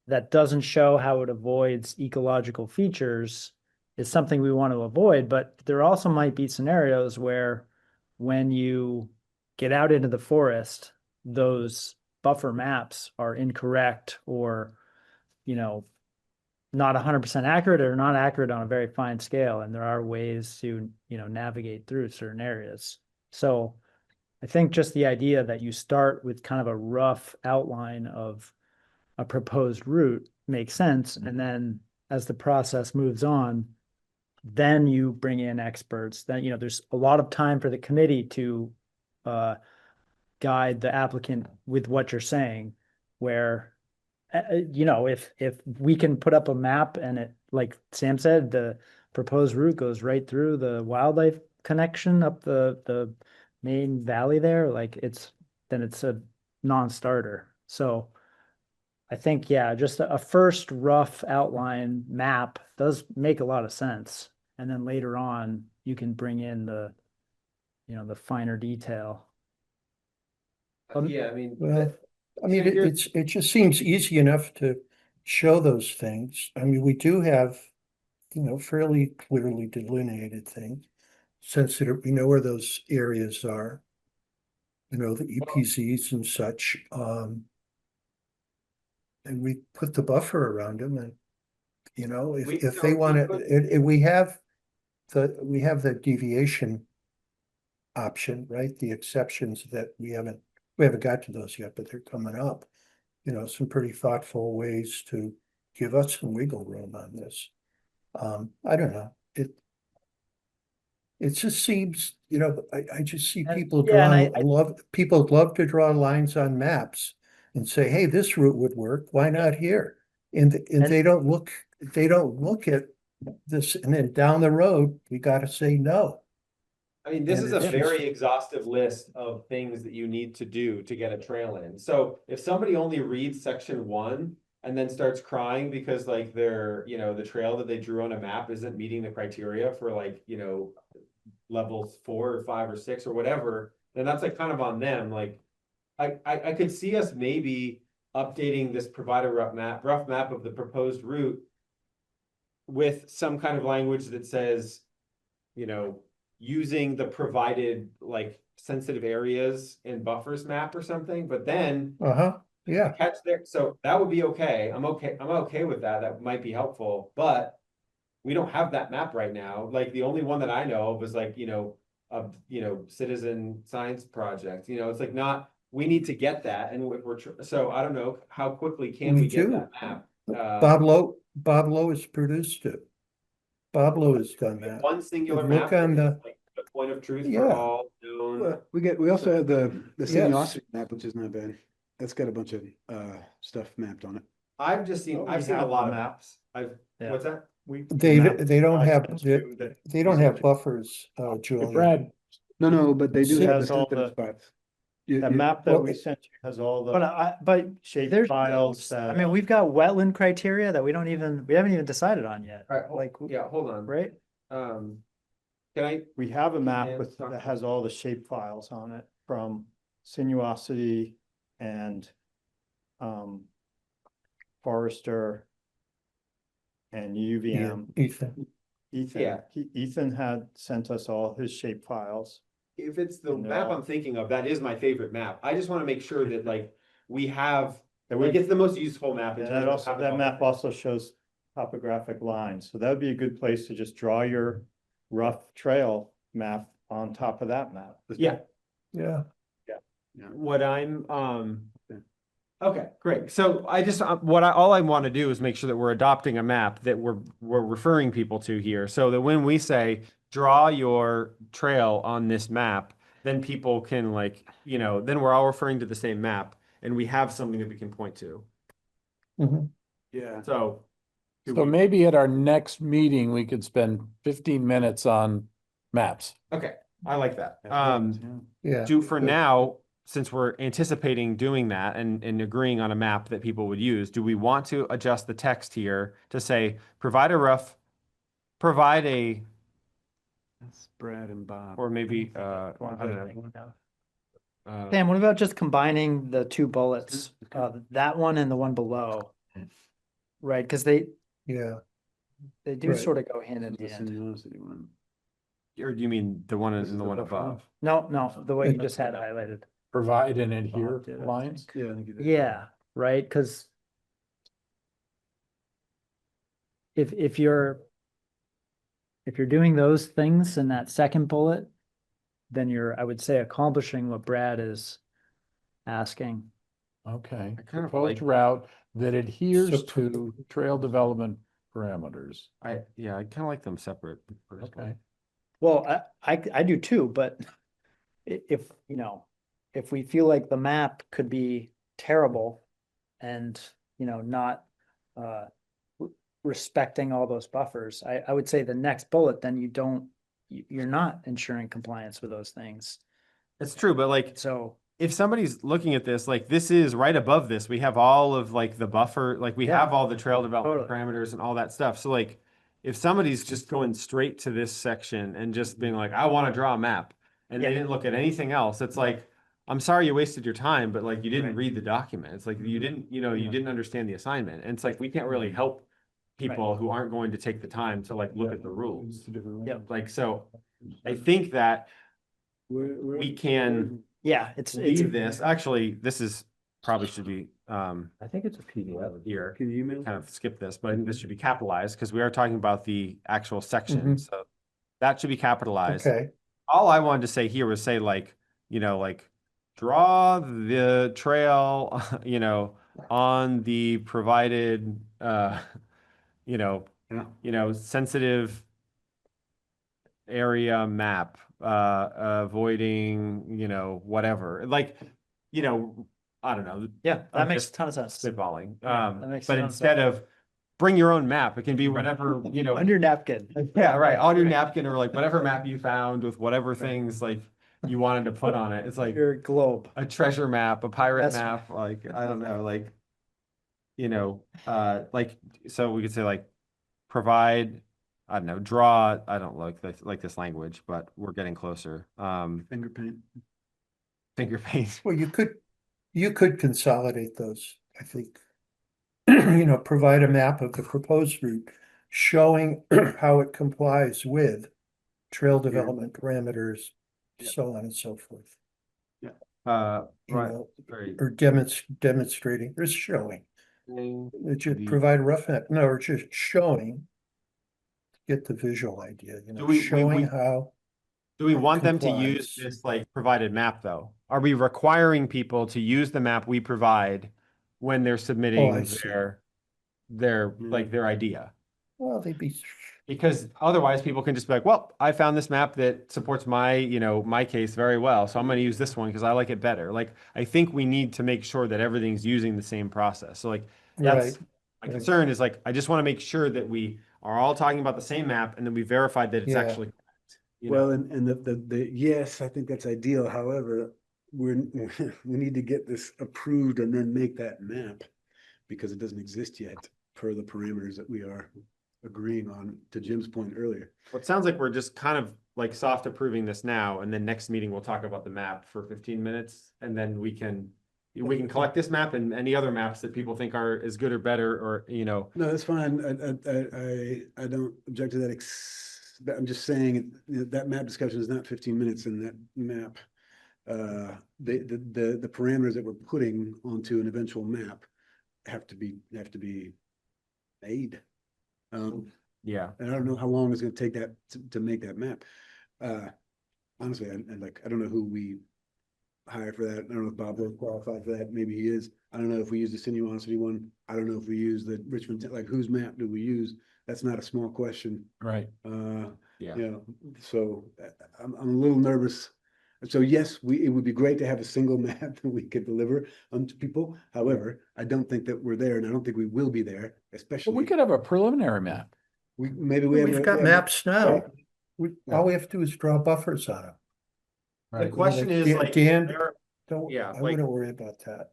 that doesn't show how it avoids ecological features is something we want to avoid, but there also might be scenarios where when you get out into the forest, those buffer maps are incorrect or, not 100% accurate or not accurate on a very fine scale. And there are ways to, navigate through certain areas. So I think just the idea that you start with kind of a rough outline of a proposed route makes sense. And then as the process moves on, then you bring in experts. Then, there's a lot of time for the committee to guide the applicant with what you're saying, where if we can put up a map and it, like Sam said, the proposed route goes right through the wildlife connection up the main valley there, like then it's a non-starter. So I think, yeah, just a first rough outline map does make a lot of sense. And then later on, you can bring in the finer detail. Yeah, I mean. Well, I mean, So you're- it just seems easy enough to show those things. I mean, we do have, fairly clearly delineated things. Sensitive, we know where those areas are. The EPZs and such, and we put the buffer around them and, if they want to, we have the deviation option, right? The exceptions that we haven't got to those yet, but they're coming up. Some pretty thoughtful ways to give us some wiggle room on this. I don't know. It just seems, I just see And- people yeah, and people love to draw lines on maps and say, hey, this route would work. Why not here? And they don't look at this, and then down the road, we gotta say no. I mean, this And is a it's very just- exhaustive list of things that you need to do to get a trail in. So if somebody only reads section 1 and then starts crying because like the trail that they drew on a map isn't meeting the criteria for like, levels 4 or 5 or 6 or whatever, then that's like kind of on them. Like I could see us maybe updating this provider rough map of the proposed route with some kind of language that says, using the provided like sensitive areas and buffers map or something, but then Yeah, catch there. So that would be okay. I'm okay with that. That might be helpful, but we don't have that map right now. Like the only one that I know of was like, a citizen science project, it's like we need to get that. And so I don't know how quickly can We we get do. that map? Bob Lowe has produced it. Bob Lowe has done that. One singular Look map, on that is, the- like the point of truth for Yeah. all known. Well, we also have the city Yes. Austin map, which is not bad. That's got a bunch of stuff mapped on it. I've just seen, Oh, I've we seen a have lot the of map. maps. I've, Yeah. what's that? They don't have, that they don't have buffers, Julian. Brad, No, but they do See, have the has all sensitive the- spots. that map that well, we sent you has all But the but shape there's, files I that. mean, we've got wetland criteria that we haven't even decided on yet. All right, Like, yeah, hold on. right? Can I, We have a map And with, talk that about- has all the shape files on it from Sinuosity and Forester and UVM. Ethan. Ethan, Yeah. Ethan had sent us all his shape files. if it's the And they're map all- I'm thinking of, that is my favorite map. I just want to make sure that like we have, That like we- it's the most useful map. in And terms that of also, how to that follow map it. also shows topographic lines, so that would be a good place to just draw your rough trail map on top of that map. Yeah, Yeah. what I'm, okay, great. So I just, all I want to do is make sure that we're adopting a map that we're referring people to here. So that when we say, draw your trail on this map, then people can like, then we're all referring to the same map and we have something that we can point to. Mhm. Yeah. So. do So we- maybe at our next meeting, we could spend 15 minutes on maps. Okay, I like that. Yeah. Do for now, since we're anticipating doing that and agreeing on a map that people would use, do we want to adjust the text here to say, provide a, That's Brad and Bob. or maybe, I don't know. Sam, what about just combining the two bullets, that one and the one below? Right, because they Yeah. do Right. sort of go hand in The hand. Sinuosity one. Or do you mean the one This is and the the one buffer one? above? No, the way you just had highlighted. Provide and adhere Bob did, I lines. think. Yeah, I think you did. Yeah, right, because if you're doing those things in that second bullet, then you're, I would say, accomplishing what Brad is asking. Okay, I kind of proposed like- route that adheres So- to trail development parameters. I kind of like them separate. personally. Okay. Well, I do too, but if, if we feel like the map could be terrible and, not respecting all those buffers, I would say the next bullet, then you're not ensuring compliance with those things. It's true, but like, So, if somebody's looking at this, like this is right above this, we have all of like the buffer, like we Yeah. have all the trail development Totally. parameters and all that stuff. So like, if somebody's just going straight to this section and just being like, I want to draw a map, and they Yeah. didn't look at anything else, it's like, I'm sorry you wasted your time, but like you didn't Right. read the document. It's like you didn't, you didn't understand the assignment. And it's like we can't really help people who aren't going to take the time to like look at the rules. Yep. Like, so I think that we can yeah, it's, leave this, actually, this is, probably should be, I think it's a PDF. here, Can you email? kind of skip this, but I think this should be capitalized, because we are talking about the actual section, Mhm. so that should be capitalized. Okay. All I wanted to say here was say like, like, draw the trail, on the provided, sensitive area map, avoiding, whatever, like, I don't know, yeah, I'm that makes a just ton of sense. spitballing. Yeah, that makes But sense. instead of bring your own map, it can be whatever, On your napkin. yeah, right, on your napkin, or like whatever map you found with whatever things like you wanted to put on it. It's like Your globe. a treasure map, a pirate That's- map, like, I don't know, like, like, so we could say like, provide, I don't know, draw, I don't like this language, but we're getting closer. Finger paint. Finger paint. Well, you could consolidate those, I think. Provide a map of the proposed route showing how it complies with trail development parameters, so on and so forth. You Right, know, right. or demonstrating, or showing. It should The- provide a rough map, no, or just showing. Get the visual idea, Do we- showing how. Do we want them to use complies. this like provided map though? Are we requiring people to use the map we provide when they're submitting see. their like their idea? Well, they'd be, Because otherwise people can just be like, well, I found this map that supports my, my case very well, so I'm going to use this one because I like it better. Like, I think we need to make sure that everything's using the same process. So like, That's Right. my concern is like, I just want to make sure that we are all talking about the same map and then we verified that it's Yeah. actually correct. You Well, know, and the, yes, I think that's ideal. However, we need to get this approved and then make that map because it doesn't exist yet per the parameters that we are agreeing on, to Jim's point earlier. well, it sounds like we're just kind of like soft approving this now, and then next meeting we'll talk about the map for 15 minutes, and then we can collect this map and any other maps that people think are as good or better, or, you know. No, that's fine. I don't object to that. But I'm just saying that map discussion is not 15 minutes in that map. The parameters that we're putting onto an eventual map have to be made. Yeah. And I don't know how long it's gonna take that to make that map. Honestly, and like, I don't know who we hire for that. I don't know if Bob will qualify for that. Maybe he is. I don't know if we use the Sinuosity one. I don't know if we use the Richmond, like whose map do we use? That's not a small question. Right. Yeah. You know, so I'm a little nervous. So yes, it would be great to have a single map that we could deliver to people. However, I don't think that we're there, and I don't think we will be there, But especially. we could have a preliminary map. Maybe we have. We've got maps now. Yeah. All we have to do is draw buffers on them. The question is like, Dan, there- yeah, I like- wouldn't worry about that.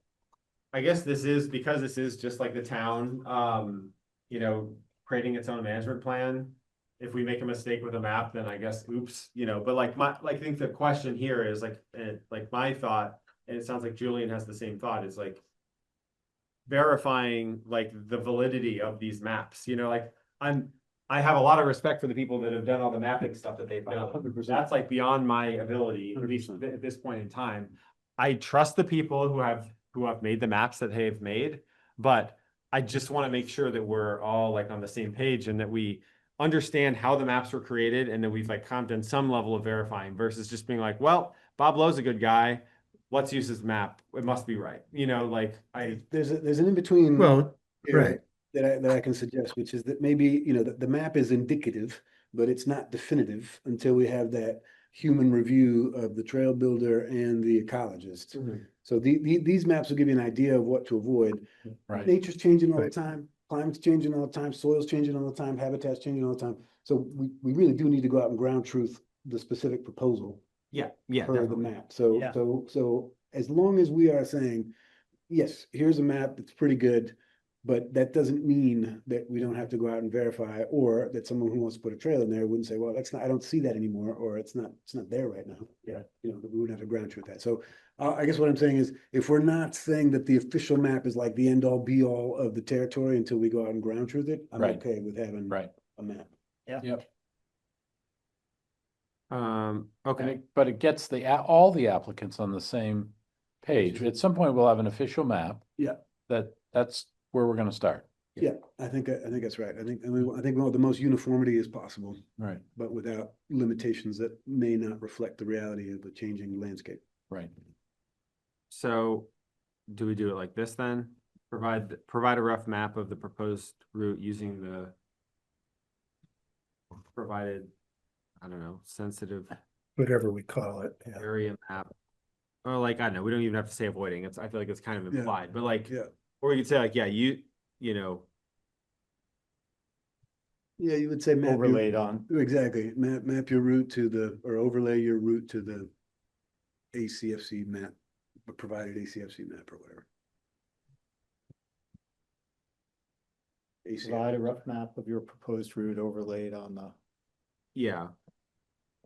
I guess this is because this is just like the town, you know, creating its own management plan. If we make a mistake with a map, then I guess, oops, you know, but like I think the question here is like my thought, and it sounds like Julian has the same thought, is like verifying like the validity of these maps, you know, like I have a lot of respect for the people that have done all the mapping stuff that they've done. 100%. That's like beyond my ability, at least 100%. at this point in time. I trust the people who have made the maps that they've made, but I just want to make sure that we're all like on the same page and that we understand how the maps were created and that we've like come to some level of verifying versus just being like, well, Bob Lowe's a good guy. Let's use his map. It must be right. You know, like There's an in-between. Well, here right. That I can suggest, which is that maybe, you know, the map is indicative, but it's not definitive until we have that human review of the trail builder and the ecologist. So these maps will give you an idea of what to avoid. Right. Nature's changing all the Right. time, climate's changing all the time, soil's changing all the time, habitat's changing all the time. So we really do need to go out and ground truth the specific proposal yeah, per the definitely. map. So, Yeah. so as long as we are saying, yes, here's a map that's pretty good, but that doesn't mean that we don't have to go out and verify, or that someone who wants to put a trail in there wouldn't say, well, that's not, I don't see that anymore, or it's not there right now. Yeah. You know, that we wouldn't have to ground truth that. So I guess what I'm saying is, if we're not saying that the official map is like the end all be all of the territory until we go out and ground truth it, I'm Right. okay with having Right. a map. Yep. Okay. But it gets all the applicants on the same page. At some point, we'll have an official map. Yeah. That's where we're gonna start. Yeah, I think that's right. I think we want the most uniformity as possible, Right. but without limitations that may not reflect the reality of the changing landscape. Right. So do we do it like this then? Provide a rough map of the proposed route using the provided, I don't know, sensitive Whatever we call it. Yeah. area map. Or like, I don't know, we don't even have to say avoiding. I feel like it's kind of Yeah. implied, but like, Yeah. or we could say like, yeah, you know, Yeah, you would say map your- Overlaid on. Exactly, map your route or overlay your route to the ACFC map, a provided ACFC map or whatever. Provide a rough map of your proposed route overlaid on the yeah.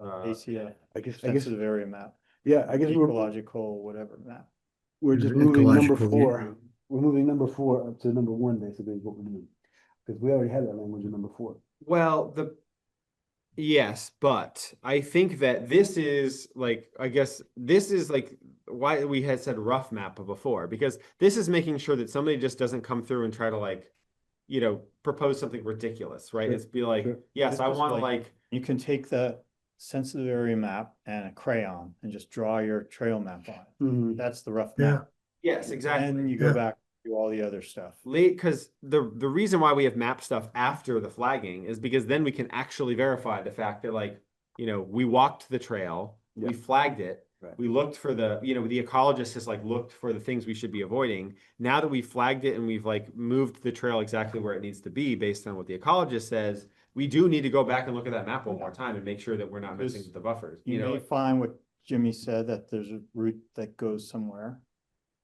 ACF, I guess, sensitive area map, yeah, I guess ecological, whatever map. we're just Ecological, moving number yeah. 4. We're moving number 4 up to number 1, basically, is what we're doing. Because we already have that language in number 4. Well, yes, but I think that this is like, I guess this is like why we had said rough map before, because this is making sure that somebody just doesn't come through and try to like, you know, propose something ridiculous, right? Sure, It's be like, sure. yes, This I is want to like- like, You can take the sensitive area map and a crayon and just draw your trail map on it. That's the rough Yeah. map. yes, exactly. And you Yeah. go back to all the other stuff. Late, because the reason why we have map stuff after the flagging is because then we can actually verify the fact that like, you know, we walked the trail, we flagged it, Right. We looked for the, the ecologist has like looked for the things we should be avoiding. Now that we've flagged it and we've like moved the trail exactly where it needs to be based on what the ecologist says, we do need to go back and look at that map one more time and make sure that we're not messing with the buffers. You may like- find what Jimmy said, that there's a route that goes somewhere.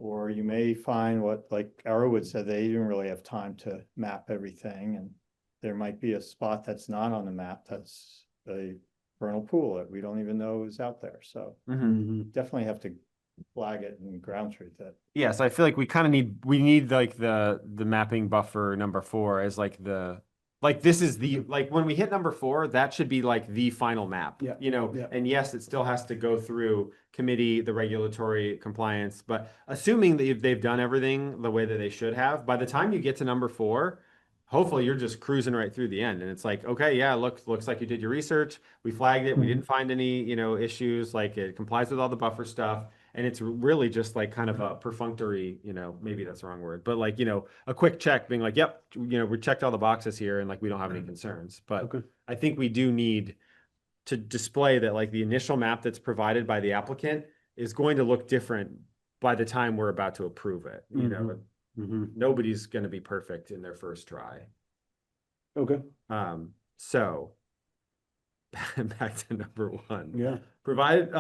Or you may find what, like Arrowwood said, they didn't really have time to map everything, and there might be a spot that's not on the map that's a vernal pool that we don't even know is out there, so Mhm. definitely have to flag it and ground truth it. Yes, I feel like we kind of need like the mapping buffer number 4 as like this is the, like when we hit number 4, that should be like the final map. Yeah, yeah. And yes, it still has to go through committee, the regulatory compliance, but assuming that they've done everything the way that they should have, by the time you get to number 4, hopefully you're just cruising right through the end and it's like, okay, yeah, looks like you did your research. We flagged it. We didn't find any, issues, like it complies with all the buffer stuff. And it's really just like kind of a perfunctory, maybe that's the wrong word, but like, a quick check being like, yep, we checked all the boxes here and like, we don't have any concerns. But Okay. I think we do need to display that like the initial map that's provided by the applicant is going to look different by the time we're about to approve it. Nobody's going to be perfect in their first try. Okay, So back to number 1. yeah. Provided,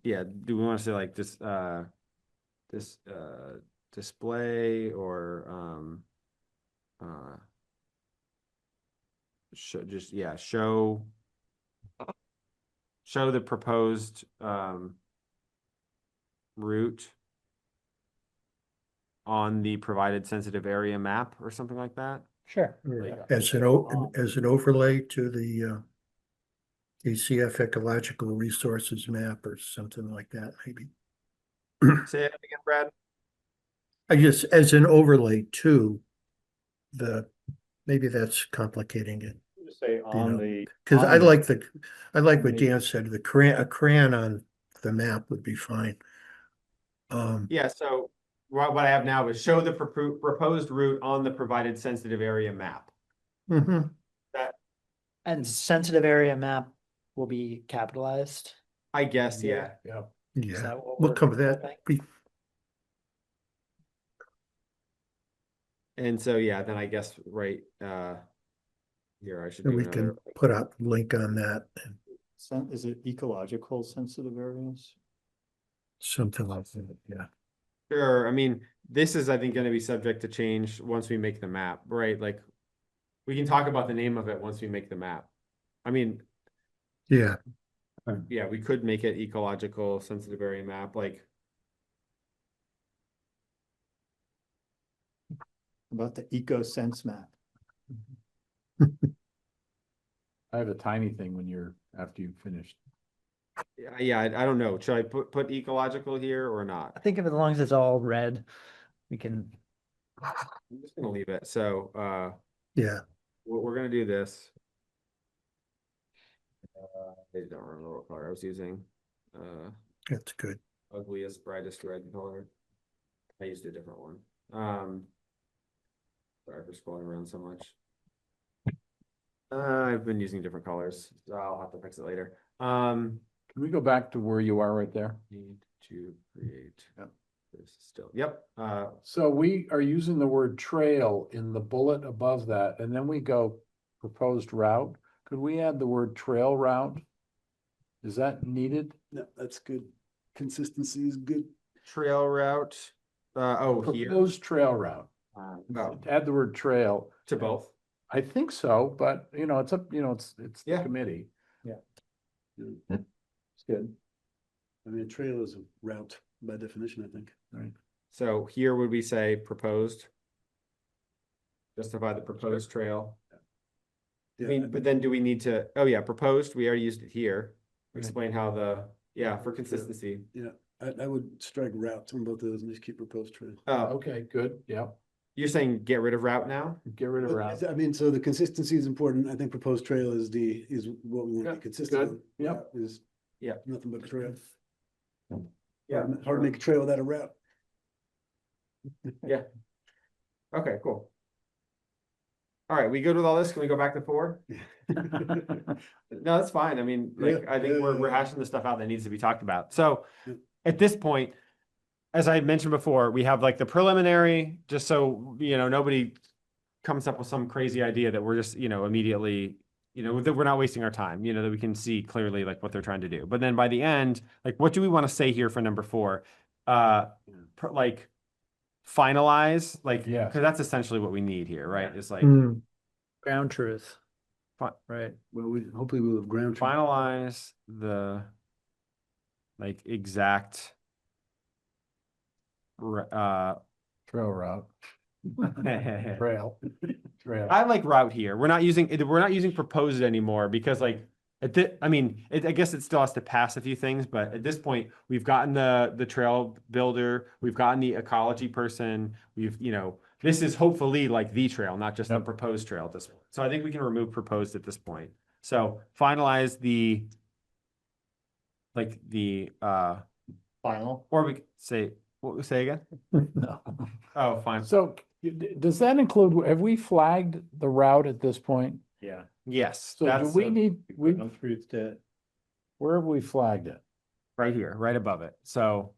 yeah, do we want to say like this display or show the proposed route on the provided sensitive area map or something like that? Sure. As an overlay to the ACF Ecological Resources Map or something like that, maybe. Say it again, Brad. I guess as an overlay to maybe that's complicating it. Say on know, the. Cause on I the- like what the- Dan said, a crayon on the map would be fine. Yeah, so what I have now is show the proposed route on the provided sensitive area map. mhm. That, And sensitive area map will be capitalized. I guess, yeah. Yeah. Is Yeah, that what we'll we're cover that. hoping? And so, yeah, then I guess, right, here I should do We another. can put a link on that and Is it ecological sensitive areas? something like that, yeah. Sure, I mean, this is, I think, gonna be subject to change once we make the map, right? Like, we can talk about the name of it once we make the map. I mean, Yeah, yeah, we could make it ecological sensitive area map, like, About the eco sense map. I have a tiny thing after you've finished. yeah, I don't know. Should I put ecological here or not? I think if as long as it's all red, we can. I'm just gonna leave it. So, yeah, we're gonna do this. I don't remember what color I was using. that's good. Ugliest, brightest red color. I used a different one. Sorry for scrolling around so much. I've been using different colors, so I'll have to fix it later. Can we go back to where you are right there? Need to create. Yep. This still. Yep. So we are using the word trail in the bullet above that, and then we go proposed route. Could we add the word trail route? Is that needed? No, that's good. Consistency is good. Trail route. Here. Proposed trail route. Oh, Add the word trail. to both. I think so, but it's up, it's the Yeah. committee. It's good. I mean, a trail is a route by definition, I think. Right. So here would we say proposed? Justify the proposed trail. I Yeah, mean, but then do we need to, oh yeah, proposed, we already used it here. Right. Explain how for consistency. yeah, I would strike route on both of those and just keep proposed trail. Oh, Okay, good. Yeah. you're saying get rid of route now? Get rid of route. I mean, so the consistency is important. I think proposed trail is what we want to Yeah, be consistent. good. with. Yep. Route Is. Yeah. Nothing but a trail. Yeah. Hard to make a trail without a route. Okay, cool. All right, we good with all this? Can we go back to 4? No, that's fine. I mean, like, Yeah, I think yeah, we're yeah. hashing the stuff out that needs to be talked about. So Yeah. at this point, as I mentioned before, we have like the preliminary, just so, nobody comes up with some crazy idea that we're just, immediately, that we're not wasting our time, that we can see clearly like what they're trying to do. But then by the end, like, what do we want to say here for number 4? Like finalize, like, Yes. because that's essentially what we need here, right? It's like Ground truth. Fi- Right. Well, hopefully we'll have ground truth. finalize the like exact Trail route, trail. I like route here. We're not using proposed anymore because like I mean, I guess it still has to pass a few things, but at this point, we've gotten the trail builder, we've gotten the ecology person, this is hopefully like the trail, not just the Yep. proposed trail at this point. So I think we can remove proposed at this point. So finalize the Final. or we could say, what we say again? No. Oh, fine. So does that include, have we flagged the route at this point? Yeah. Yes, So do that's we need, Ground truth to, where have we flagged it? right here, right above it. So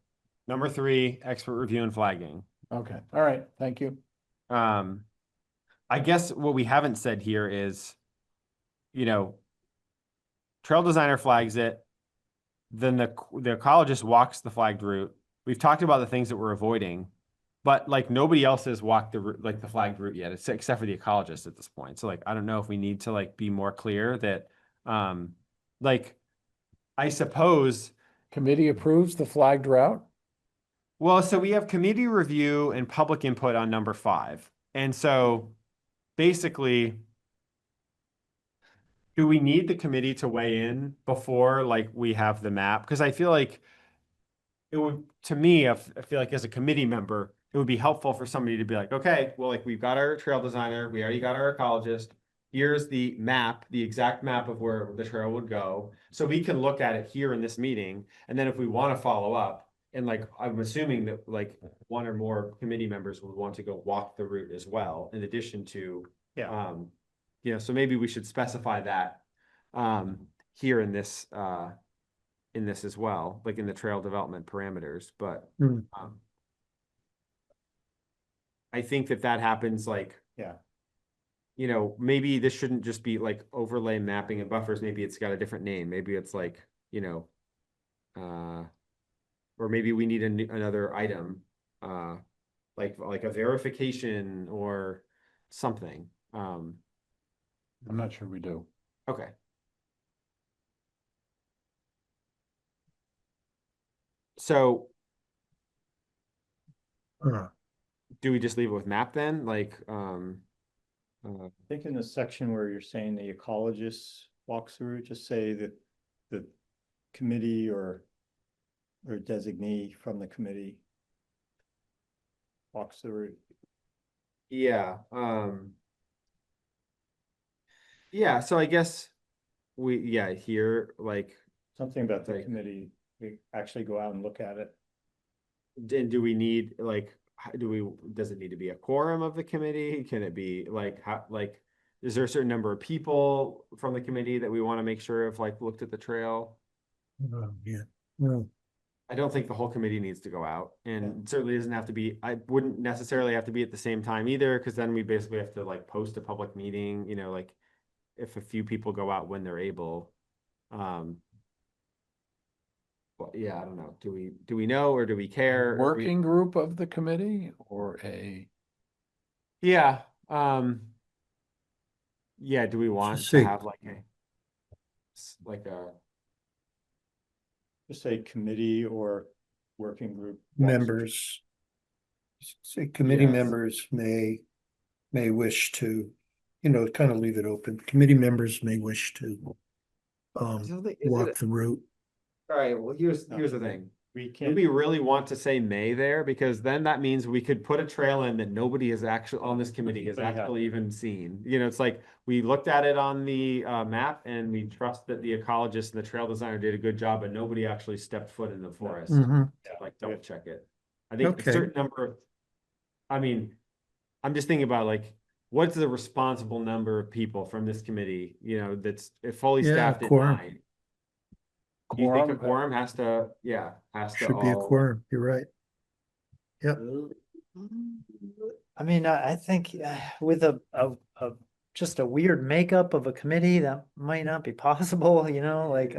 number 3, expert review and flagging. Okay, all right, thank you. I guess what we haven't said here is, trail designer flags it, then the ecologist walks the flagged route. We've talked about the things that we're avoiding, but like nobody else has walked the flagged route yet, except for the ecologist at this point. So like, I don't know if we need to like be more clear that, like, I suppose. Committee approves the flagged route? Well, so we have committee review and public input on number 5. And so basically, do we need the committee to weigh in before like we have the map? Because I feel like it would, to me, I feel like as a committee member, it would be helpful for somebody to be like, okay, well, like we've got our trail designer, we already got our ecologist. Here's the map, the exact map of where the trail would go. So we can look at it here in this meeting. And then if we want to follow up, and like, I'm assuming that like one or more committee members would want to go walk the route as well, in addition to, so maybe we should specify that here in this as well, like in the trail development parameters, but I think that happens like, yeah. Maybe this shouldn't just be like overlay mapping and buffers. Maybe it's got a different name. Maybe it's like, or maybe we need another item, like a verification or something. I'm not sure we do. Okay. So do we just leave it with map then? Like, I think in the section where you're saying the ecologist walks through, just say that the committee or designee from the committee walks through. yeah. Yeah, so I guess here, like, Something about the Like- committee, we actually go out and look at it. and do we need, like, does it need to be a quorum of the committee? Can it be like, is there a certain number of people from the committee that we want to make sure have like looked at the trail? I don't think the whole committee needs to go out, and it certainly doesn't have to be, I wouldn't necessarily have to be at the same time either, because then we basically have to like post a public meeting, like if a few people go out when they're able. But yeah, I don't know. Do we know, or do we care? Working group of the committee or a, Yeah, yeah, do we want to see. have like a, Just say committee or working group. walks through. Members. Say committee Yes. members may wish to, kind of leave it open. Committee members may wish to walk the route. all right, well, here's the thing. We Do can't, we really want to say may there? Because then that means we could put a trail in that nobody has actually, on this committee has Nobody has. actually even seen. It's like, we looked at it on the map and we trust that the ecologist and the trail designer did a good job, but nobody actually stepped foot in the forest. Mhm. Like, double check it. I think a Okay. certain number of, I mean, I'm just thinking about like, what's the responsible number of people from this committee, you know, that's fully Yeah, staffed at quorum. 9? Do you think a Quorum, quorum has to, has to Should be a all? quorum, you're right. I mean, I think with a just a weird makeup of a committee, that might not be possible, you know, like.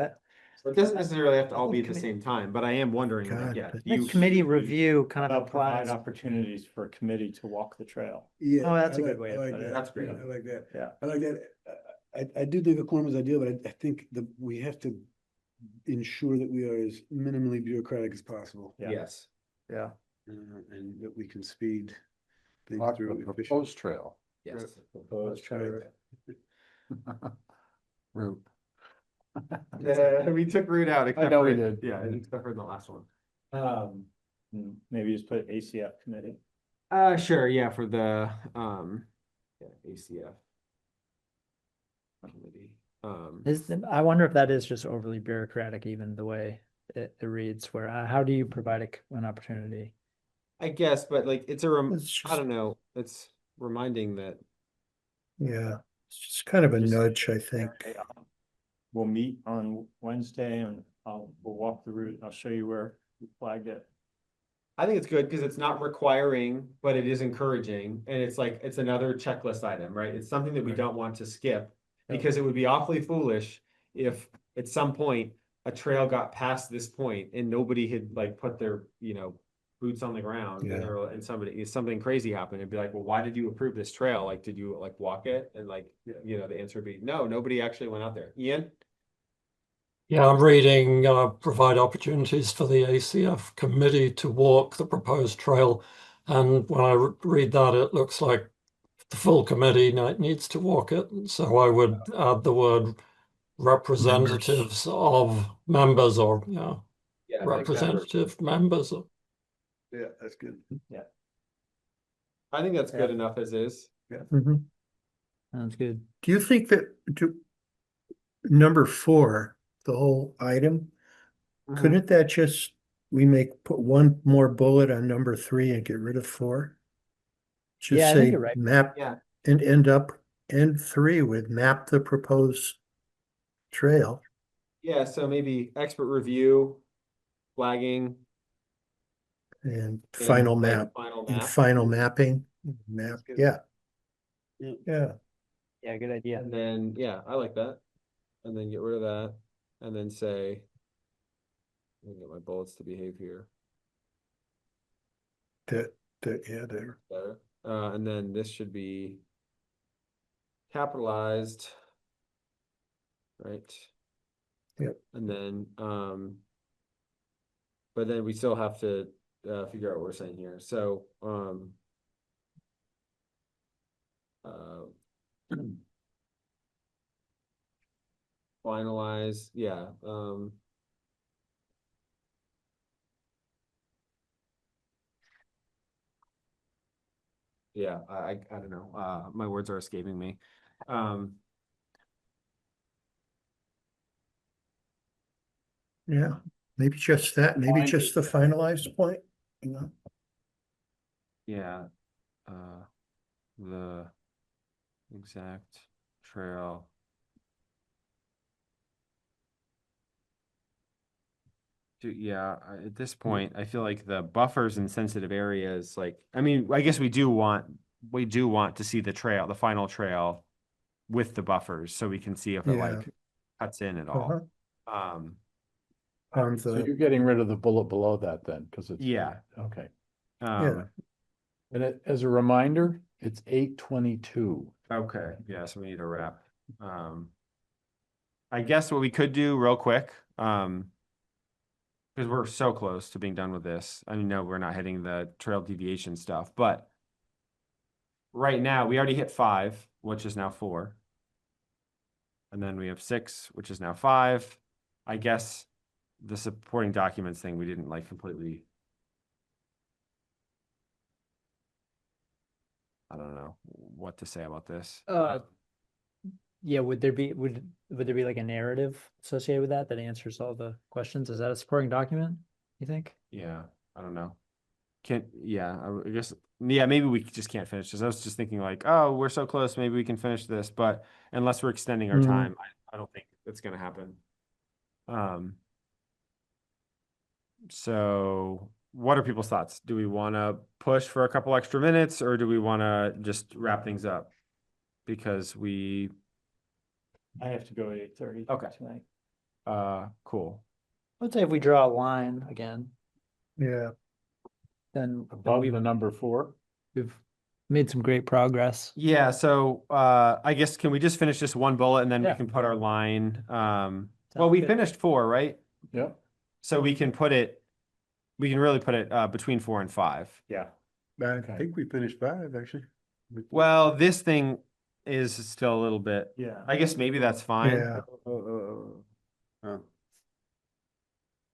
It doesn't necessarily have to all I be think at the committee- same time, but I am wondering, like, God, yeah. but- do you- Committee review kind of About provide applies. opportunities for a committee to walk the trail. Yeah. Oh, that's I a good like- way I to like put it. that. That's great. I like that. Yeah. I like that. I do think a quorum is ideal, but I think that we have to ensure that we are as minimally bureaucratic as possible. Yeah. Yes. Yeah. And that we can speed things talk through. the efficiently. proposed trail. Yes. Proposed trail. Route. Yeah, we took root out. except know for- we did. Yeah, except for the last one. Maybe just put ACF committee. Sure, yeah, for the, ACF. Committee. I wonder if that is just overly bureaucratic, even the way it reads, where, how do you provide an opportunity? I guess, but like, it's It's I just, don't know, it's reminding that, yeah, it's just kind of a Just- nudge, I think. We'll meet on Wednesday and we'll walk the route. I'll show you where we flagged it. I think it's good because it's not requiring, but it is encouraging. And it's like, it's another checklist item, right? It's something that we Right. don't want to skip. Yeah. Because it would be awfully foolish if at some point a trail got past this point and nobody had like put their, boots on the ground Yeah. and something crazy happened. It'd be like, well, why did you approve this trail? Like, did you like walk it? And like, the answer would be no, nobody actually went out there. Ian? Yeah, I'm reading, provide opportunities for the ACF committee to walk the proposed trail. And when I read that, it looks like the full committee needs to walk it. So I would add the word representatives of members or, Yeah, representative members. Yeah, that's good. I think that's good enough as is. Mhm. Sounds good. Do you think that, number 4, the whole item, couldn't that just, put one more bullet on number 3 and get rid of 4? Just Yeah, I think say you're right. map Yeah. and end 3 with map the proposed trail. Yeah, so maybe expert review, flagging. And and, final like, map, Final and map. final mapping, map, good. yeah. Yeah. Yeah, Yeah, good idea. And then, I like that. And then get rid of that. And then say, let me get my bullets to behave here. yeah, there. Better. And then this should be capitalized. Right? Yep. And then, but then we still have to figure out what we're saying here. So, finalize, yeah. Yeah, I don't know. My words are escaping me. Yeah, maybe just that, maybe Find just the finalized point, you know? Yeah, the exact trail. At this point, I feel like the buffers and sensitive areas, like, I mean, I guess we do want to see the trail, the final trail with the buffers, so we can see if it Yeah. like cuts in at all. On So the, you're getting rid of the bullet below that then, because it's. Yeah. Okay. Yeah. And as a reminder, it's 8:22. Okay, yeah, so we need a wrap. I guess what we could do real quick, because we're so close to being done with this. I know we're not hitting the trail deviation stuff, but right now we already hit 5, which is now 4. And then we have 6, which is now 5. I guess the supporting documents thing, we didn't like completely. I don't know what to say about this. Yeah, would there be like a narrative associated with that answers all the questions? Is that a supporting document, you think? Yeah, I don't know. yeah, I guess, yeah, maybe we just can't finish this. I was just thinking like, oh, we're so close, maybe we can finish this, but unless we're extending our Mhm. time, I don't think it's gonna happen. So what are people's thoughts? Do we want to push for a couple extra minutes or do we want to just wrap things up? Because I have to go at 8:30 Okay. tonight. Cool. Let's say if we draw a line again, Yeah, then Above we've the number 4. made some great progress. Yeah, so I guess can we just finish this one bullet and then we Yeah. can put our line? Well, Sounds we good. finished 4, right? Yep. So we can really put it between 4 and 5. Yeah. I Okay. think we finished 5, actually. Well, this thing is still a little bit, Yeah. I guess maybe that's fine. yeah. Oh.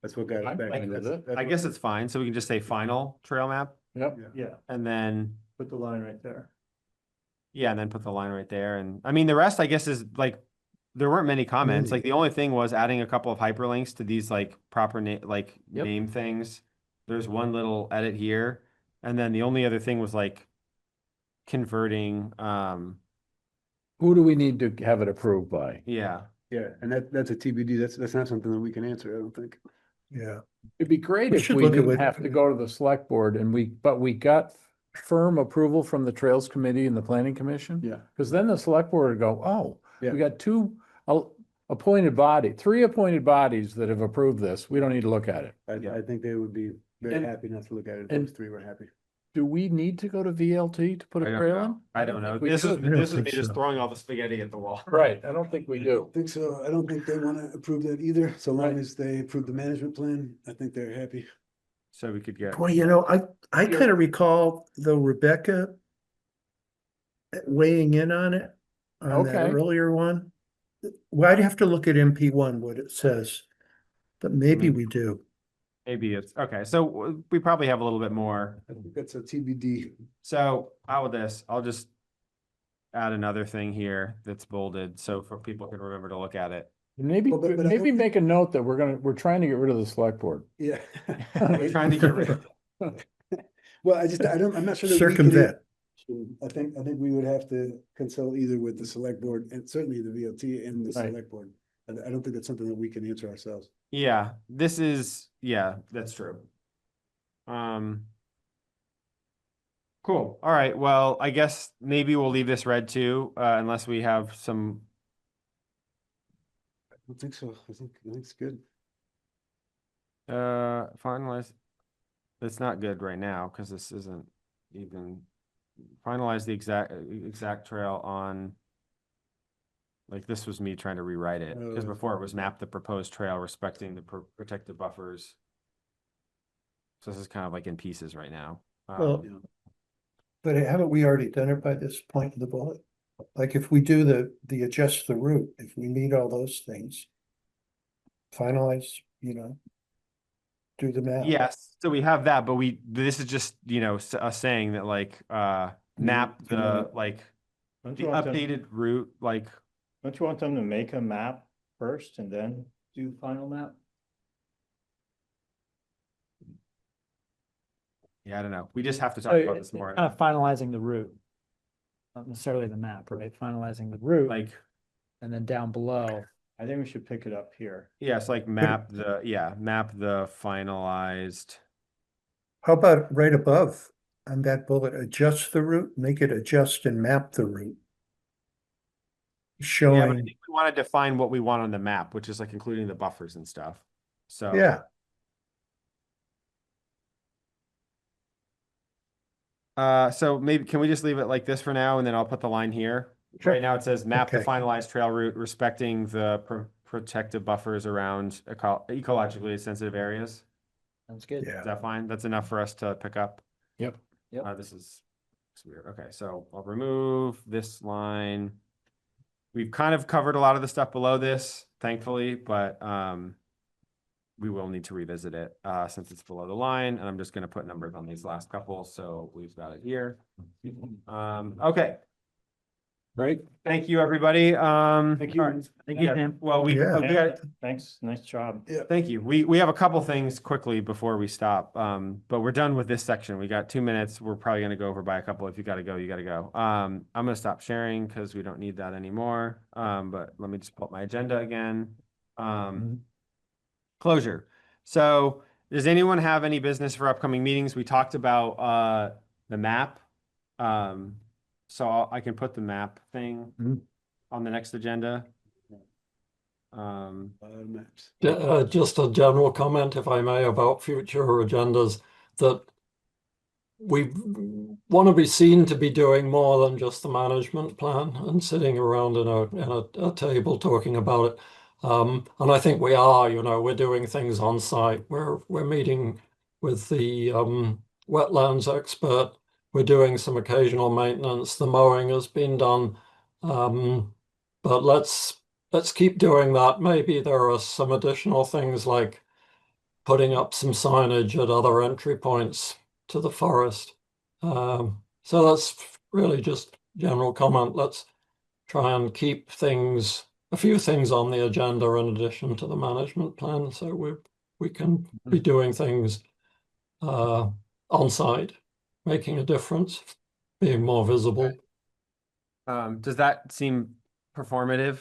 That's what got I'm us back. fine with it. I guess it's fine. So we can just say final trail map Yep. Yeah. Yeah. and then, Put the line right there. yeah, and then put the line right there. And I mean, the rest, I guess, is like, there weren't many comments. Really? Like the only thing was adding a couple of hyperlinks to these like proper name, like Yep. name things. There's one little edit here. And then the only other thing was like converting, Who do we need to have it approved by? yeah. Yeah, and that's a TBD. That's not something that we can answer, I don't think. Yeah, It'd be great We if should we look at didn't what- have to go to the select board and but we got firm approval from the Trails Committee and the Planning Commission. Yeah. Because then the select board would go, oh, Yeah. we got 3 appointed bodies that have approved this. We don't need to look at it. I think they would be very And- happy not to look at it if and- those 3 were happy. Do we need to go to VLT to put a I don't trail know. in? I don't know. think we This is should. I don't me think just so. throwing all the spaghetti at the wall. Right, I don't think we I do. don't think so. I don't think they want to approve that either. So long Right. as they approve the management plan, I think they're happy. So we could get, boy, I kind of recall though Rebecca weighing in on it, on that Okay. earlier one. Well, I'd have to look at MP1, what it says, but maybe Mhm. we do. maybe it's, okay, so we probably have a little bit more. I think that's a TBD. So how with this, I'll just add another thing here that's bolded, so for people can remember to look at it. Maybe, Well, but I maybe don't- make a note that we're trying to get rid of the select board. Yeah. We're trying to get rid of, Well, I'm not sure that we Circumvent. I think we would have to consult either with the select board and certainly the VLT and the Right. select board. I don't think that's something that we can answer ourselves. yeah, yeah, that's true. Cool, all right, well, I guess maybe we'll leave this red too, unless we have some, I don't think so. I think it's good. finalize. It's not good right now, because this isn't even, finalize the exact trail on. Like this was me trying to rewrite it, because Oh. before it was map the proposed trail respecting the protected buffers. So this is kind of like in pieces right now. Well, Yeah. but haven't we already done it by this point in the bullet? Like if we do the adjust the route, if we meet all those things. Finalize, do the math. Yes, so we have that, but this is just, us saying that like, map you know, the, like, Don't the you want them, updated route, like, don't you want them to make a map first and then do final map? yeah, I don't know. We just have to talk So about it's this more. kind of finalizing the route. Not necessarily the map, right? Finalizing the route, Like, and then down below. I think we should pick it up here. yes, like map the finalized. How about right above on that bullet, adjust the route, make it adjust and map the route. Yeah, but I Showing, think we want to define what we want on the map, which is like including the buffers and stuff. So. yeah, So maybe, can we just leave it like this for now, and then I'll put the line here? Sure. Right now it says map the Okay. finalized trail route respecting the protective buffers around ecologically sensitive areas. Sounds good. Is yeah. that fine? That's enough for us to pick up? Yep. Yep. This is weird. Okay, so I'll remove this line. We've kind of covered a lot of the stuff below this, thankfully, but we will need to revisit it since it's below the line, and I'm just gonna put numbers on these last couple, so we've got it here. Okay. Great. Thank you, everybody. Thank you. all right. Thank you, Yeah, Sam. well, we Yeah. got, Thanks, nice job. thank you. We have a couple things quickly before we stop. But we're done with this section. We got 2 minutes. We're probably gonna go over by a couple. If you gotta go, you gotta go. I'm gonna stop sharing because we don't need that anymore. But let me just pull up my agenda again. Closure. So does anyone have any business for upcoming meetings? We talked about the map. So I can put the map thing on the next agenda. Maps. Just a general comment, if I may, about future agendas, that we want to be seen to be doing more than just the management plan and sitting around in a table talking about it. And I think we are, we're doing things on site. We're meeting with the wetlands expert. We're doing some occasional maintenance. The mowing has been done. But let's keep doing that. Maybe there are some additional things like putting up some signage at other entry points to the forest. So that's really just general comment. Let's try and keep a few things on the agenda in addition to the management plan, so we can be doing things on site, making a difference, being more visible. Does that seem performative?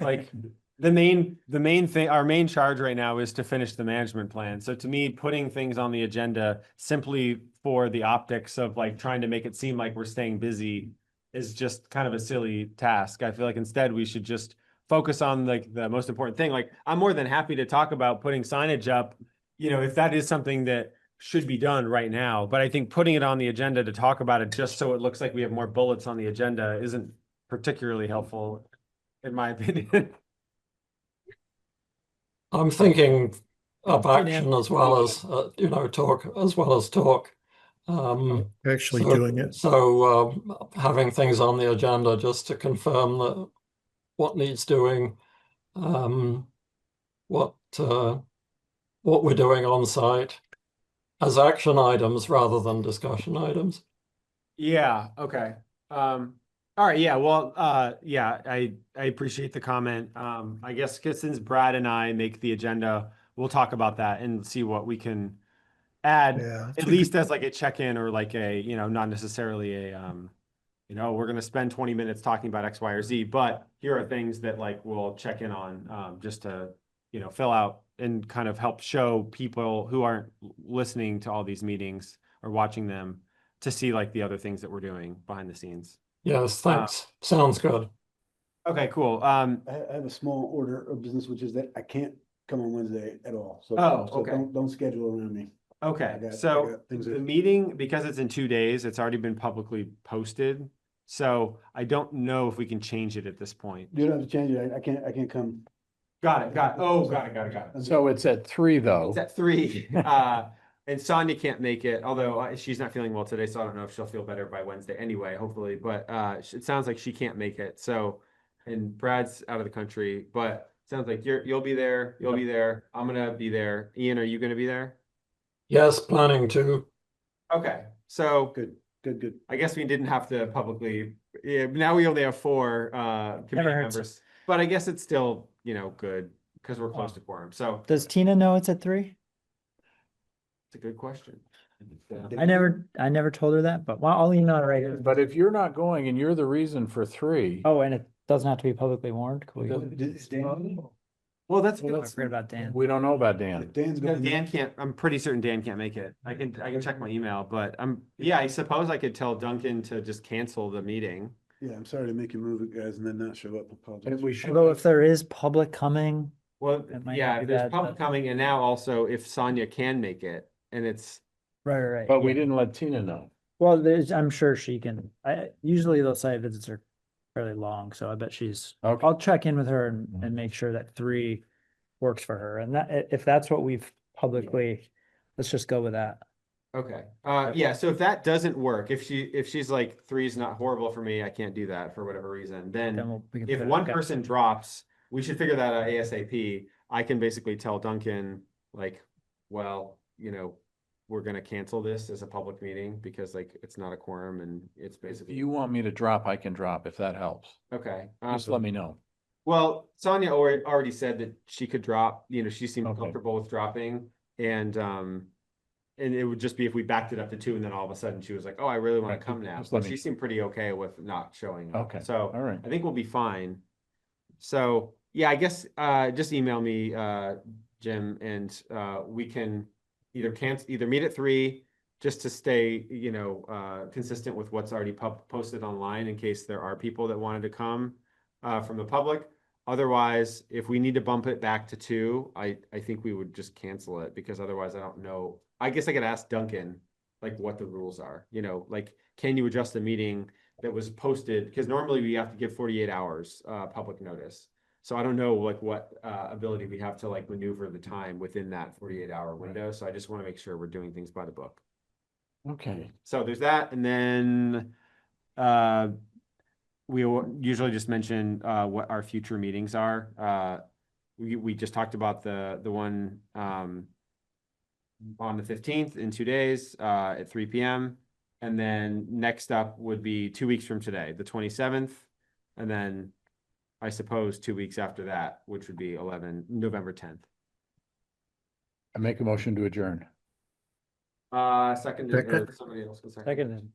Like the main thing, our main charge right now is to finish the management plan. So to me, putting things on the agenda simply for the optics of like trying to make it seem like we're staying busy is just kind of a silly task. I feel like instead we should just focus on like the most important thing. Like I'm more than happy to talk about putting signage up, if that is something that should be done right now. But I think putting it on the agenda to talk about it just so it looks like we have more bullets on the agenda isn't particularly helpful, in my opinion. I'm thinking of action as well as, talk as well as talk. Actually So- doing it. So having things on the agenda just to confirm that what needs doing, what we're doing on site as action items rather than discussion items. Yeah, okay. All right, yeah, well, yeah, I appreciate the comment. I guess since Brad and I make the agenda, we'll talk about that and see what we can add, Yeah, it's at a least good- as like a check-in or like a, not necessarily a, we're gonna spend 20 minutes talking about X, Y, or Z, but here are things that like we'll check in on, just to, fill out and kind of help show people who aren't listening to all these meetings or watching them to see like the other things that we're doing behind the scenes. Yes, thanks. Sounds good. Okay, cool. I have a small order of business, which is that I can't come on Wednesday at all. So, Oh, so okay. don't schedule around me. Okay, I so got things the that- meeting, because it's in 2 days, it's already been publicly posted. So I don't know if we can change it at this point. You don't have to change it. I can't come. Got it. Oh, got it. So it's at 3 though. It's at 3. And Sonia can't make it, although she's not feeling well today, so I don't know if she'll feel better by Wednesday anyway, hopefully. But it sounds like she can't make it. So, and Brad's out of the country, but it sounds like you'll be there. You'll be there. I'm gonna be there. Ian, are you gonna be there? Yes, planning to. Okay, so Good. I guess we didn't have to publicly. Yeah, now we only have 4 committee Never hurts. members, but I guess it's still good because we're close to quorum. So Does Tina know it's at 3? it's a good question. I never told her that, but well, I'll email her right here. But if you're not going and you're the reason for 3. Oh, and it doesn't have to be publicly warned. Cool. Is Dan? Well, that's I good. forgot about Dan. We don't know about Dan. Dan's No, going. Dan can't. I'm pretty certain Dan can't make it. I can check my email, but yeah, I suppose I could tell Duncan to just cancel the meeting. Yeah, I'm sorry to make you move it, guys, and then not show up. Apologize. And we should, Although if there is public coming, Well, It might yeah, not be if there's bad, public but- coming, and now also if Sonia can make it, and it's right. but we yeah. didn't let Tina know. Well, I'm sure she can. Usually those site visits are fairly long, so I bet she's. Okay. I'll check in with her and make sure that 3 works for her, and that if that's what we've publicly, let's just go with that. okay. Yeah. So if that doesn't work, if she's like 3's not horrible for me, I can't do that for whatever reason. Then Then we can if put it one back up. person drops, we should figure that out ASAP. I can basically tell Duncan like, well, we're gonna cancel this as a public meeting because like it's not a quorum and it's If basically. you want me to drop, I can drop if that helps. Okay. Just let me know. Well, Sonia already said that she could drop, she seemed Okay. comfortable with dropping and it would just be if we backed it up to 2 and then all of a sudden she was like, oh, I really want Right, to come now. just But let me- she seemed pretty okay with not showing up. Okay, So all right. I think we'll be fine. So yeah, I guess just email me, Jim, and we can either meet at 3 just to stay, consistent with what's already posted online in case there are people that wanted to come from the public. Otherwise, if we need to bump it back to 2, I think we would just cancel it because otherwise I don't know. I guess I could ask Duncan like what the rules are, like can you adjust a meeting that was posted? Because normally we have to give 48 hours public notice. So I don't know like what ability we have to like maneuver the time within that 48-hour window. So I just want to make sure we're doing things by the book. Okay. So there's that, and then we usually just mention what our future meetings are. We just talked about the one on the 15th in 2 days at 3 p.m. And then next up would be 2 weeks from today, the 27th, and then I suppose 2 weeks after that, which would be November 10th. I make a motion to adjourn. Seconded, or Second. somebody else can second. Second.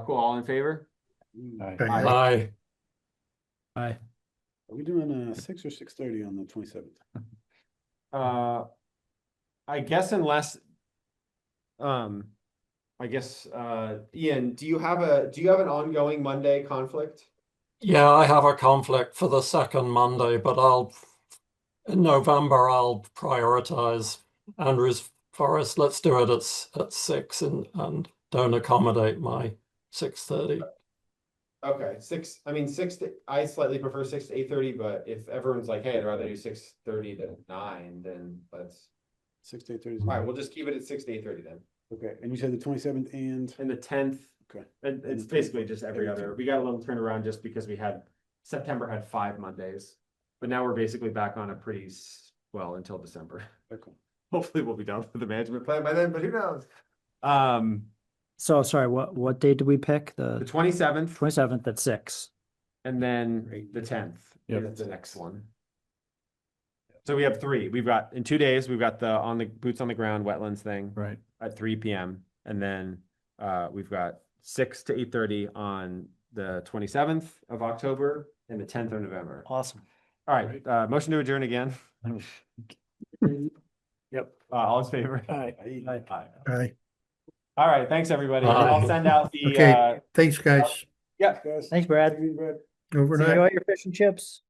Cool, all in favor? Aye. Aye. Aye. Aye. Are we doing 6 or 6:30 on the 27th? I guess unless, I guess, Ian, do you have an ongoing Monday conflict? Yeah, I have a conflict for the second Monday, but in November, I'll prioritize Andrew's Forest. Let's do it at 6 and don't accommodate my 6:30. Okay, 6, I mean, I slightly prefer 6 to 8:30, but if everyone's like, hey, I'd rather do 6:30 than 9, then let's, 6 to 8:30. all right, we'll just keep it at 6 to 8:30 then. Okay, and you said the 27th and, And the 10th, okay, and it's basically just every other, we got a little turnaround just because September had 5 Mondays. But now we're basically back on a pretty, until December. okay. Hopefully we'll be done with the management plan by then, but who knows? So sorry, what date did we pick? The The 27th 27th at 6. and then the 10th Yep. is the next one. So we have 3. We've got, in 2 days, we've got the boots on the ground wetlands thing Right. at 3 p.m. And then we've got 6 to 8:30 on the 27th of October and the 10th of November. Awesome. All right, motion to adjourn again. Yep, all in favor? Aye. Aye. Aye. All right, thanks, everybody. Aye. I'll send out the, Okay, thanks, guys. Guys. Thanks, Brad. Brad. Overnight. Enjoy your fish and chips.